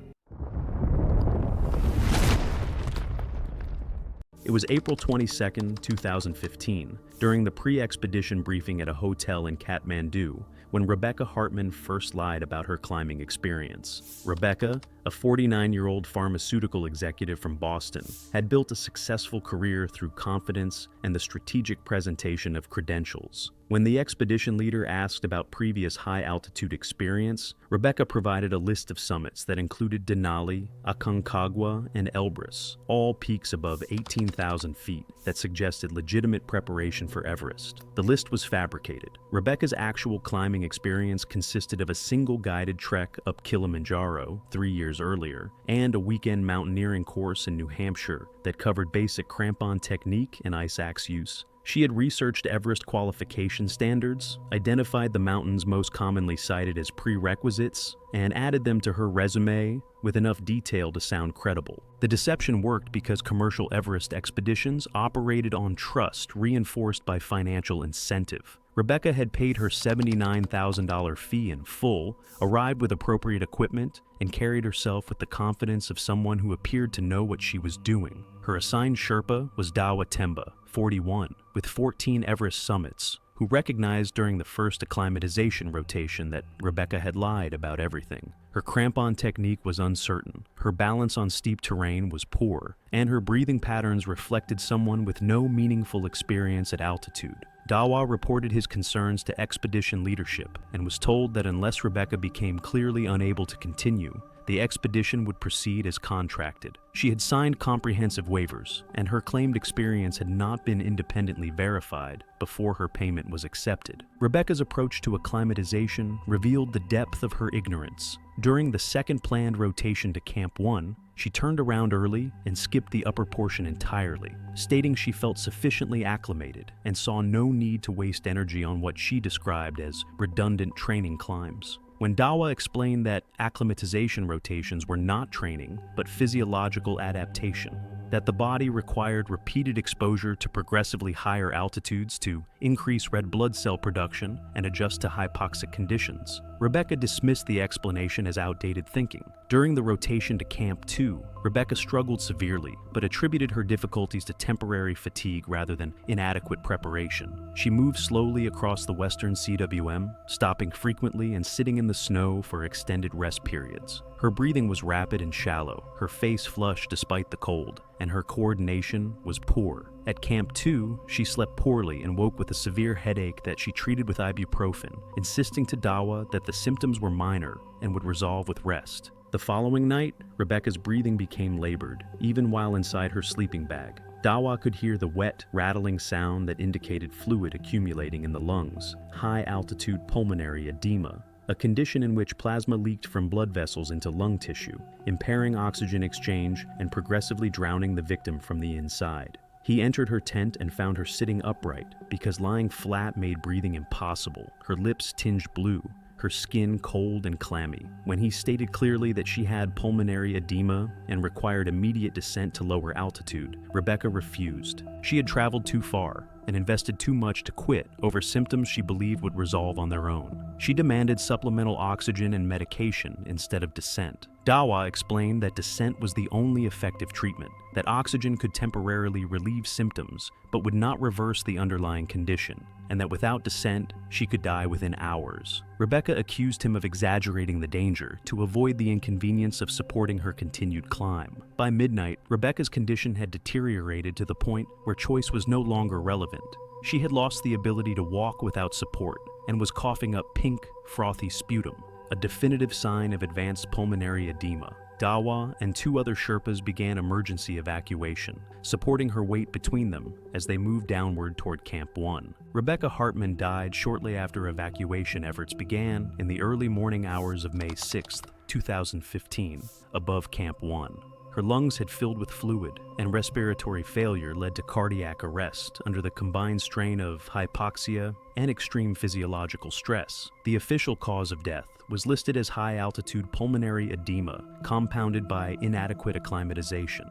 It was April 22, 2015, during the pre-expedition briefing at a hotel in Kathmandu, when Rebecca Hartman first lied about her climbing experience. Rebecca, a 49-year-old pharmaceutical executive from Boston, had built a successful career through confidence and the strategic presentation of credentials. When the expedition leader asked about previous high-altitude experience, Rebecca provided a list of summits that included Denali, Aconcagua, and Elbrus, all peaks above 18,000 feet that suggested legitimate preparation for Everest. The list was fabricated. Rebecca's actual climbing experience consisted of a single guided trek up Kilimanjaro 3 years earlier, and a weekend mountaineering course in New Hampshire that covered basic crampon technique and ice axe use. She had researched Everest qualification standards, identified the mountains most commonly cited as prerequisites, and added them to her resume with enough detail to sound credible. The deception worked because commercial Everest expeditions operated on trust reinforced by financial incentive. Rebecca had paid her $79,000 fee in full, arrived with appropriate equipment, and carried herself with the confidence of someone who appeared to know what she was doing. Her assigned Sherpa was Dawa Temba, 41, with 14 Everest summits, who recognized during the first acclimatization rotation that Rebecca had lied about everything. Her crampon technique was uncertain, her balance on steep terrain was poor, and her breathing patterns reflected someone with no meaningful experience at altitude. Dawa reported his concerns to expedition leadership and was told that unless Rebecca became clearly unable to continue, the expedition would proceed as contracted. She had signed comprehensive waivers, and her claimed experience had not been independently verified before her payment was accepted. Rebecca's approach to acclimatization revealed the depth of her ignorance. During the second planned rotation to Camp 1, she turned around early and skipped the upper portion entirely, stating she felt sufficiently acclimated and saw no need to waste energy on what she described as redundant training climbs. When Dawa explained that acclimatization rotations were not training, but physiological adaptation, that the body required repeated exposure to progressively higher altitudes to increase red blood cell production and adjust to hypoxic conditions, Rebecca dismissed the explanation as outdated thinking. During the rotation to Camp 2, Rebecca struggled severely, but attributed her difficulties to temporary fatigue rather than inadequate preparation. She moved slowly across the western CWM, stopping frequently and sitting in the snow for extended rest periods. Her breathing was rapid and shallow, her face flushed despite the cold, and her coordination was poor. At Camp 2, she slept poorly and woke with a severe headache that she treated with ibuprofen, insisting to Dawa that the symptoms were minor and would resolve with rest. The following night, Rebecca's breathing became labored, even while inside her sleeping bag. Dawa could hear the wet, rattling sound that indicated fluid accumulating in the lungs, high-altitude pulmonary edema, a condition in which plasma leaked from blood vessels into lung tissue, impairing oxygen exchange and progressively drowning the victim from the inside. He entered her tent and found her sitting upright because lying flat made breathing impossible, her lips tinged blue, her skin cold and clammy. When he stated clearly that she had pulmonary edema and required immediate descent to lower altitude, Rebecca refused. She had traveled too far and invested too much to quit over symptoms she believed would resolve on their own. She demanded supplemental oxygen and medication instead of descent. Dawa explained that descent was the only effective treatment, that oxygen could temporarily relieve symptoms but would not reverse the underlying condition, and that without descent, she could die within hours. Rebecca accused him of exaggerating the danger to avoid the inconvenience of supporting her continued climb. By midnight, Rebecca's condition had deteriorated to the point where choice was no longer relevant. She had lost the ability to walk without support and was coughing up pink, frothy sputum, a definitive sign of advanced pulmonary edema. Dawa and 2 other Sherpas began emergency evacuation, supporting her weight between them as they moved downward toward Camp 1. Rebecca Hartman died shortly after evacuation efforts began in the early morning hours of May 6, 2015, above Camp 1. Her lungs had filled with fluid, and respiratory failure led to cardiac arrest under the combined strain of hypoxia and extreme physiological stress. The official cause of death was listed as high-altitude pulmonary edema, compounded by inadequate acclimatization.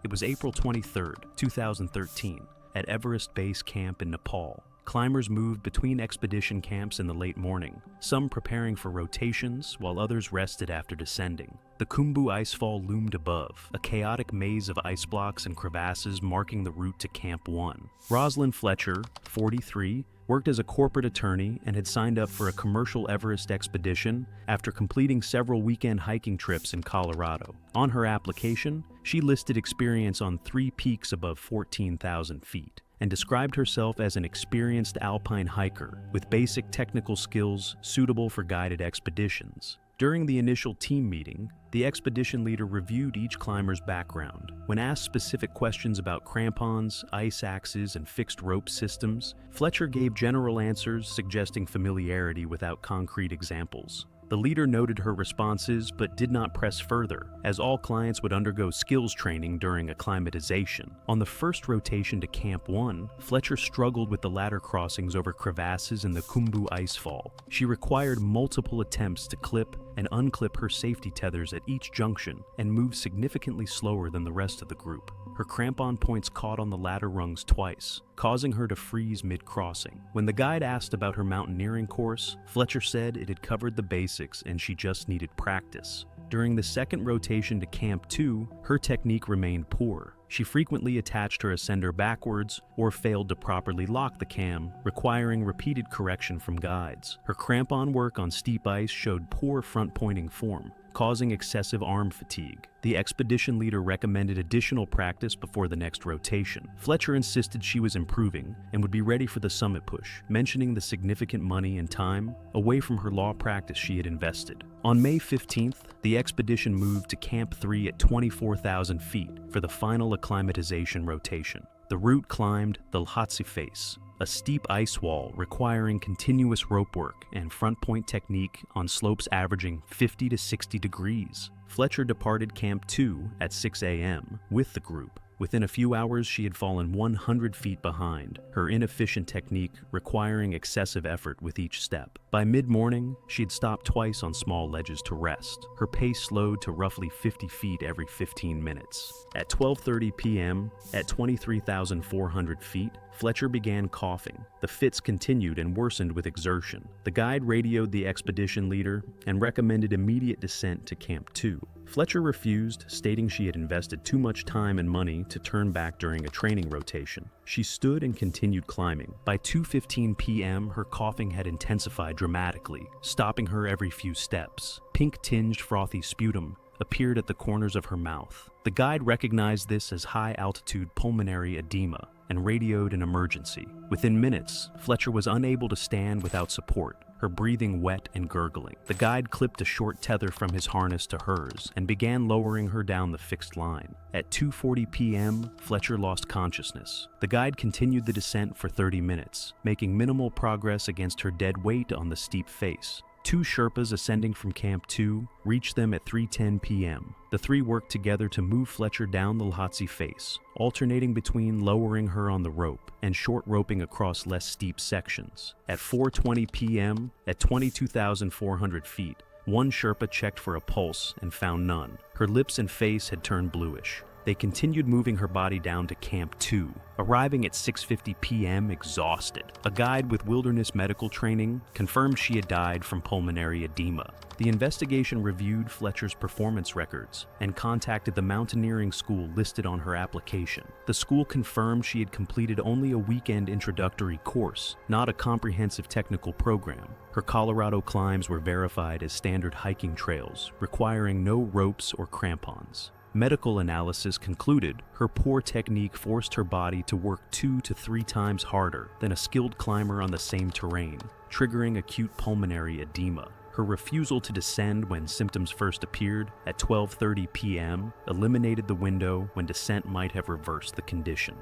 It was April 23, 2013, at Everest Base Camp in Nepal, climbers moved between expedition camps in the late morning, some preparing for rotations while others rested after descending. The Khumbu Icefall loomed above, a chaotic maze of ice blocks and crevasses marking the route to Camp 1. Rosalind Fletcher, 43, worked as a corporate attorney and had signed up for a commercial Everest expedition after completing several weekend hiking trips in Colorado. On her application, she listed experience on 3 peaks above 14,000 feet and described herself as an experienced alpine hiker with basic technical skills suitable for guided expeditions. During the initial team meeting, the expedition leader reviewed each climber's background. When asked specific questions about crampons, ice axes, and fixed rope systems, Fletcher gave general answers suggesting familiarity without concrete examples. The leader noted her responses but did not press further, as all clients would undergo skills training during acclimatization. On the first rotation to Camp 1, Fletcher struggled with the ladder crossings over crevasses in the Khumbu Icefall. She required multiple attempts to clip and unclip her safety tethers at each junction and moved significantly slower than the rest of the group. Her crampon points caught on the ladder rungs twice, causing her to freeze mid-crossing. When the guide asked about her mountaineering course, Fletcher said it had covered the basics and she just needed practice. During the second rotation to Camp 2, her technique remained poor. She frequently attached her ascender backwards or failed to properly lock the cam, requiring repeated correction from guides. Her crampon work on steep ice showed poor front-pointing form, causing excessive arm fatigue. The expedition leader recommended additional practice before the next rotation. Fletcher insisted she was improving and would be ready for the summit push, mentioning the significant money and time away from her law practice she had invested. On May 15th, the expedition moved to Camp 3 at 24,000 feet for the final acclimatization rotation. The route climbed the Lhotse Face, a steep ice wall requiring continuous rope work and front point technique on slopes averaging 50 to 60 degrees. Fletcher departed Camp 2 at 6 a.m. with the group. Within a few hours, she had fallen 100 feet behind, her inefficient technique requiring excessive effort with each step. By mid-morning, she had stopped twice on small ledges to rest. Her pace slowed to roughly 50 feet every 15 minutes. At 12:30 p.m., at 23,400 feet, Fletcher began coughing. The fits continued and worsened with exertion. The guide radioed the expedition leader and recommended immediate descent to Camp 2. Fletcher refused, stating she had invested too much time and money to turn back during a training rotation. She stood and continued climbing. By 2:15 p.m., her coughing had intensified dramatically, stopping her every few steps. Pink-tinged frothy sputum appeared at the corners of her mouth. The guide recognized this as high-altitude pulmonary edema and radioed an emergency. Within minutes, Fletcher was unable to stand without support, her breathing wet and gurgling. The guide clipped a short tether from his harness to hers and began lowering her down the fixed line. At 2:40 p.m., Fletcher lost consciousness. The guide continued the descent for 30 minutes, making minimal progress against her dead weight on the steep face. 2 Sherpas ascending from Camp 2 reached them at 3:10 p.m. The 3 worked together to move Fletcher down the Lhotse Face, alternating between lowering her on the rope and short roping across less steep sections. At 4:20 p.m., at 22,400 feet, 1 Sherpa checked for a pulse and found none. Her lips and face had turned bluish. They continued moving her body down to Camp 2, arriving at 6:50 p.m. exhausted. A guide with wilderness medical training confirmed she had died from pulmonary edema. The investigation reviewed Fletcher's performance records and contacted the mountaineering school listed on her application. The school confirmed she had completed only a weekend introductory course, not a comprehensive technical program. Her Colorado climbs were verified as standard hiking trails, requiring no ropes or crampons. Medical analysis concluded her poor technique forced her body to work 2 to 3 times harder than a skilled climber on the same terrain, triggering acute pulmonary edema. Her refusal to descend when symptoms first appeared at 12:30 p.m. eliminated the window when descent might have reversed the condition.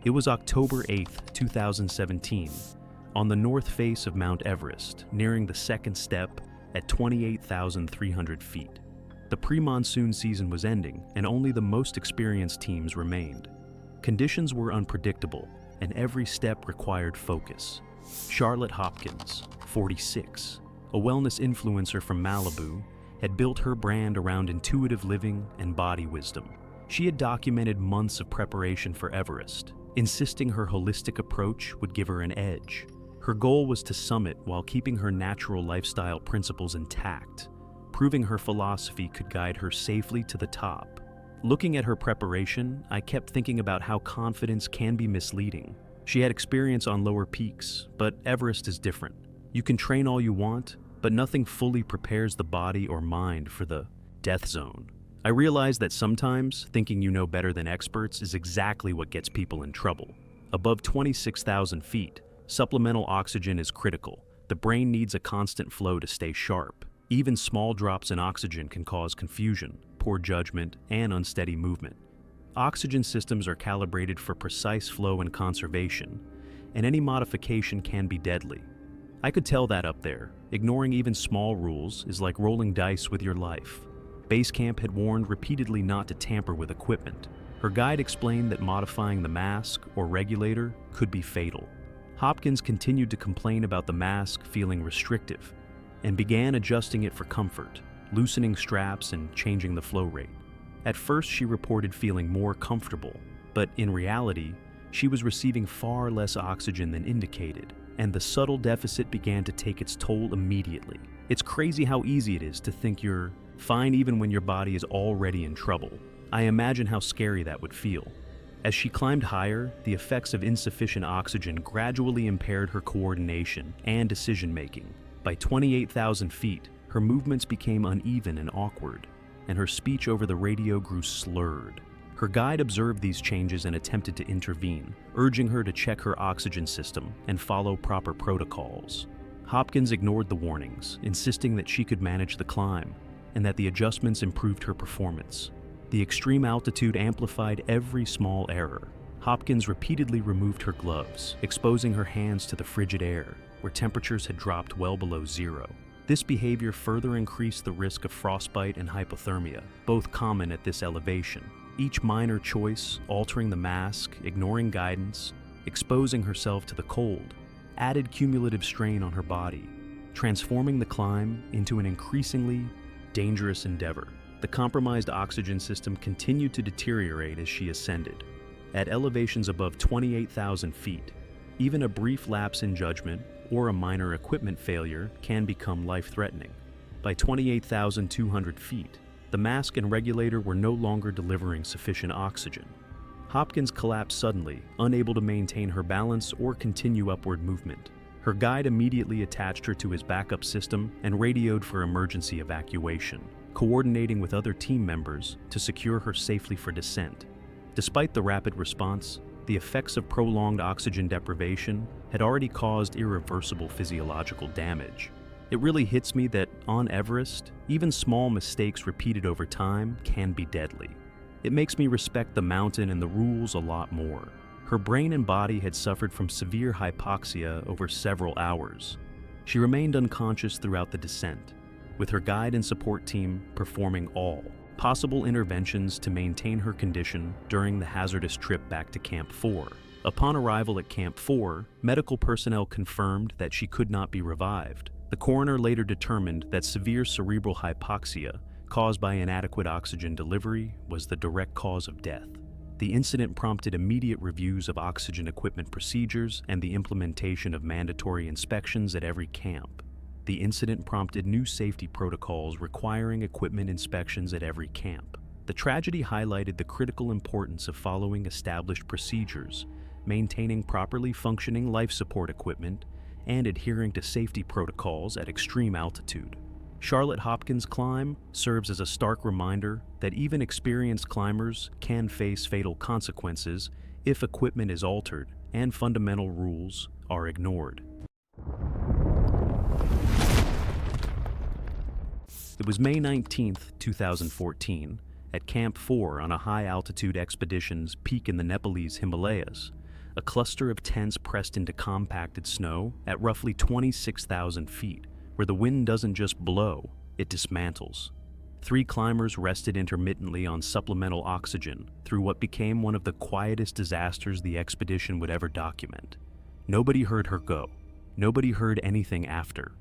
It was October 8, 2017, on the north face of Mount Everest, nearing the second step at 28,300 feet. The pre-monsoon season was ending, and only the most experienced teams remained. Conditions were unpredictable, and every step required focus. Charlotte Hopkins, 46, a wellness influencer from Malibu, had built her brand around intuitive living and body wisdom. She had documented months of preparation for Everest, insisting her holistic approach would give her an edge. Her goal was to summit while keeping her natural lifestyle principles intact, proving her philosophy could guide her safely to the top. Looking at her preparation, I kept thinking about how confidence can be misleading. She had experience on lower peaks, but Everest is different. You can train all you want, but nothing fully prepares the body or mind for the death zone. I realized that sometimes thinking you know better than experts is exactly what gets people in trouble. Above 26,000 feet, supplemental oxygen is critical. The brain needs a constant flow to stay sharp. Even small drops in oxygen can cause confusion, poor judgment, and unsteady movement. Oxygen systems are calibrated for precise flow and conservation, and any modification can be deadly. I could tell that up there. Ignoring even small rules is like rolling dice with your life. Base Camp had warned repeatedly not to tamper with equipment. Her guide explained that modifying the mask or regulator could be fatal. Hopkins continued to complain about the mask feeling restrictive and began adjusting it for comfort, loosening straps and changing the flow rate. At first, she reported feeling more comfortable, but in reality, she was receiving far less oxygen than indicated, and the subtle deficit began to take its toll immediately. It's crazy how easy it is to think you're fine even when your body is already in trouble. I imagine how scary that would feel. As she climbed higher, the effects of insufficient oxygen gradually impaired her coordination and decision-making. By 28,000 feet, her movements became uneven and awkward, and her speech over the radio grew slurred. Her guide observed these changes and attempted to intervene, urging her to check her oxygen system and follow proper protocols. Hopkins ignored the warnings, insisting that she could manage the climb and that the adjustments improved her performance. The extreme altitude amplified every small error. Hopkins repeatedly removed her gloves, exposing her hands to the frigid air, where temperatures had dropped well below zero. This behavior further increased the risk of frostbite and hypothermia, both common at this elevation. Each minor choice, altering the mask, ignoring guidance, exposing herself to the cold, added cumulative strain on her body, transforming the climb into an increasingly dangerous endeavor. The compromised oxygen system continued to deteriorate as she ascended. At elevations above 28,000 feet, even a brief lapse in judgment or a minor equipment failure can become life-threatening. By 28,200 feet, the mask and regulator were no longer delivering sufficient oxygen. Hopkins collapsed suddenly, unable to maintain her balance or continue upward movement. Her guide immediately attached her to his backup system and radioed for emergency evacuation, coordinating with other team members to secure her safely for descent. Despite the rapid response, the effects of prolonged oxygen deprivation had already caused irreversible physiological damage. It really hits me that on Everest, even small mistakes repeated over time can be deadly. It makes me respect the mountain and the rules a lot more. Her brain and body had suffered from severe hypoxia over several hours. She remained unconscious throughout the descent, with her guide and support team performing all possible interventions to maintain her condition during the hazardous trip back to Camp 4. Upon arrival at Camp 4, medical personnel confirmed that she could not be revived. The coroner later determined that severe cerebral hypoxia caused by inadequate oxygen delivery was the direct cause of death. The incident prompted immediate reviews of oxygen equipment procedures and the implementation of mandatory inspections at every camp. The incident prompted new safety protocols requiring equipment inspections at every camp. The tragedy highlighted the critical importance of following established procedures, maintaining properly functioning life support equipment, and adhering to safety protocols at extreme altitude. Charlotte Hopkins' climb serves as a stark reminder that even experienced climbers can face fatal consequences if equipment is altered and fundamental rules are ignored. It was May 19, 2014, at Camp 4 on a high-altitude expedition's peak in the Nepalese Himalayas. A cluster of tents pressed into compacted snow at roughly 26,000 feet, where the wind doesn't just blow, it dismantles. 3 climbers rested intermittently on supplemental oxygen through what became one of the quietest disasters the expedition would ever document. Nobody heard her go. Nobody heard anything after.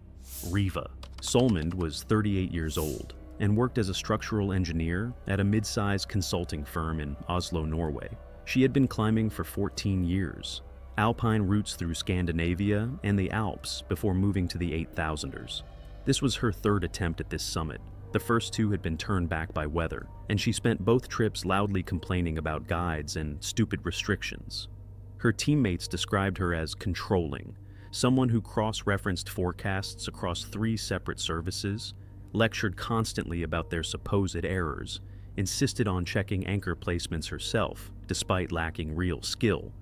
Riva. Solmond was 38 years old. and worked as a structural engineer at a mid-sized consulting firm in Oslo, Norway. She had been climbing for 14 years, alpine routes through Scandinavia and the Alps before moving to the 8,000ers. This was her third attempt at this summit. The first two had been turned back by weather, and she spent both trips loudly complaining about guides and stupid restrictions. Her teammates described her as controlling, someone who cross-referenced forecasts across 3 separate services, lectured constantly about their supposed errors, insisted on checking anchor placements herself, despite lacking real skill,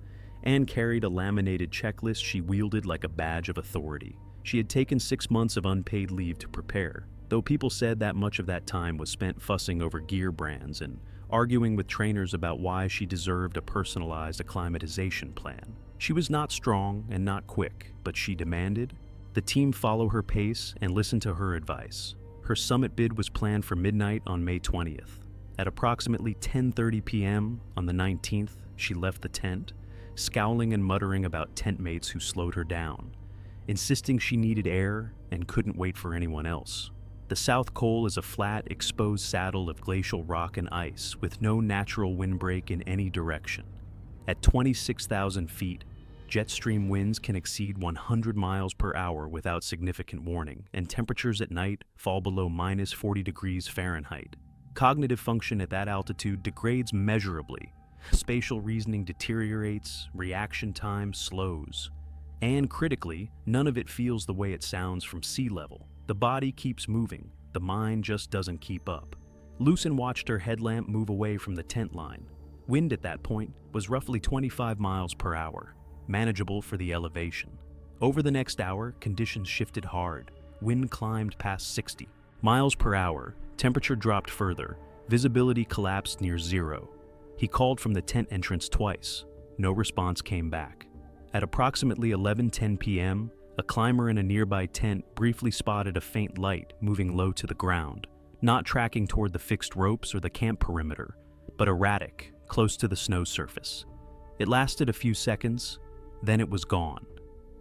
and carried a laminated checklist she wielded like a badge of authority. She had taken 6 months of unpaid leave to prepare, though people said that much of that time was spent fussing over gear brands and arguing with trainers about why she deserved a personalized acclimatization plan. She was not strong and not quick, but she demanded the team follow her pace and listen to her advice. Her summit bid was planned for midnight on May 20th. At approximately 10:30 p.m. on the 19th, she left the tent, scowling and muttering about tent mates who slowed her down, insisting she needed air and couldn't wait for anyone else. The South Col is a flat, exposed saddle of glacial rock and ice with no natural windbreak in any direction. At 26,000 feet, jet stream winds can exceed 100 miles per hour without significant warning, and temperatures at night fall below minus 40 degrees Fahrenheit. Cognitive function at that altitude degrades measurably. Spatial reasoning deteriorates, reaction time slows. And critically, none of it feels the way it sounds from sea level. The body keeps moving, the mind just doesn't keep up. Lucen watched her headlamp move away from the tent line. Wind at that point was roughly 25 miles per hour, manageable for the elevation. Over the next hour, conditions shifted hard. Wind climbed past 60 miles per hour, temperature dropped further, visibility collapsed near zero. He called from the tent entrance twice. No response came back. At approximately 11:10 p.m., a climber in a nearby tent briefly spotted a faint light moving low to the ground, not tracking toward the fixed ropes or the camp perimeter, but erratic, close to the snow surface. It lasted a few seconds, then it was gone.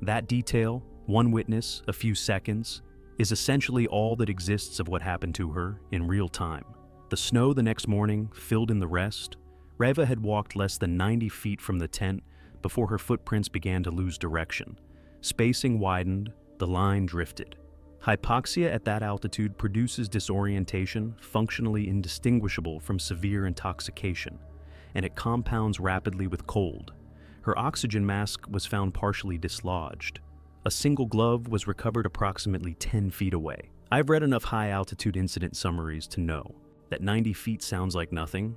That detail, one witness, a few seconds, is essentially all that exists of what happened to her in real time. The snow the next morning filled in the rest. Reva had walked less than 90 feet from the tent before her footprints began to lose direction. Spacing widened, the line drifted. Hypoxia at that altitude produces disorientation functionally indistinguishable from severe intoxication, and it compounds rapidly with cold. Her oxygen mask was found partially dislodged. A single glove was recovered approximately 10 feet away. I've read enough high-altitude incident summaries to know that 90 feet sounds like nothing,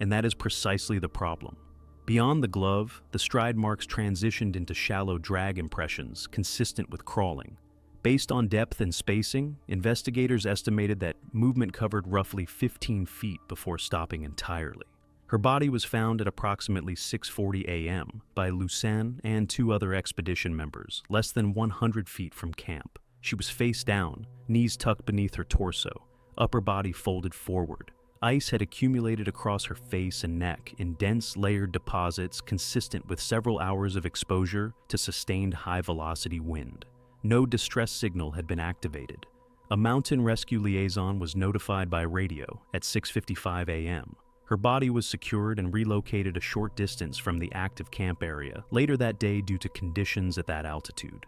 and that is precisely the problem. Beyond the glove, the stride marks transitioned into shallow drag impressions consistent with crawling. Based on depth and spacing, investigators estimated that movement covered roughly 15 feet before stopping entirely. Her body was found at approximately 6:40 a.m. by Lucen and 2 other expedition members, less than 100 feet from camp. She was face down, knees tucked beneath her torso, upper body folded forward. Ice had accumulated across her face and neck in dense, layered deposits consistent with several hours of exposure to sustained high-velocity wind. No distress signal had been activated. A mountain rescue liaison was notified by radio at 6:55 a.m. Her body was secured and relocated a short distance from the active camp area later that day due to conditions at that altitude.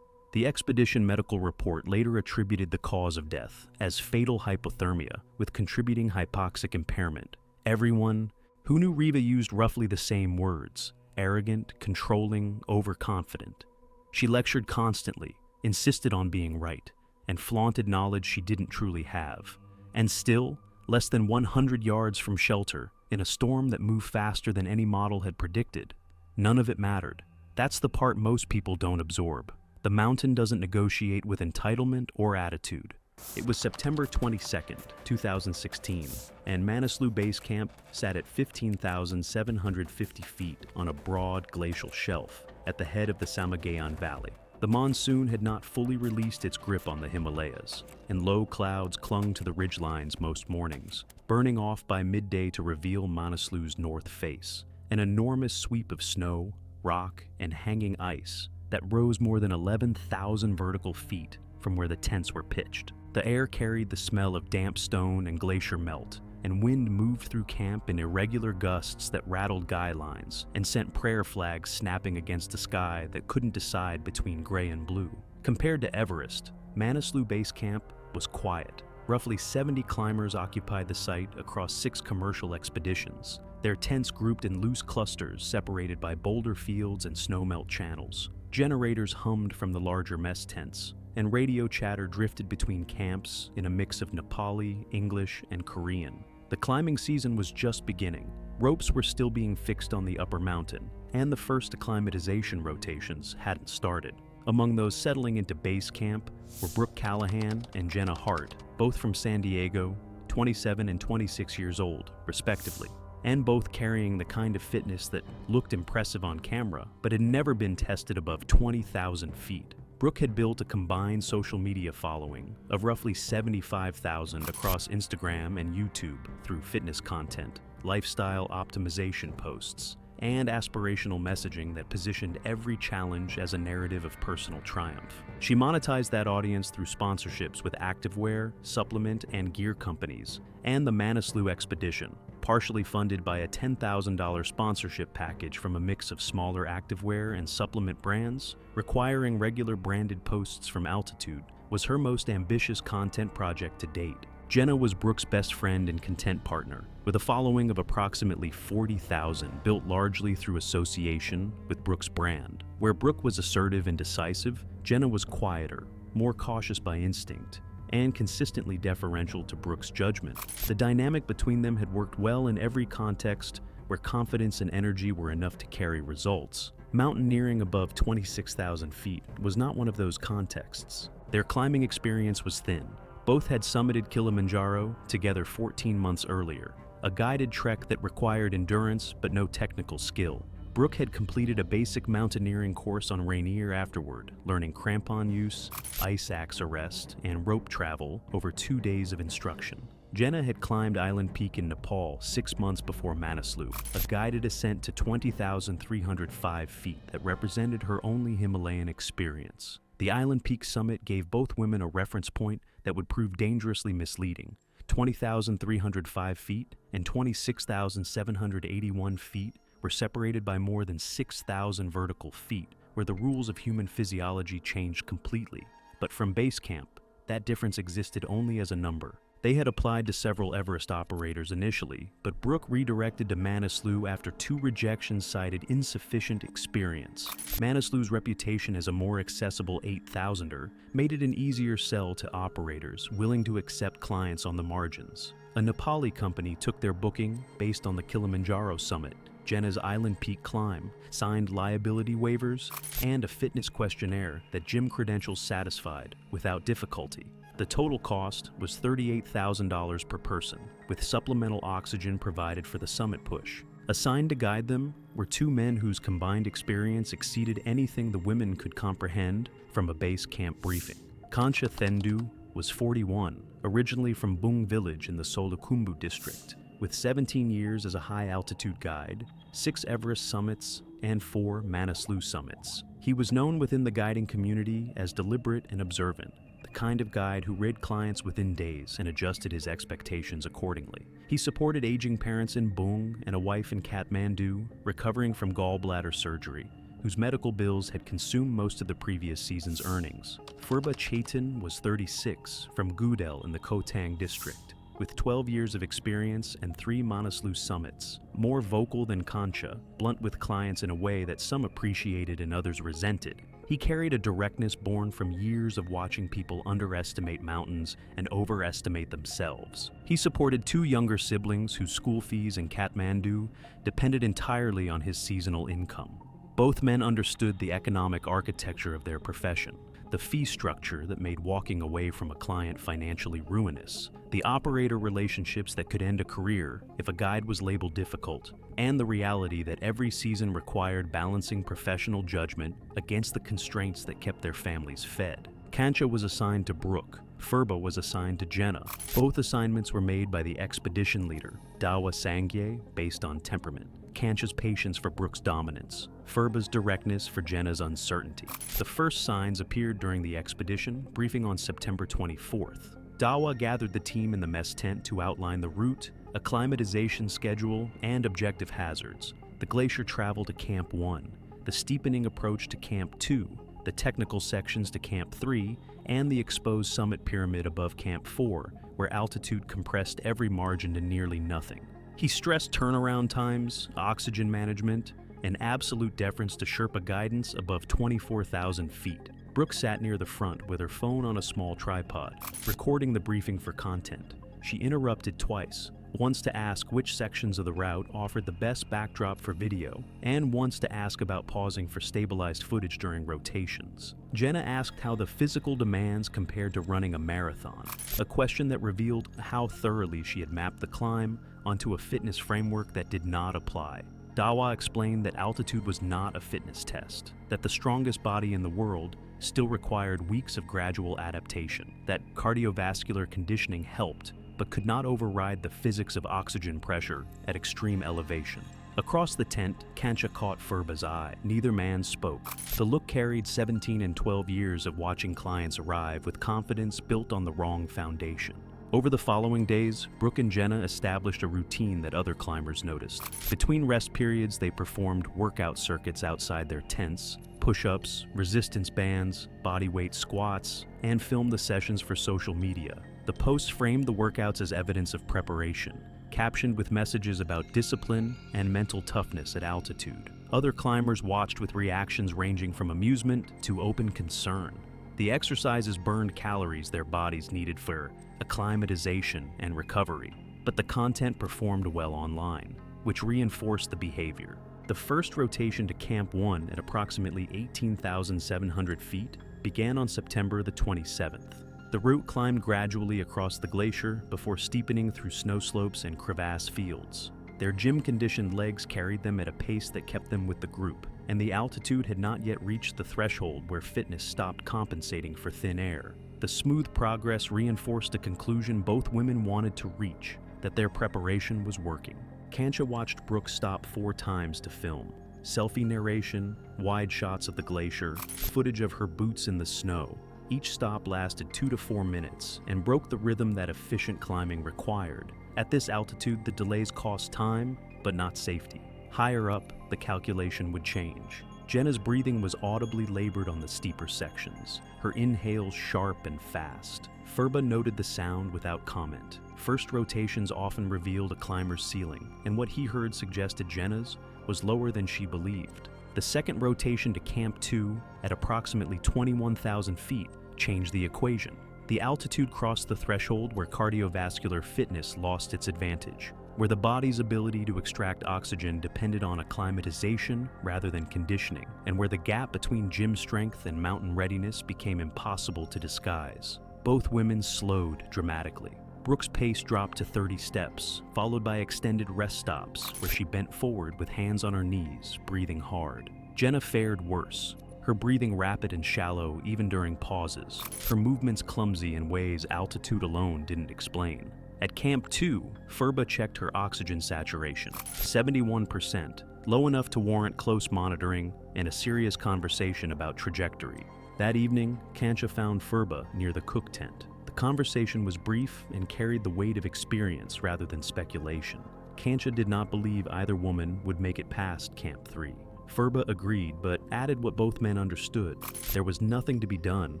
The expedition medical report later attributed the cause of death as fatal hypothermia with contributing hypoxic impairment. Everyone who knew Reva used roughly the same words: arrogant, controlling, overconfident. She lectured constantly, insisted on being right, and flaunted knowledge she didn't truly have. And still, less than 100 yards from shelter, in a storm that moved faster than any model had predicted, none of it mattered. That's the part most people don't absorb. The mountain doesn't negotiate with entitlement or attitude. It was September 22nd, 2016, and Manaslu Base Camp sat at 15,750 feet on a broad glacial shelf at the head of the Samagayan Valley. The monsoon had not fully released its grip on the Himalayas, and low clouds clung to the ridgelines most mornings, burning off by midday to reveal Manaslu's north face, an enormous sweep of snow, rock, and hanging ice that rose more than 11,000 vertical feet from where the tents were pitched. The air carried the smell of damp stone and glacier melt, and wind moved through camp in irregular gusts that rattled guy lines and sent prayer flags snapping against a sky that couldn't decide between gray and blue. Compared to Everest, Manaslu Base Camp was quiet. Roughly 70 climbers occupied the site across 6 commercial expeditions, their tents grouped in loose clusters separated by boulder fields and snowmelt channels. Generators hummed from the larger mess tents, and radio chatter drifted between camps in a mix of Nepali, English, and Korean. The climbing season was just beginning. Ropes were still being fixed on the upper mountain, and the first acclimatization rotations hadn't started. Among those settling into base camp were Brooke Callahan and Jenna Hart, both from San Diego, 27 and 26 years old, respectively, and both carrying the kind of fitness that looked impressive on camera, but had never been tested above 20,000 feet. Brooke had built a combined social media following of roughly 75,000 across Instagram and YouTube through fitness content, lifestyle optimization posts, and aspirational messaging that positioned every challenge as a narrative of personal triumph. She monetized that audience through sponsorships with activewear, supplement, and gear companies, and the Manaslu Expedition, partially funded by a $10,000 sponsorship package from a mix of smaller activewear and supplement brands, requiring regular branded posts from altitude, was her most ambitious content project to date. Jenna was Brooke's best friend and content partner, with a following of approximately 40,000 built largely through association with Brooke's brand. Where Brooke was assertive and decisive, Jenna was quieter, more cautious by instinct, and consistently deferential to Brooke's judgment. The dynamic between them had worked well in every context where confidence and energy were enough to carry results. Mountaineering above 26,000 feet was not one of those contexts. Their climbing experience was thin. Both had summited Kilimanjaro together 14 months earlier, a guided trek that required endurance but no technical skill. Brooke had completed a basic mountaineering course on Rainier afterward, learning crampon use, ice axe arrest, and rope travel over 2 days of instruction. Jenna had climbed Island Peak in Nepal 6 months before Manaslu, a guided ascent to 20,305 feet that represented her only Himalayan experience. The Island Peak summit gave both women a reference point that would prove dangerously misleading. 20,305 feet and 26,781 feet were separated by more than 6,000 vertical feet, where the rules of human physiology changed completely. But from base camp, that difference existed only as a number. They had applied to several Everest operators initially, but Brooke redirected to Manaslu after 2 rejections cited insufficient experience. Manaslu's reputation as a more accessible 8,000er made it an easier sell to operators willing to accept clients on the margins. A Nepali company took their booking based on the Kilimanjaro summit, Jenna's Island Peak climb, signed liability waivers, and a fitness questionnaire that gym credentials satisfied without difficulty. The total cost was $38,000 per person, with supplemental oxygen provided for the summit push. Assigned to guide them were 2 men whose combined experience exceeded anything the women could comprehend from a base camp briefing. Kancha Thendu was 41, originally from Bung village in the Solukhumbu district, with 17 years as a high-altitude guide, 6 Everest summits, and 4 Manaslu summits. He was known within the guiding community as deliberate and observant, the kind of guide who read clients within days and adjusted his expectations accordingly. He supported aging parents in Bung and a wife in Kathmandu, recovering from gallbladder surgery, whose medical bills had consumed most of the previous season's earnings. Furba Chaitan was 36, from Gudel in the Kotang district, with 12 years of experience and 3 Manaslu summits. More vocal than Kancha, blunt with clients in a way that some appreciated and others resented. He carried a directness born from years of watching people underestimate mountains and overestimate themselves. He supported 2 younger siblings whose school fees in Kathmandu depended entirely on his seasonal income. Both men understood the economic architecture of their profession, the fee structure that made walking away from a client financially ruinous, the operator relationships that could end a career if a guide was labeled difficult, and the reality that every season required balancing professional judgment against the constraints that kept their families fed. Kancha was assigned to Brooke. Furba was assigned to Jenna. Both assignments were made by the expedition leader, Dawa Sangye, based on temperament. Kancha's patience for Brooke's dominance, Furba's directness for Jenna's uncertainty. The first signs appeared during the expedition briefing on September 24th. Dawa gathered the team in the mess tent to outline the route, acclimatization schedule, and objective hazards. The glacier travel to Camp 1, the steepening approach to Camp 2, the technical sections to Camp 3, and the exposed summit pyramid above Camp 4, where altitude compressed every margin to nearly nothing. He stressed turnaround times, oxygen management, and absolute deference to Sherpa guidance above 24,000 feet. Brooke sat near the front with her phone on a small tripod, recording the briefing for content. She interrupted twice, once to ask which sections of the route offered the best backdrop for video, and once to ask about pausing for stabilized footage during rotations. Jenna asked how the physical demands compared to running a marathon, a question that revealed how thoroughly she had mapped the climb onto a fitness framework that did not apply. Dawa explained that altitude was not a fitness test, that the strongest body in the world still required weeks of gradual adaptation, that cardiovascular conditioning helped, but could not override the physics of oxygen pressure at extreme elevation. Across the tent, Kancha caught Furba's eye. Neither man spoke. The look carried 17 and 12 years of watching clients arrive with confidence built on the wrong foundation. Over the following days, Brooke and Jenna established a routine that other climbers noticed. Between rest periods, they performed workout circuits outside their tents, push-ups, resistance bands, bodyweight squats, and filmed the sessions for social media. The posts framed the workouts as evidence of preparation, captioned with messages about discipline and mental toughness at altitude. Other climbers watched with reactions ranging from amusement to open concern. The exercises burned calories their bodies needed for acclimatization and recovery, but the content performed well online, which reinforced the behavior. The first rotation to Camp 1 at approximately 18,700 feet began on September the 27th. The route climbed gradually across the glacier before steepening through snow slopes and crevasse fields. Their gym-conditioned legs carried them at a pace that kept them with the group, and the altitude had not yet reached the threshold where fitness stopped compensating for thin air. The smooth progress reinforced a conclusion both women wanted to reach, that their preparation was working. Kancha watched Brooke stop 4 times to film. Selfie narration, wide shots of the glacier, footage of her boots in the snow. Each stop lasted 2 to 4 minutes and broke the rhythm that efficient climbing required. At this altitude, the delays cost time, but not safety. Higher up, the calculation would change. Jenna's breathing was audibly labored on the steeper sections, her inhales sharp and fast. Furba noted the sound without comment. First rotations often revealed a climber's ceiling, and what he heard suggested Jenna's was lower than she believed. The second rotation to Camp 2, at approximately 21,000 feet, changed the equation. The altitude crossed the threshold where cardiovascular fitness lost its advantage, where the body's ability to extract oxygen depended on acclimatization rather than conditioning, and where the gap between gym strength and mountain readiness became impossible to disguise. Both women slowed dramatically. Brooke's pace dropped to 30 steps, followed by extended rest stops where she bent forward with hands on her knees, breathing hard. Jenna fared worse, her breathing rapid and shallow even during pauses, her movements clumsy in ways altitude alone didn't explain. At Camp 2, Furba checked her oxygen saturation, 71%, low enough to warrant close monitoring and a serious conversation about trajectory. That evening, Kancha found Furba near the cook tent. The conversation was brief and carried the weight of experience rather than speculation. Kancha did not believe either woman would make it past Camp 3. Furba agreed, but added what both men understood. There was nothing to be done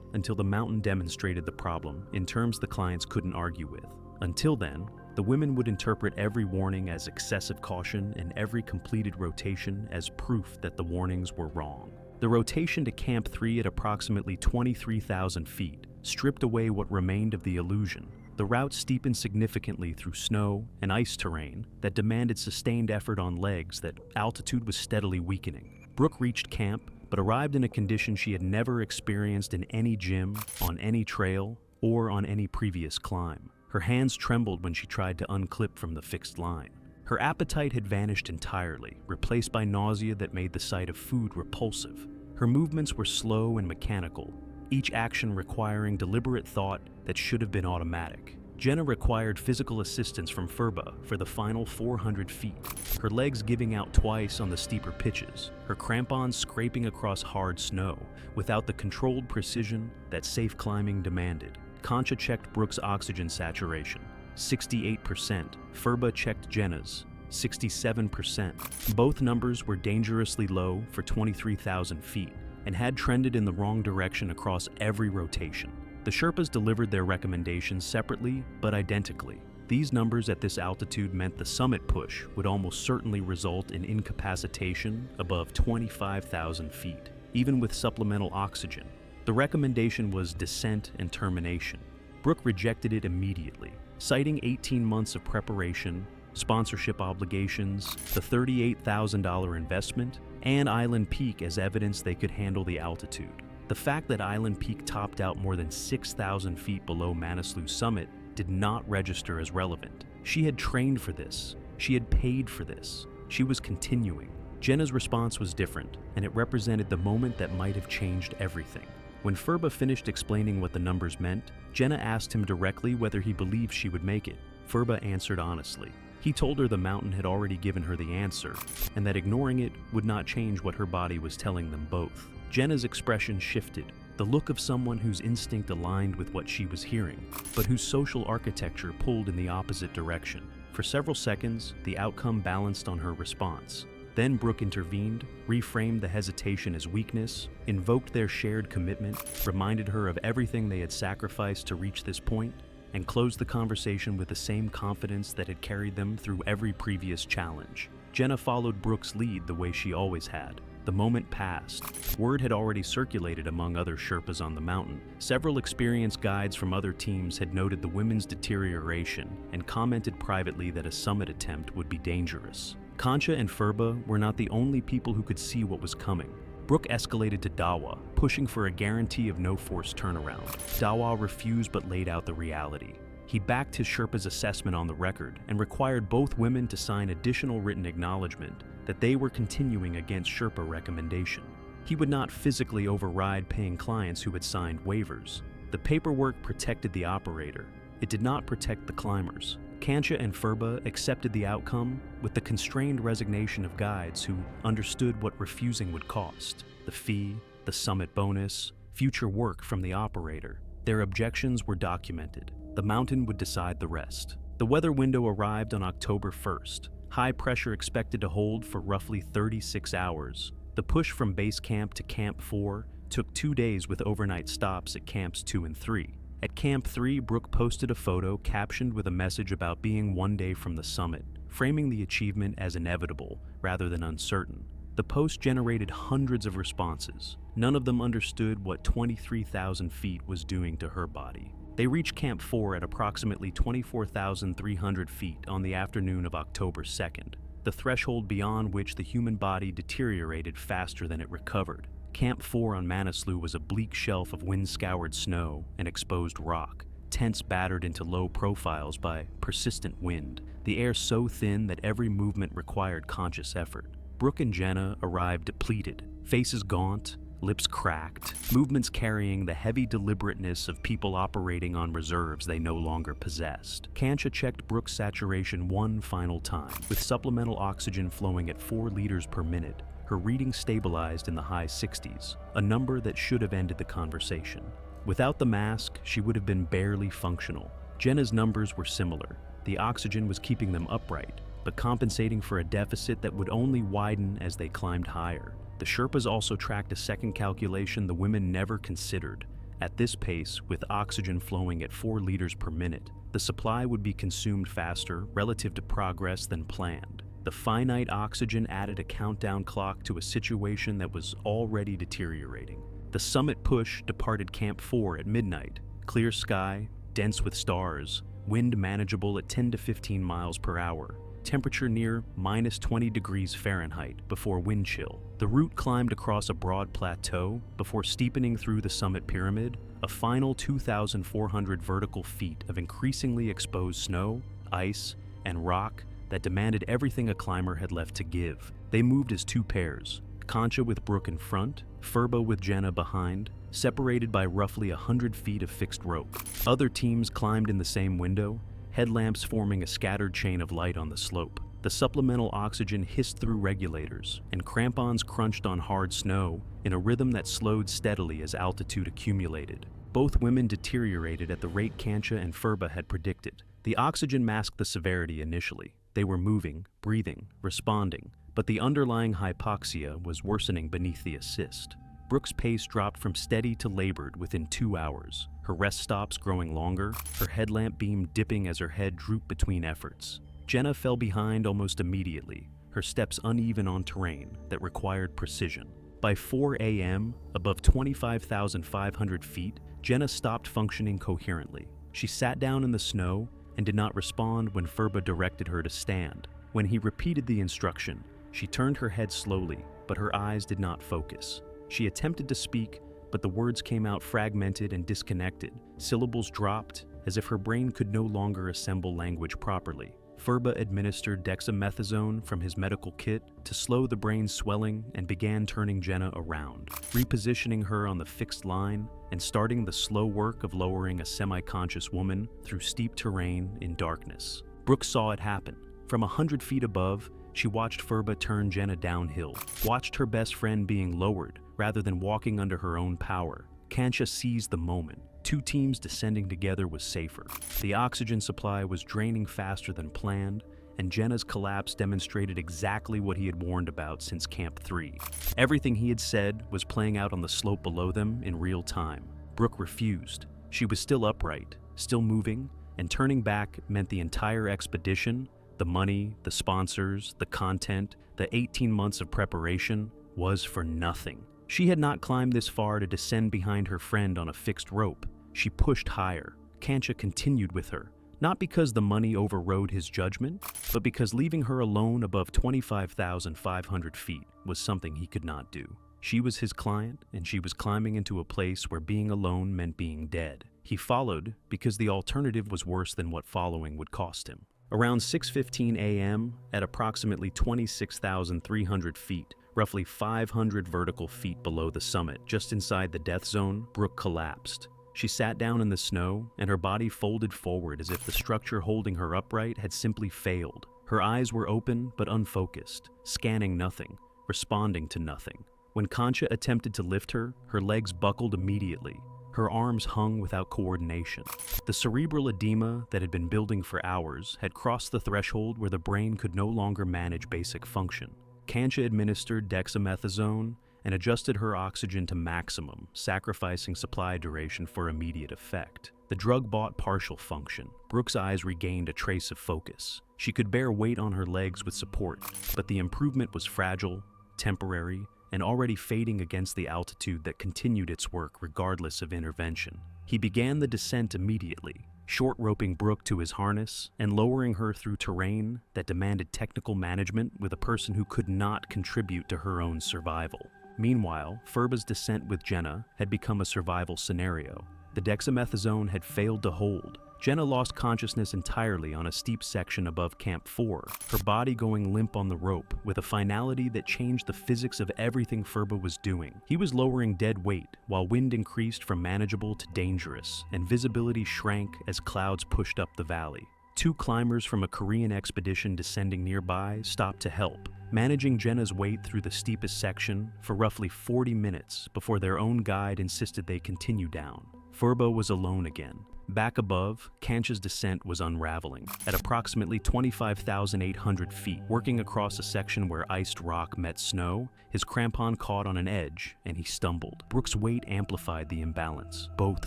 until the mountain demonstrated the problem in terms the clients couldn't argue with. Until then, the women would interpret every warning as excessive caution and every completed rotation as proof that the warnings were wrong. The rotation to Camp 3 at approximately 23,000 feet stripped away what remained of the illusion. The route steepened significantly through snow and ice terrain that demanded sustained effort on legs that altitude was steadily weakening. Brooke reached camp, but arrived in a condition she had never experienced in any gym, on any trail, or on any previous climb. Her hands trembled when she tried to unclip from the fixed line. Her appetite had vanished entirely, replaced by nausea that made the sight of food repulsive. Her movements were slow and mechanical, each action requiring deliberate thought that should have been automatic. Jenna required physical assistance from Furba for the final 400 feet, her legs giving out twice on the steeper pitches, her crampons scraping across hard snow without the controlled precision that safe climbing demanded. Concha checked Brooke's oxygen saturation, 68%. Furba checked Jenna's, 67%. Both numbers were dangerously low for 23,000 feet and had trended in the wrong direction across every rotation. The Sherpas delivered their recommendations separately but identically. These numbers at this altitude meant the summit push would almost certainly result in incapacitation above 25,000 feet, even with supplemental oxygen. The recommendation was descent and termination. Brooke rejected it immediately, citing 18 months of preparation, sponsorship obligations, the $38,000 investment, and Island Peak as evidence they could handle the altitude. The fact that Island Peak topped out more than 6,000 feet below Manaslu's summit did not register as relevant. She had trained for this. She had paid for this. She was continuing. Jenna's response was different, and it represented the moment that might have changed everything. When Furba finished explaining what the numbers meant, Jenna asked him directly whether he believed she would make it. Furba answered honestly. He told her the mountain had already given her the answer, and that ignoring it would not change what her body was telling them both. Jenna's expression shifted, the look of someone whose instinct aligned with what she was hearing, but whose social architecture pulled in the opposite direction. For several seconds, the outcome balanced on her response. Then Brooke intervened, reframed the hesitation as weakness, invoked their shared commitment, reminded her of everything they had sacrificed to reach this point, and closed the conversation with the same confidence that had carried them through every previous challenge. Jenna followed Brooke's lead the way she always had. The moment passed. Word had already circulated among other Sherpas on the mountain. Several experienced guides from other teams had noted the women's deterioration and commented privately that a summit attempt would be dangerous. Concha and Furba were not the only people who could see what was coming. Brooke escalated to Dawa, pushing for a guarantee of no forced turnaround. Dawa refused but laid out the reality. He backed his Sherpa's assessment on the record and required both women to sign additional written acknowledgement that they were continuing against Sherpa recommendation. He would not physically override paying clients who had signed waivers. The paperwork protected the operator. It did not protect the climbers. Concha and Furba accepted the outcome with the constrained resignation of guides who understood what refusing would cost: the fee, the summit bonus, future work from the operator. Their objections were documented. The mountain would decide the rest. The weather window arrived on October 1st. High pressure expected to hold for roughly 36 hours. The push from base camp to Camp 4 took 2 days with overnight stops at Camps 2 and 3. At Camp 3, Brooke posted a photo captioned with a message about being 1 day from the summit, framing the achievement as inevitable rather than uncertain. The post generated hundreds of responses. None of them understood what 23,000 feet was doing to her body. They reached Camp 4 at approximately 24,300 feet on the afternoon of October 2nd, the threshold beyond which the human body deteriorated faster than it recovered. Camp 4 on Manaslu was a bleak shelf of wind-scoured snow and exposed rock, tents battered into low profiles by persistent wind, the air so thin that every movement required conscious effort. Brooke and Jenna arrived depleted, faces gaunt, lips cracked, movements carrying the heavy deliberateness of people operating on reserves they no longer possessed. Concha checked Brooke's saturation one final time, with supplemental oxygen flowing at 4 liters per minute. Her reading stabilized in the high 60s, a number that should have ended the conversation. Without the mask, she would have been barely functional. Jenna's numbers were similar. The oxygen was keeping them upright, but compensating for a deficit that would only widen as they climbed higher. The Sherpas also tracked a second calculation the women never considered. At this pace, with oxygen flowing at 4 liters per minute, the supply would be consumed faster relative to progress than planned. The finite oxygen added a countdown clock to a situation that was already deteriorating. The summit push departed Camp 4 at midnight. Clear sky, dense with stars, wind manageable at 10 to 15 miles per hour. Temperature near minus 20 degrees Fahrenheit before wind chill. The route climbed across a broad plateau before steepening through the summit pyramid, a final 2,400 vertical feet of increasingly exposed snow, ice, and rock that demanded everything a climber had left to give. They moved as 2 pairs, Concha with Brooke in front, Furba with Jenna behind, separated by roughly 100 feet of fixed rope. Other teams climbed in the same window, headlamps forming a scattered chain of light on the slope. The supplemental oxygen hissed through regulators, and crampons crunched on hard snow in a rhythm that slowed steadily as altitude accumulated. Both women deteriorated at the rate Kancha and Furba had predicted. The oxygen masked the severity initially. They were moving, breathing, responding, but the underlying hypoxia was worsening beneath the assist. Brooke's pace dropped from steady to labored within 2 hours, her rest stops growing longer, her headlamp beam dipping as her head drooped between efforts. Jenna fell behind almost immediately, her steps uneven on terrain that required precision. By 4 a.m., above 25,500 feet, Jenna stopped functioning coherently. She sat down in the snow and did not respond when Furba directed her to stand. When he repeated the instruction, she turned her head slowly, but her eyes did not focus. She attempted to speak, but the words came out fragmented and disconnected. Syllables dropped, as if her brain could no longer assemble language properly. Furba administered dexamethasone from his medical kit to slow the brain's swelling and began turning Jenna around, repositioning her on the fixed line and starting the slow work of lowering a semi-conscious woman through steep terrain in darkness. Brooke saw it happen. From 100 feet above, she watched Furba turn Jenna downhill, watched her best friend being lowered rather than walking under her own power. Kancha seized the moment. 2 teams descending together was safer. The oxygen supply was draining faster than planned, and Jenna's collapse demonstrated exactly what he had warned about since Camp 3. Everything he had said was playing out on the slope below them in real time. Brooke refused. She was still upright, still moving, and turning back meant the entire expedition, the money, the sponsors, the content, the 18 months of preparation, was for nothing. She had not climbed this far to descend behind her friend on a fixed rope. She pushed higher. Kancha continued with her, not because the money overrode his judgment, but because leaving her alone above 25,500 feet was something he could not do. She was his client, and she was climbing into a place where being alone meant being dead. He followed because the alternative was worse than what following would cost him. Around 6:15 a.m., at approximately 26,300 feet, roughly 500 vertical feet below the summit, just inside the death zone, Brooke collapsed. She sat down in the snow, and her body folded forward as if the structure holding her upright had simply failed. Her eyes were open but unfocused, scanning nothing, responding to nothing. When Kancha attempted to lift her, her legs buckled immediately. Her arms hung without coordination. The cerebral edema that had been building for hours had crossed the threshold where the brain could no longer manage basic function. Kancha administered dexamethasone and adjusted her oxygen to maximum, sacrificing supply duration for immediate effect. The drug bought partial function. Brooke's eyes regained a trace of focus. She could bear weight on her legs with support, but the improvement was fragile, temporary, and already fading against the altitude that continued its work regardless of intervention. He began the descent immediately, short-roping Brooke to his harness and lowering her through terrain that demanded technical management with a person who could not contribute to her own survival. Meanwhile, Furba's descent with Jenna had become a survival scenario. The dexamethasone had failed to hold. Jenna lost consciousness entirely on a steep section above Camp 4, her body going limp on the rope with a finality that changed the physics of everything Furba was doing. He was lowering dead weight, while wind increased from manageable to dangerous, and visibility shrank as clouds pushed up the valley. 2 climbers from a Korean expedition descending nearby stopped to help, managing Jenna's weight through the steepest section for roughly 40 minutes before their own guide insisted they continue down. Furba was alone again. Back above, Kancha's descent was unraveling. At approximately 25,800 feet, working across a section where iced rock met snow, his crampon caught on an edge, and he stumbled. Brooke's weight amplified the imbalance. Both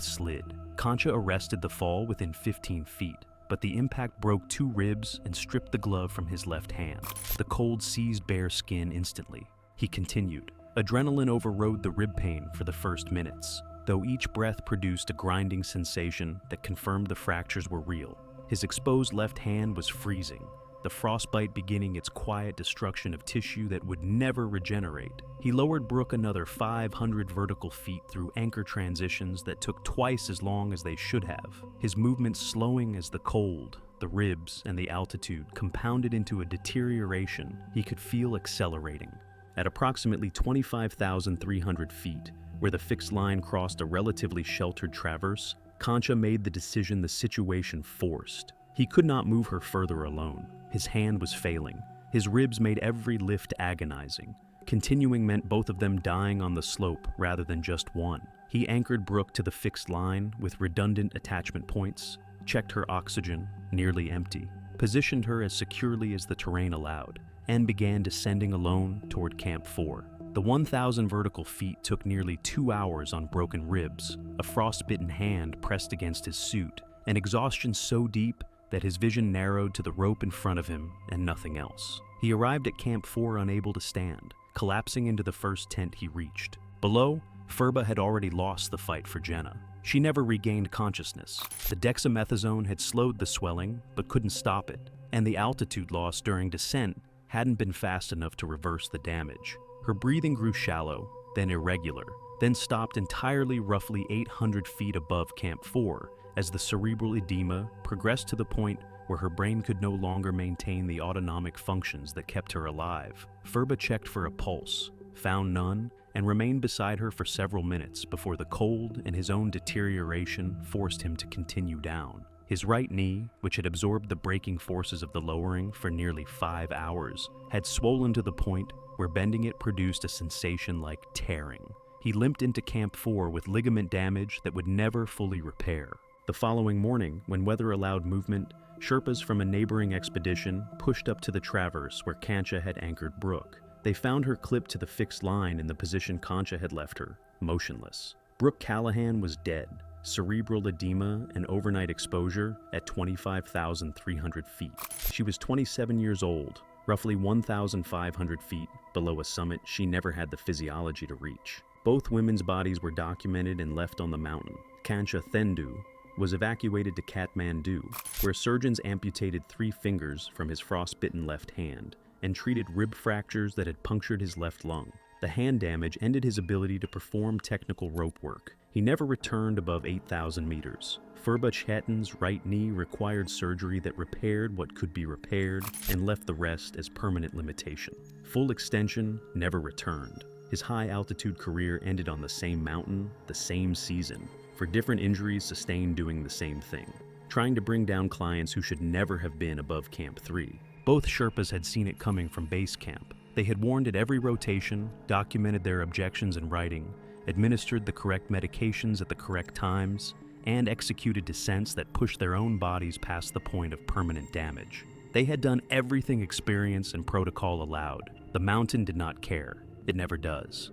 slid. Kancha arrested the fall within 15 feet, but the impact broke 2 ribs and stripped the glove from his left hand. The cold seized bare skin instantly. He continued. Adrenaline overrode the rib pain for the first minutes, though each breath produced a grinding sensation that confirmed the fractures were real. His exposed left hand was freezing, the frostbite beginning its quiet destruction of tissue that would never regenerate. He lowered Brooke another 500 vertical feet through anchor transitions that took twice as long as they should have, his movements slowing as the cold, the ribs, and the altitude compounded into a deterioration he could feel accelerating. At approximately 25,300 feet, where the fixed line crossed a relatively sheltered traverse, Concha made the decision the situation forced. He could not move her further alone. His hand was failing. His ribs made every lift agonizing. Continuing meant both of them dying on the slope rather than just one. He anchored Brooke to the fixed line with redundant attachment points, checked her oxygen, nearly empty, positioned her as securely as the terrain allowed, and began descending alone toward Camp 4. The 1,000 vertical feet took nearly 2 hours on broken ribs, a frostbitten hand pressed against his suit, and exhaustion so deep that his vision narrowed to the rope in front of him and nothing else. He arrived at Camp 4 unable to stand, collapsing into the first tent he reached. Below, Furba had already lost the fight for Jenna. She never regained consciousness. The dexamethasone had slowed the swelling, but couldn't stop it, and the altitude loss during descent hadn't been fast enough to reverse the damage. Her breathing grew shallow, then irregular, then stopped entirely roughly 800 feet above Camp 4 as the cerebral edema progressed to the point where her brain could no longer maintain the autonomic functions that kept her alive. Furba checked for a pulse, found none, and remained beside her for several minutes before the cold and his own deterioration forced him to continue down. His right knee, which had absorbed the braking forces of the lowering for nearly 5 hours, had swollen to the point where bending it produced a sensation like tearing. He limped into Camp 4 with ligament damage that would never fully repair. The following morning, when weather allowed movement, Sherpas from a neighboring expedition pushed up to the traverse where Concha had anchored Brooke. They found her clipped to the fixed line in the position Concha had left her, motionless. Brooke Callahan was dead, cerebral edema and overnight exposure at 25,300 feet. She was 27 years old, roughly 1,500 feet below a summit she never had the physiology to reach. Both women's bodies were documented and left on the mountain. Concha Thendu was evacuated to Kathmandu, where surgeons amputated 3 fingers from his frostbitten left hand and treated rib fractures that had punctured his left lung. The hand damage ended his ability to perform technical rope work. He never returned above 8,000 meters. Furba Chetan's right knee required surgery that repaired what could be repaired and left the rest as permanent limitation. Full extension never returned. His high-altitude career ended on the same mountain, the same season, for different injuries sustained doing the same thing, trying to bring down clients who should never have been above Camp 3. Both Sherpas had seen it coming from base camp. They had warned at every rotation, documented their objections in writing, administered the correct medications at the correct times, and executed descents that pushed their own bodies past the point of permanent damage. They had done everything experience and protocol allowed. The mountain did not care. It never does.